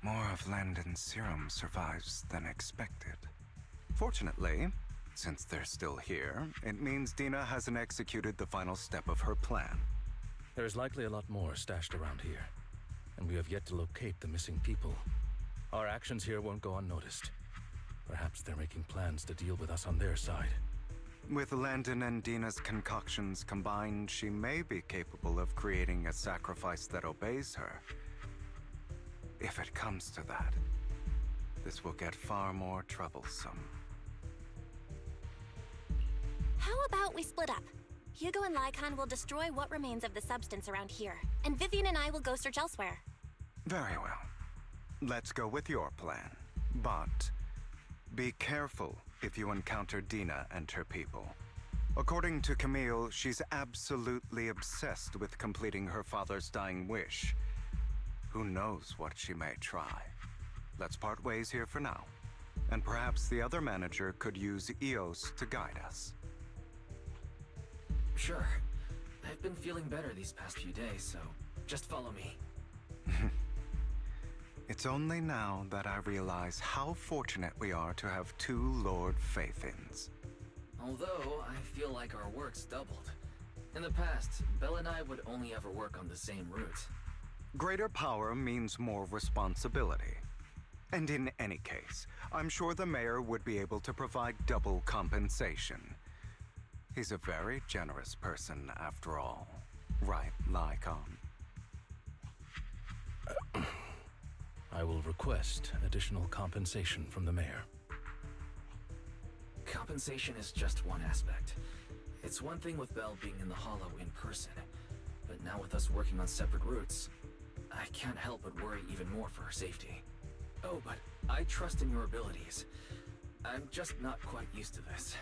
More of Landon's serum survives than expected. Fortunately, since they're still here, it means Dina hasn't executed the final step of her plan. There's likely a lot more stashed around here, and we have yet to locate the missing people. Our actions here won't go unnoticed. Perhaps they're making plans to deal with us on their side. With Landon and Dina's concoctions combined, she may be capable of creating a sacrifice that obeys her. If it comes to that, this will get far more troublesome. How about we split up? Hugo and Lycon will destroy what remains of the substance around here, and Vivian and I will go search elsewhere. Very well. Let's go with your plan. But be careful if you encounter Dina and her people. According to Camille, she's absolutely obsessed with completing her father's dying wish. Who knows what she may try? Let's part ways here for now. And perhaps the other manager could use EOS to guide us. Sure. I've been feeling better these past few days, so just follow me. It's only now that I realize how fortunate we are to have two Lord Faithins. Although, I feel like our work's doubled. In the past, Belle and I would only ever work on the same route. Greater power means more responsibility. And in any case, I'm sure the mayor would be able to provide double compensation. He's a very generous person, after all. Right, Lycon? I will request additional compensation from the mayor. Compensation is just one aspect. It's one thing with Belle being in the Hollow in person, but now with us working on separate routes, I can't help but worry even more for her safety. Oh, but I trust in your abilities. I'm just not quite used to this.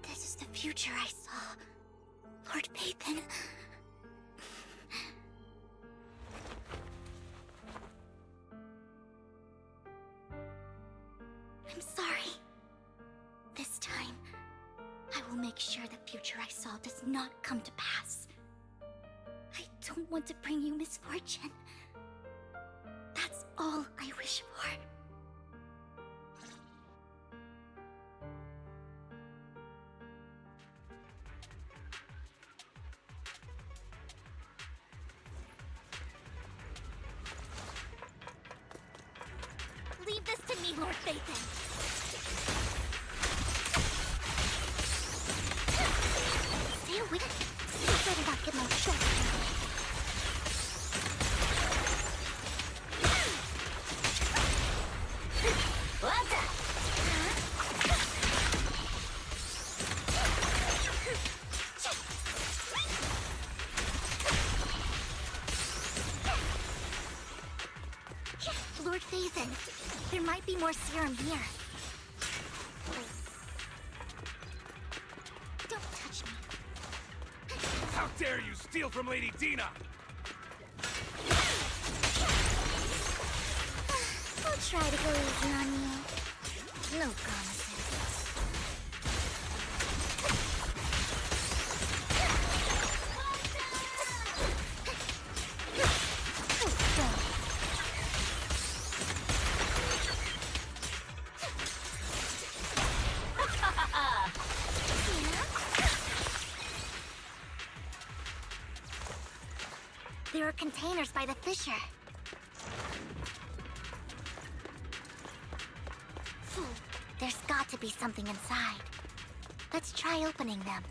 This is the future I saw. Lord Pathan. I'm sorry. This time, I will make sure the future future I saw does not come to pass. I don't want to bring you misfortune. That's all I wish for. Leave this to me, Lord Phaethon. Stay away. I better not get my shoulder. What's up? Lord Phaethon, there might be more serum here. Don't touch me. How dare you steal from Lady Dina! I'll try to go easy on you. No promises. There are containers by the fissure. There's got to be something inside. Let's try opening them.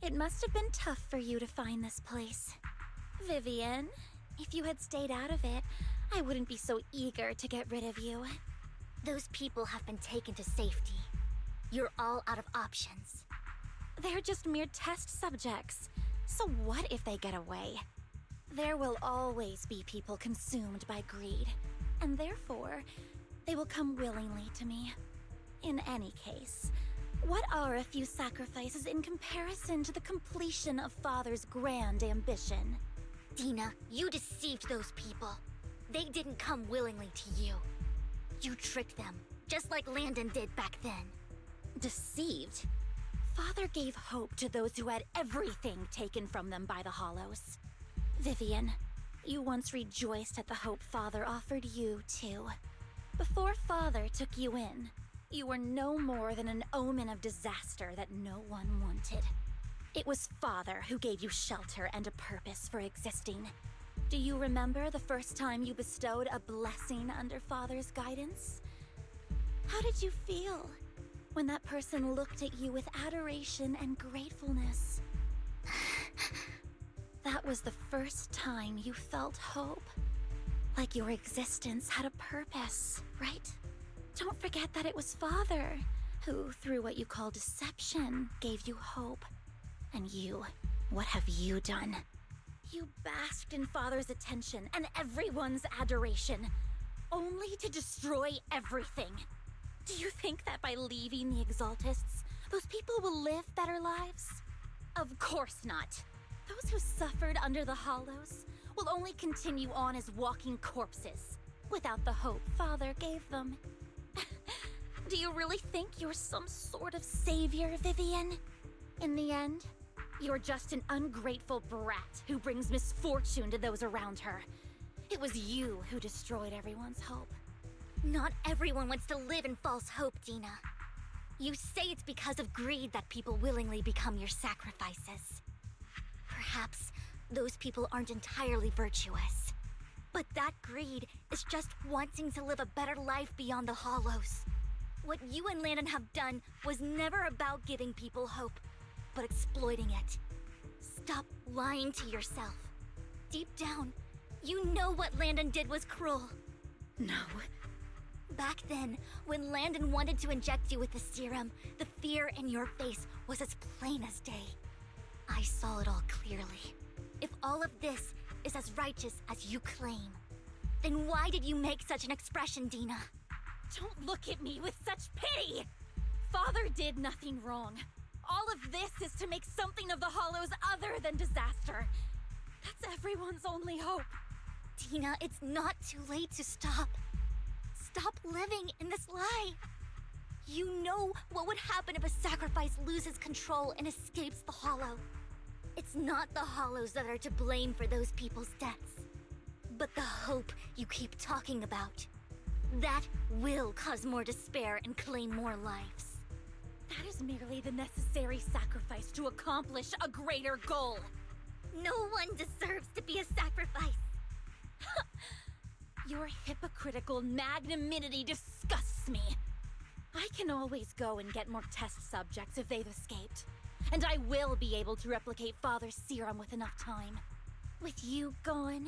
It must have been tough for you to find this place. Vivian, if you had stayed out of it, I wouldn't be so eager to get rid of you. Those people have been taken to safety. You're all out of options. They're just mere test subjects. So what if they get away? There will always be people consumed by greed, and therefore, they will come willingly to me. In any case, what are a few sacrifices in comparison to the completion of Father's grand ambition? Dina, you deceived those people. They didn't come willingly to you. You tricked them, just like Landon did back then. Deceived? Father gave hope to those who had everything taken from them by the Hollows. Vivian, you once rejoiced at the hope Father offered you, too. Before Father took you in, you were no more than an omen of disaster that no one wanted. It was Father who gave you shelter and a purpose for existing. Do you remember the first time you bestowed a blessing under Father's guidance? How did you feel when that person looked at you with adoration and gratefulness? That was the first time you felt hope. Like your existence had a purpose, right? Don't forget that it was Father who, through what you call deception, gave you hope. And you, what have you done? You basked in Father's attention and everyone's adoration, only to destroy everything. Do you think that by leaving the Exaltists, those people will live better lives? Of course not. Those who suffered under the Hollows will only continue on as walking corpses, without the hope Father gave them. Do you really think you're some sort of savior, Vivian? In the end, you're just an ungrateful brat who brings misfortune to those around her. It was you who destroyed everyone's hope. Not everyone wants to live in false hope, Dina. You say it's because of greed that people willingly become your sacrifices. Perhaps those people aren't entirely virtuous. But that greed is just wanting to live a better life beyond the Hollows. What you and Landon have done was never about giving people hope, but exploiting it. Stop lying to yourself. Deep down, you know what Landon did was cruel. No. Back then, when Landon wanted to inject you with the serum, the fear in your face was as plain as day. I saw it all clearly. If all of this is as righteous as you claim, then why did you make such an expression, Dina? Don't look at me with such pity! Father did nothing wrong. All of this is to make something of the Hollows other than disaster. That's everyone's only hope. Dina, it's not too late to stop. Stop living in this lie. You know what would happen if a sacrifice loses control and escapes the Hollow. It's not the Hollows that are to blame for those people's deaths, but the hope you keep talking about. That will cause more despair and claim more lives. That is merely the necessary sacrifice to accomplish a greater goal. No one deserves to be a sacrifice. Your hypocritical magnanimity disgusts me. I can always go and get more test subjects if they've escaped. And I will be able to replicate Father's serum with enough time. With you gone,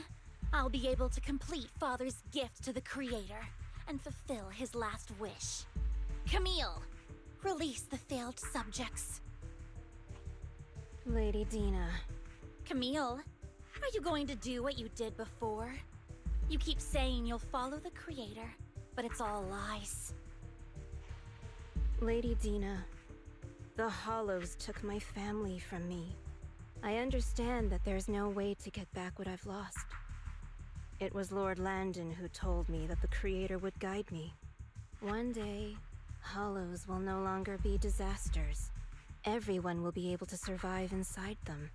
I'll be able to complete Father's gift to the Creator and fulfill his last wish. Camille, release the failed subjects. Lady Dina. Camille, are you going to do what you did before? You keep saying you'll follow the Creator, but it's all lies. Lady Dina, the Hollows took my family from me. I understand that there's no way to get back what I've lost. It was Lord Landon who told me that the Creator would guide me. One day, Hollows will no longer be disasters. Everyone will be able to survive inside them.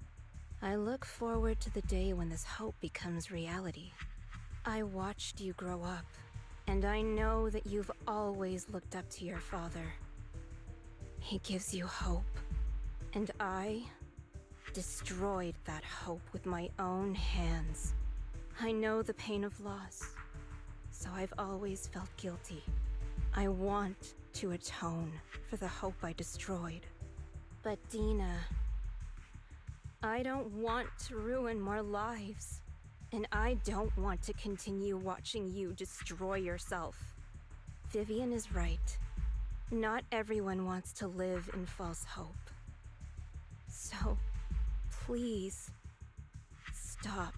I look forward to the day when this hope becomes reality. I watched you grow up, and I know that you've always looked up to your father. He gives you hope, and I destroyed that hope with my own hands. I know the pain of loss, so I've always felt guilty. I want to atone for the hope I destroyed. But Dina, I don't want to ruin more lives. And I don't want to continue watching you destroy yourself. Vivian is right. Not everyone wants to live in false hope. So, please, stop.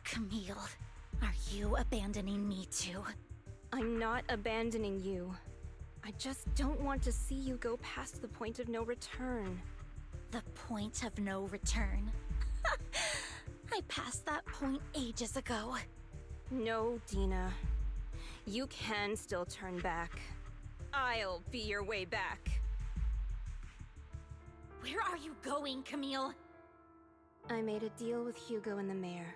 Camille, are you abandoning me too? I'm not abandoning you. I just don't want to see you go past the point of no return. The point of no return? I passed that point ages ago. No, Dina. You can still turn back. I'll be your way back. Where are you going, Camille? I made a deal with Hugo and the mayor.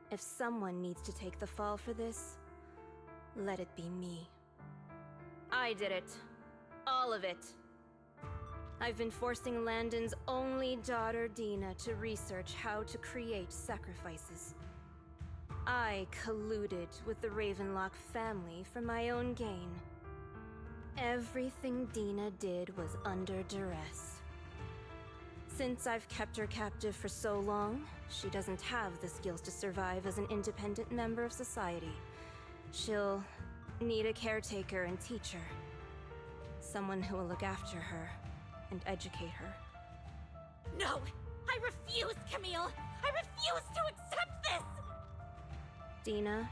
If someone needs to take the fall for this, let it be me. I did it. All of it. I've been forcing Landon's only daughter, Dina, to research how to create sacrifices. I colluded with the Ravenlock family for my own gain. Everything Dina did was under duress. Since I've kept her captive for so long, she doesn't have the skills to survive as an independent member of society. She'll need a caretaker and teacher. Someone who will look after her and educate her. No! I refuse, Camille! I refuse to accept this! Dina,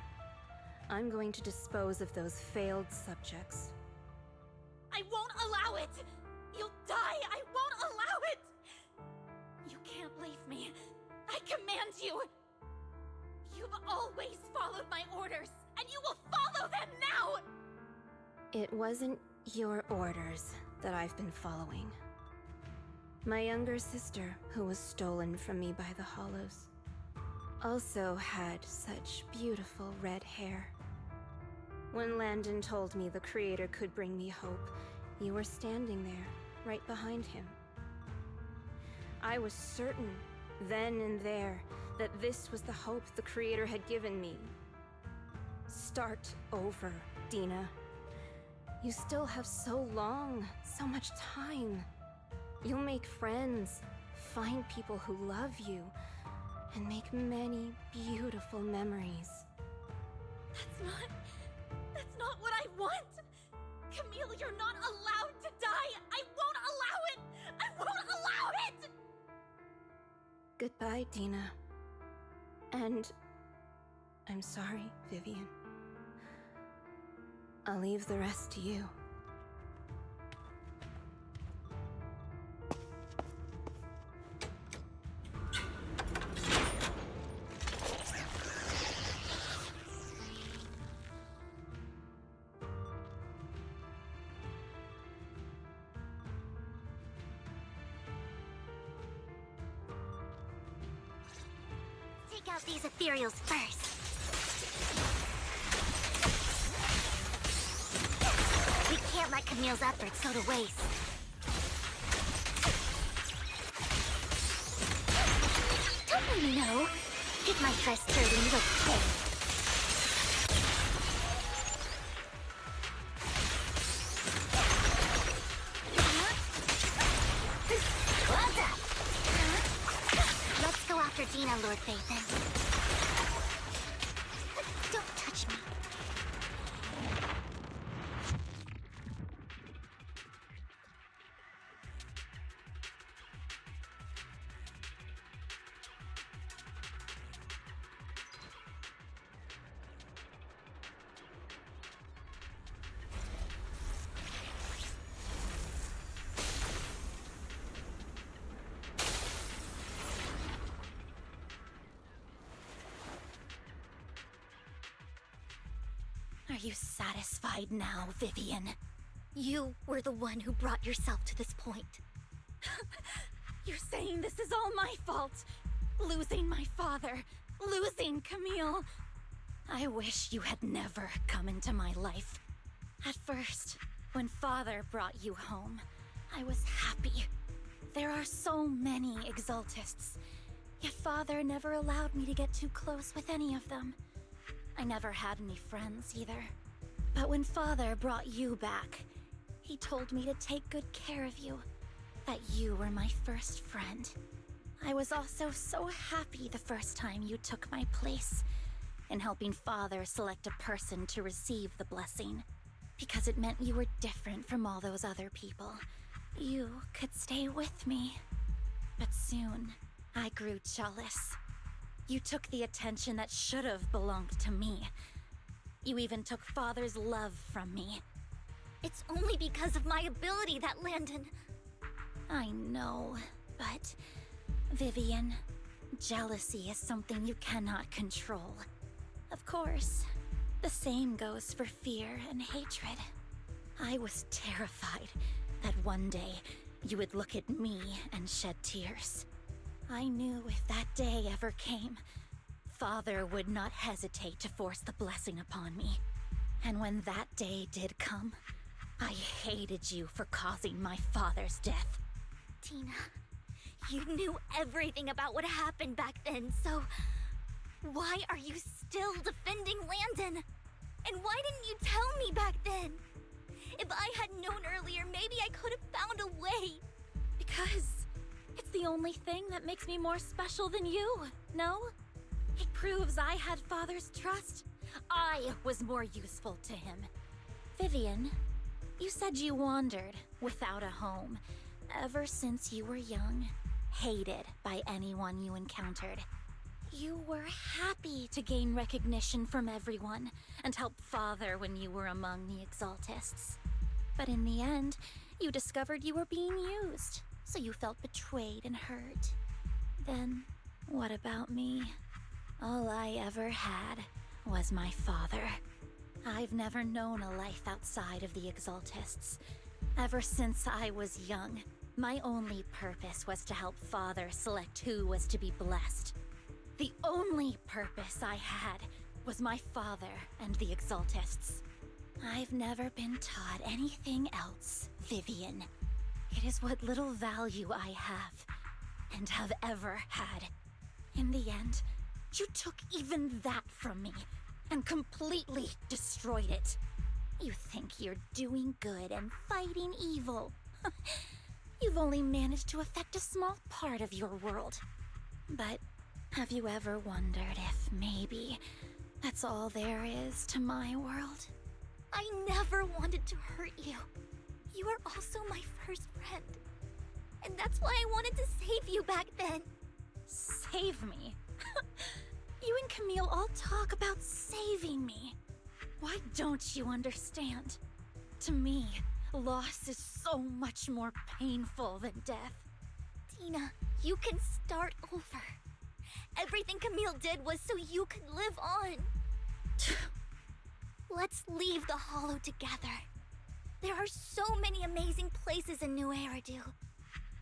I'm going to dispose of those failed subjects. I won't allow it! You'll die! I won't allow it! You can't leave me. I command you! You've always followed my orders, and you will follow them now! It wasn't your orders that I've been following. My younger sister, who was stolen from me by the Hollows, also had such beautiful red hair. When Landon told me the Creator could bring me hope, you were standing there, right behind him. I was certain, then and there, that this was the hope the Creator had given me. Start over, Dina. You still have so long, so much time. You'll make friends, find people who love you. and make many beautiful memories. That's not what I want! Camille, you're not allowed to die! I won't allow it! I won't allow it! Goodbye, Dina. And I'm sorry, Vivian. I'll leave the rest to you. Take out these ethereals first. We can't let Camille's efforts go to waste. Don't you know? Get my first dirty little kid. Well done. Let's go after Dina, Lord Phaethon. Don't touch me. Are you satisfied now, Vivian? You were the one who brought yourself to this point. You're saying this is all my fault? Losing my father, losing Camille. I wish you had never come into my life. At first, when Father brought you home, I was happy. There are so many Exaltists, yet Father never allowed me to get too close with any of them. I never had any friends either. But when Father brought you back, he told me to take good care of you, that you were my first friend. I was also so happy the first time you took my place in helping Father select a person to receive the blessing, because it meant you were different from all those other people. You could stay with me. But soon, I grew jealous. You took the attention that should have belonged to me. You even took Father's love from me. It's only because of my ability that Landon... I know, but... Vivian, jealousy is something you cannot control. Of course, the same goes for fear and hatred. I was terrified that one day you would look at me and shed tears. I knew if that day ever came, Father would not hesitate to force the blessing upon me. And when that day did come, I hated you for causing my father's death. Tina, you knew everything about what happened back then, so... why are you still defending Landon? And why didn't you tell me back then? If I had known earlier, maybe I could have found a way. Because... it's the only thing that makes me more special than you, no? It proves I had Father's trust. I was more useful to him. Vivian, you said you wandered without a home ever since you were young, hated by anyone you encountered. You were happy to gain recognition from everyone and help Father when you were among the Exaltists. But in the end, you discovered you were being used. So you felt betrayed and hurt. Then, what about me? All I ever had was my father. I've never known a life outside of the Exaltists. Ever since I was young, my only purpose was to help Father select who was to be blessed. The only purpose I had was my father and the Exaltists. I've never been taught anything else, Vivian. It is what little value I have, and have ever had. In the end, you took even that from me, and completely destroyed it. You think you're doing good and fighting evil. You've only managed to affect a small part of your world. But Have you ever wondered if maybe that's all there is to my world? I never wanted to hurt you. You were also my first friend. And that's why I wanted to save you back then. Save me? You and Camille all talk about saving me. Why don't you understand? To me, loss is so much more painful than death. Tina, you can start over. Everything Camille did was so you could live on. Let's leave the Hollow together. There are so many amazing places in New Eridu.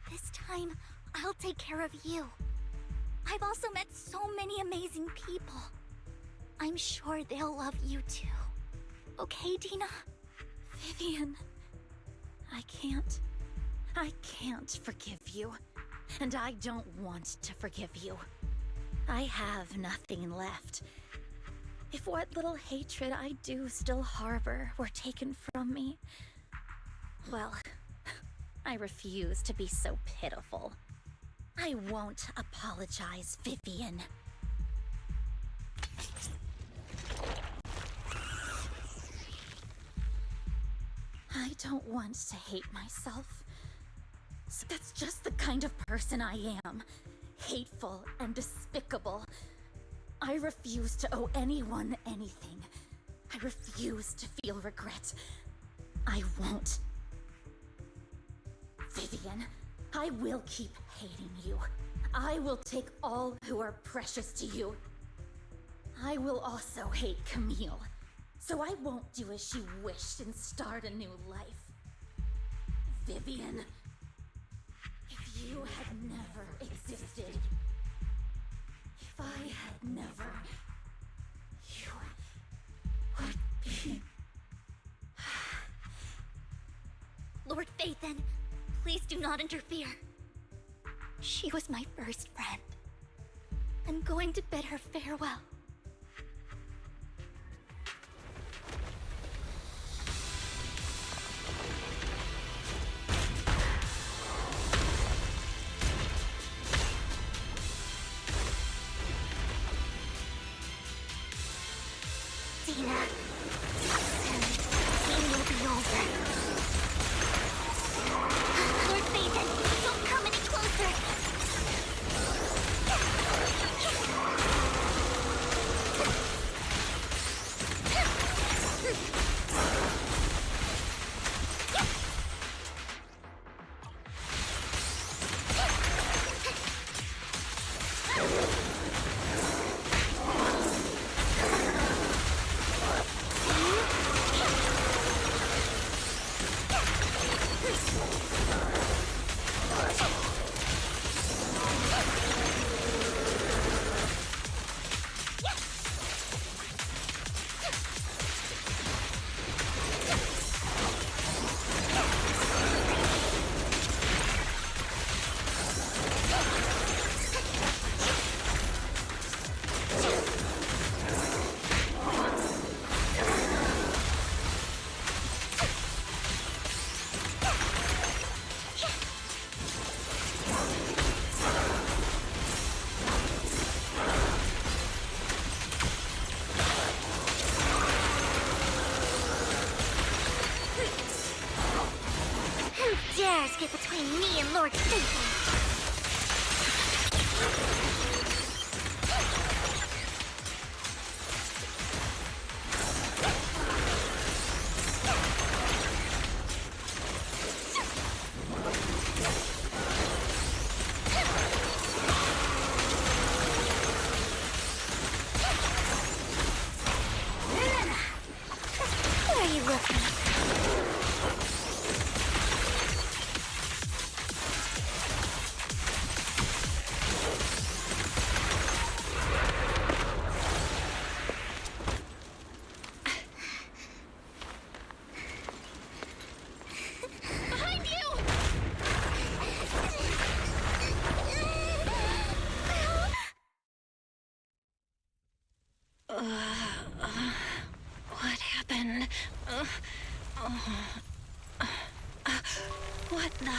This time, I'll take care of you. I've also met so many amazing people. I'm sure they'll love you too. Okay, Tina? Vivian, I can't forgive you. And I don't want to forgive you. I have nothing left. If what little hatred I do still harbor were taken from me, well, I refuse to be so pitiful. I won't apologize, Vivian. I don't want to hate myself. So that's just the kind of person I am. Hateful and despicable. I refuse to owe anyone anything. I refuse to feel regret. I won't. Vivian, I will keep hating you. I will take all who are precious to you. I will also hate Camille, so I won't do as she wished and start a new life. Vivian, if you had never existed, if I had never, you would be... Lord Phaethon, please do not interfere. She was my first friend. I'm going to bid her farewell. Dina, soon, it will be over. Lord Phaethon, don't come any closer! Who dares get between me and Lord Phaethon? What are you looking at? Behind you! What happened? What the...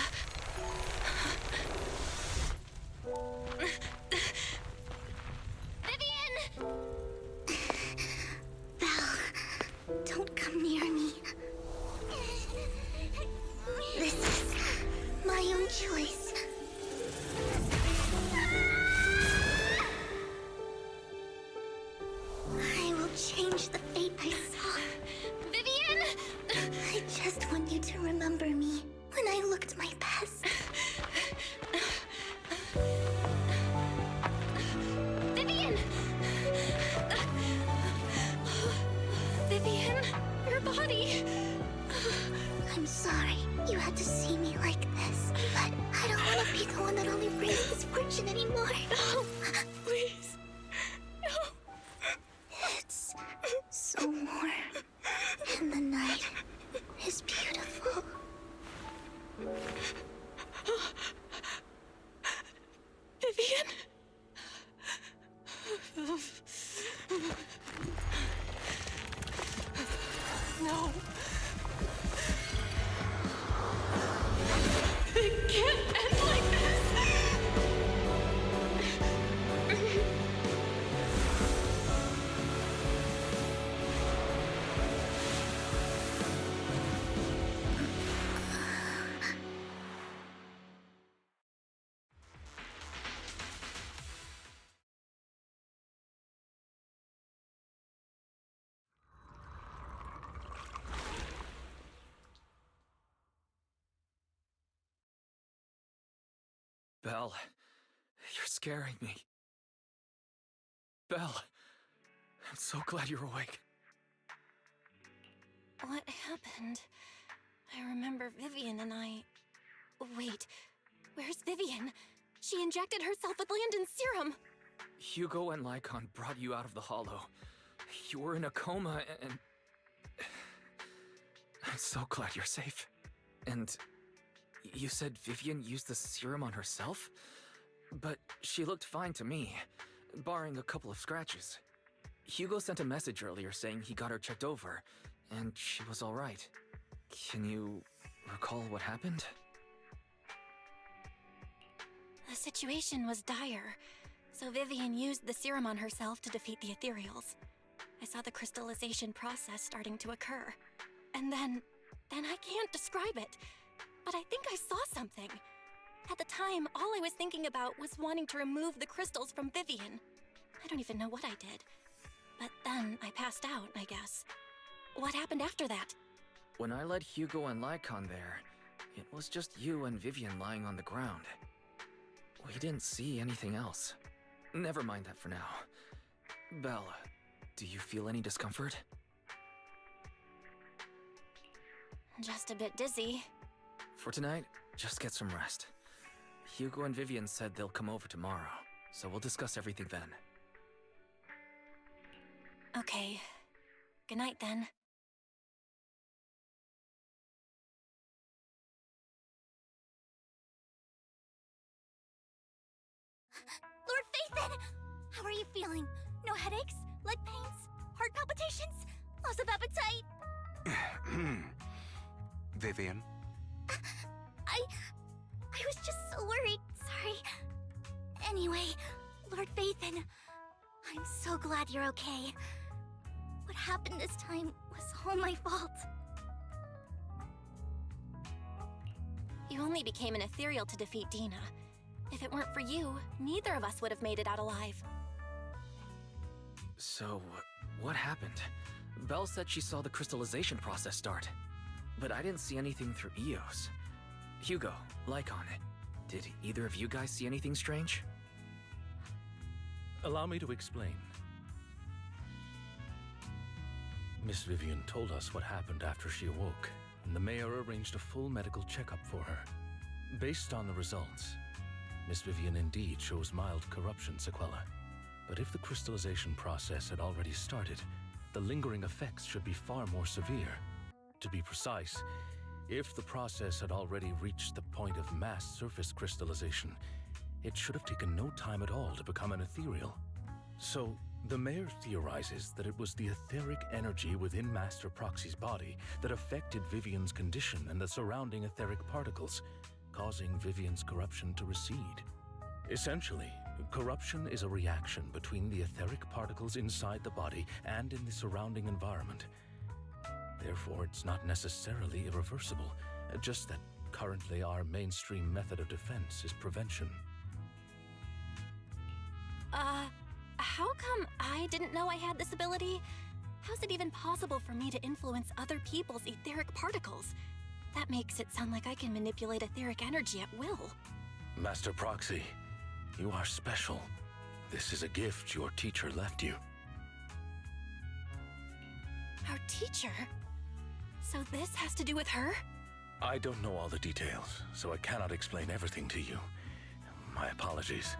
Don't come near me. This is my own choice. I will change the fate I saw. Vivian! I just want you to remember me when I looked my best. Vivian! Vivian, your body! I'm sorry you had to see me like this, but I don't want to be the one that only brings misfortune anymore. No, please. No. It's so warm, and the night is beautiful. Vivian? No. It can't end like this. Belle, you're scaring me. Belle, I'm so glad you're awake. What happened? I remember Vivian and I... Wait, where's Vivian? She injected herself with Landon's serum! Hugo and Lycon brought you out of the hollow. You were in a coma and... I'm so glad you're safe. And... you said Vivian used the serum on herself? But she looked fine to me, barring a couple of scratches. Hugo sent a message earlier saying he got her checked over, and she was alright. Can you recall what happened? The situation was dire, so Vivian used the serum on herself to defeat the ethereals. I saw the crystallization process starting to occur. And then I can't describe it. But I think I saw something. At the time, all I was thinking about was wanting to remove the crystals from Vivian. I don't even know what I did. But then I passed out, I guess. What happened after that? When I led Hugo and Lycon there, it was just you and Vivian lying on the ground. We didn't see anything else. Never mind that for now. Belle, do you feel any discomfort? Just a bit dizzy. For tonight, just get some rest. Hugo and Vivian said they'll come over tomorrow, so we'll discuss everything then. Okay. Good night then. Lord Phaethon! How are you feeling? No headaches? Leg pains? Heart palpitations? Loss of appetite? Vivian? I was just so worried. Sorry. Anyway, Lord Phaethon, I'm so glad you're okay. What happened this time was all my fault. You only became an ethereal to defeat Dina. If it weren't for you, neither of us would have made it out alive. So, what happened? Belle said she saw the crystallization process start, but I didn't see anything through EOS. Hugo, Lycon, did either of you guys see anything strange? Allow me to explain. Miss Vivian told us what happened after she awoke, and the mayor arranged a full medical checkup for her. Based on the results, Miss Vivian indeed shows mild corruption sequela. But if the crystallization process had already started, the lingering effects should be far more severe. To be precise, if the process had already reached the point of mass surface crystallization, it should have taken no time at all to become an ethereal. So, the mayor theorizes that it was the etheric energy within Master Proxy's body that affected Vivian's condition and the surrounding etheric particles, causing Vivian's corruption to recede. Essentially, corruption is a reaction between the etheric particles inside the body and in the surrounding environment. therefore it's not necessarily irreversible. Just that currently our mainstream method of defense is prevention. How come I didn't know I had this ability? How's it even possible for me to influence other people's etheric particles? That makes it sound like I can manipulate etheric energy at will. Master Proxy, you are special. This is a gift your teacher left you. Our teacher? So this has to do with her? I don't know all the details, so I cannot explain everything to you. My apologies.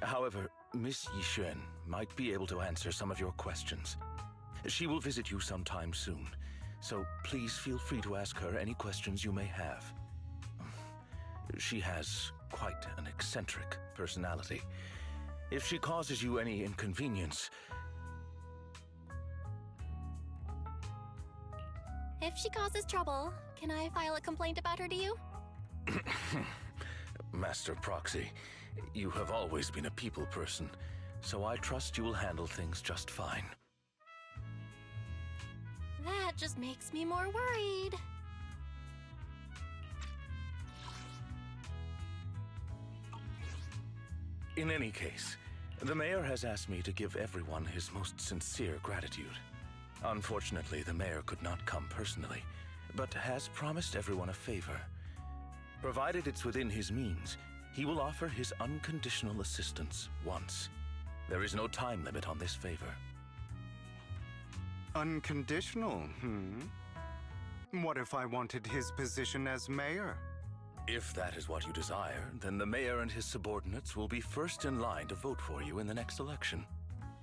However, Miss Yixuan might be able to answer some of your questions. She will visit you sometime soon, so please feel free to ask her any questions you may have. She has quite an eccentric personality. If she causes you any inconvenience... If she causes trouble, can I file a complaint about her to you? Master Proxy, you have always been a people person, so I trust you will handle things just fine. That just makes me more worried. In any case, the mayor has asked me to give everyone his most sincere gratitude. Unfortunately, the mayor could not come personally, but has promised everyone a favor. Provided it's within his means, he will offer his unconditional assistance once. There is no time limit on this favor. Unconditional, What if I wanted his position as mayor? If that is what you desire, then the mayor and his subordinates will be first in line to vote for you in the next election.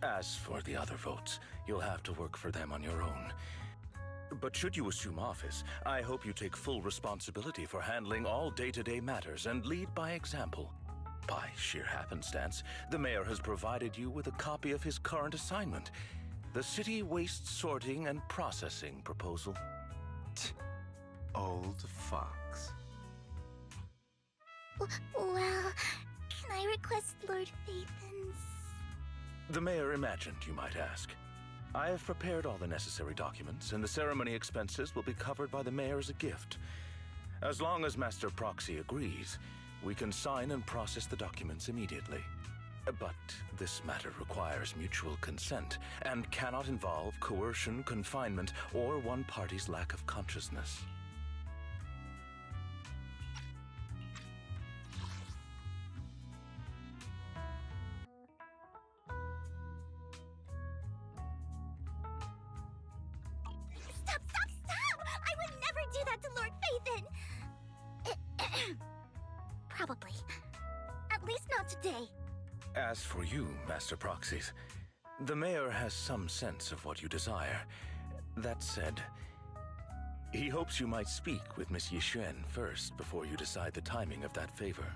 As for the other votes, you'll have to work for them on your own. But should you assume office, I hope you take full responsibility for handling all day-to-day matters and lead by example. By sheer happenstance, the mayor has provided you with a copy of his current assignment, the City Waste Sorting and Processing proposal. Old fox. Well, can I request Lord Phaethon's? The mayor imagined you might ask. I have prepared all the necessary documents, and the ceremony expenses will be covered by the mayor as a gift. As long as Master Proxy agrees, we can sign and process the documents immediately. But this matter requires mutual consent, and cannot involve coercion, confinement, or one party's lack of consciousness. Stop! I would never do that to Lord Phaethon! Probably. At least not today. As for you, Master Proxies, the mayor has some sense of what you desire. That said, he hopes you might speak with Miss Yixuan first before you decide the timing of that favor.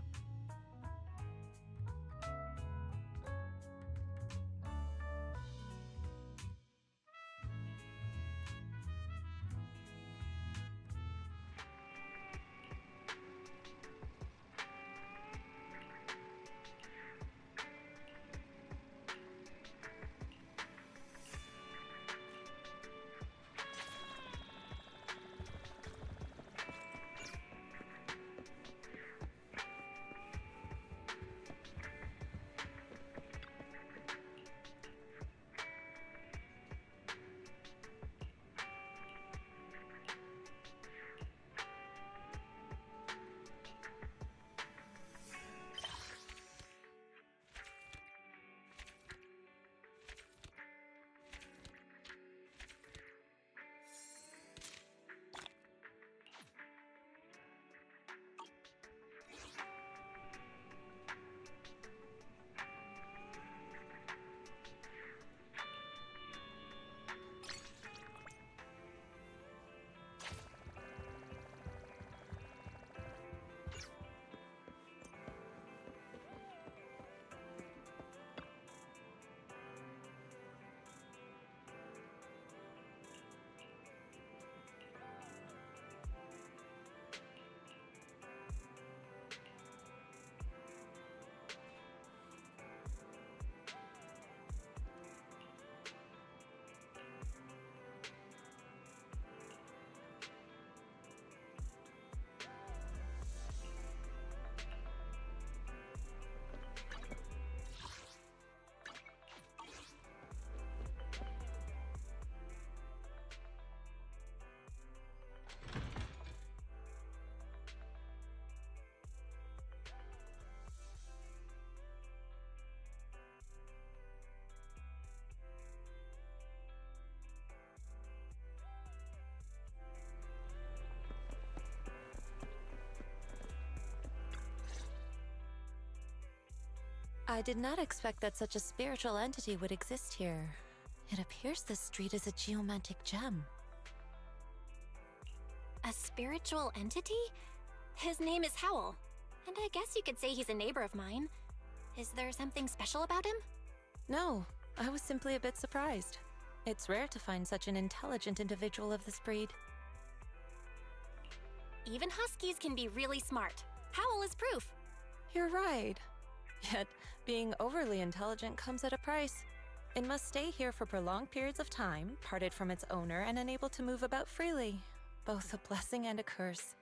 I did not expect that such a spiritual entity would exist here. It appears this street is a geomantic gem. A spiritual entity? His name is Howl, and I guess you could say he's a neighbor of mine. Is there something special about him? No, I was simply a bit surprised. It's rare to find such an intelligent individual of this breed. Even huskies can be really smart. Howl is proof. You're right. Yet, being overly intelligent comes at a price. It must stay here for prolonged periods of time, parted from its owner, and unable to move about freely. Both a blessing and a curse.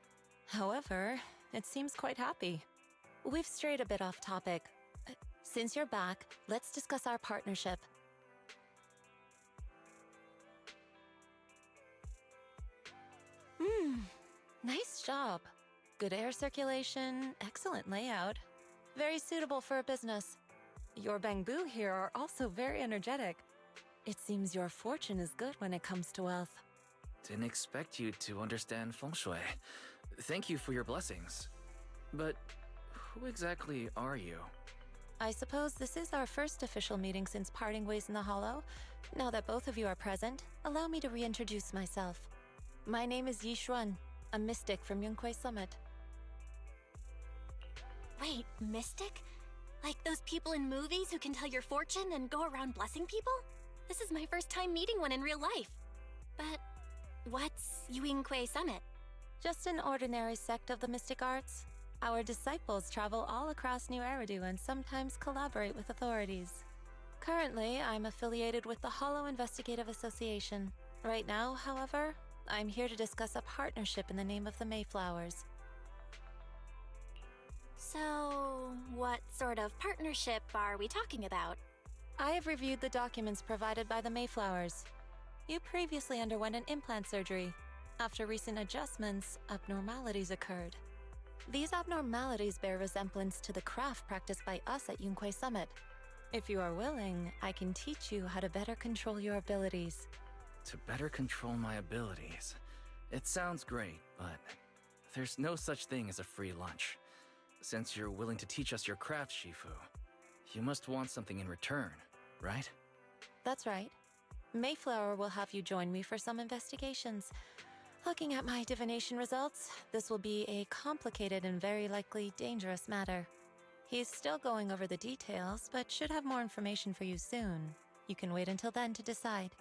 However, it seems quite happy. We've strayed a bit off topic. Since you're back, let's discuss our partnership. Nice job. Good air circulation, excellent layout. Very suitable for a business. Your bamboo here are also very energetic. It seems your fortune is good when it comes to wealth. Didn't expect you to understand feng shui. Thank you for your blessings. But who exactly are you? I suppose this is our first official meeting since parting ways in the Hollow. Now that both of you are present, allow me to reintroduce myself. My name is Yi Xuan, a mystic from Yunquei Summit. Wait, mystic? Like those people in movies who can tell your fortune and go around blessing people? This is my first time meeting one in real life. But what's Yunquei Summit? Just an ordinary sect of the mystic arts. Our disciples travel all across New Eridu and sometimes collaborate with authorities. Currently, I'm affiliated with the Hollow Investigative Association. Right now, however, I'm here to discuss a partnership in the name of the Mayflowers. So, what sort of partnership are we talking about? I have reviewed the documents provided by the Mayflowers. You previously underwent an implant surgery. After recent adjustments, abnormalities occurred. These abnormalities bear resemblance to the craft practiced by us at Yunquei Summit. If you are willing, I can teach you how to better control your abilities. To better control my abilities. It sounds great, but there's no such thing as a free lunch. Since you're willing to teach us your craft, Shifu, you must want something in return, right? That's right. Mayflower will have you join me for some investigations. Looking at my divination results, this will be a complicated and very likely dangerous matter. He's still going over the details, but should have more information for you soon. You can wait until then to decide.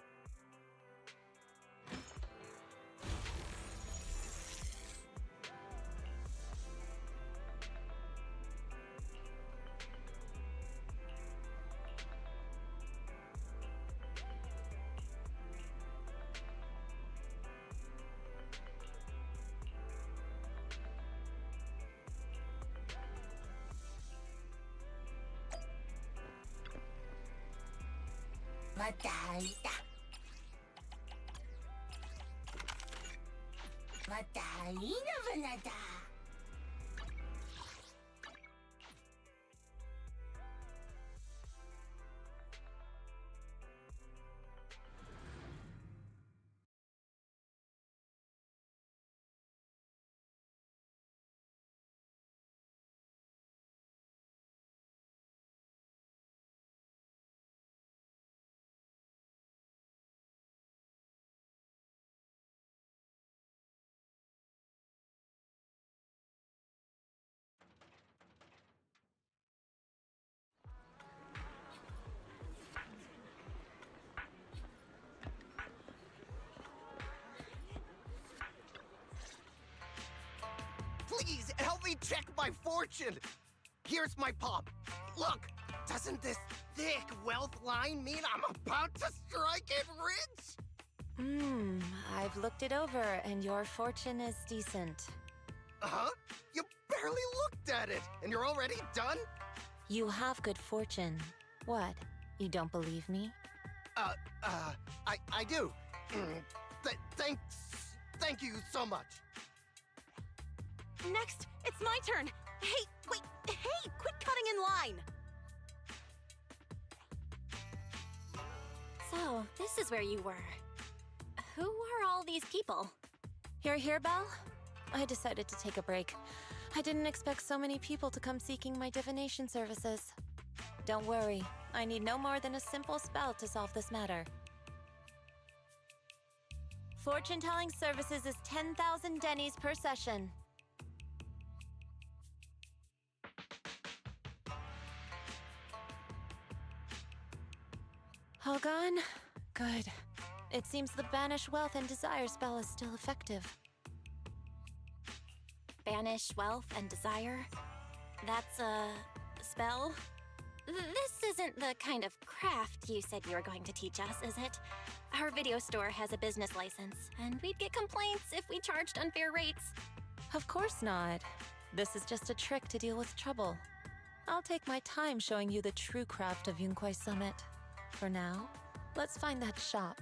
Please, help me check my fortune! Here's my palm. Look, doesn't this thick wealth line mean I'm about to strike it rich? I've looked it over, and your fortune is decent. Huh? You barely looked at it, and you're already done? You have good fortune. What? You don't believe me? I do. Thank you so much. Next, it's my turn. Hey, wait, hey, quit cutting in line. So, this is where you were. Who are all these people? You're here, Belle? I decided to take a break. I didn't expect so many people to come seeking my divination services. Don't worry, I need no more than a simple spell to solve this matter. Fortune-telling services is 10,000 dennies per session. All gone? Good. It seems the Banish Wealth and Desire spell is still effective. Banish wealth and desire? That's a spell? This isn't the kind of craft you said you were going to teach us, is it? Our video store has a business license, and we'd get complaints if we charged unfair rates. Of course not. This is just a trick to deal with trouble. I'll take my time showing you the true craft of Yunkwai Summit. For now, let's find that shop.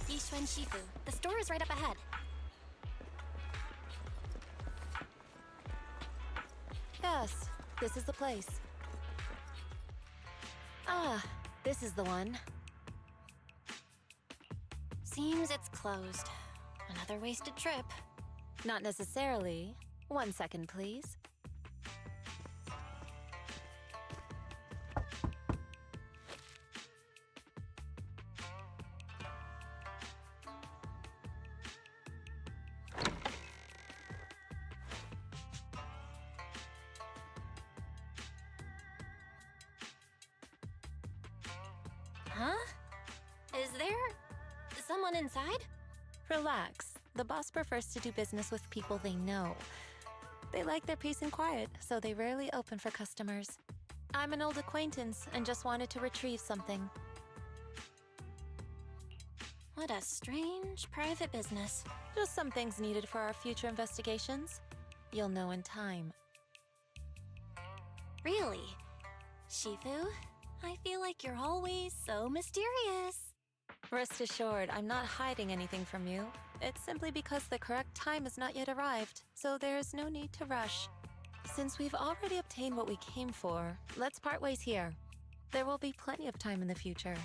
Yishuan Shifu. The store is right up ahead. Yes, this is the place. Ah, this is the one. Seems it's closed. Another wasted trip. Not necessarily. 1 second, please. Huh? Is there someone inside? Relax. The boss prefers to do business with people they know. They like their peace and quiet, so they rarely open for customers. I'm an old acquaintance and just wanted to retrieve something. What a strange private business. Just some things needed for our future investigations. You'll know in time. Really? Shifu, I feel like you're always so mysterious. Rest assured, I'm not hiding anything from you. It's simply because the correct time has not yet arrived, so there is no need to rush. Since we've already obtained what we came for, let's part ways here. There will be plenty of time in the future.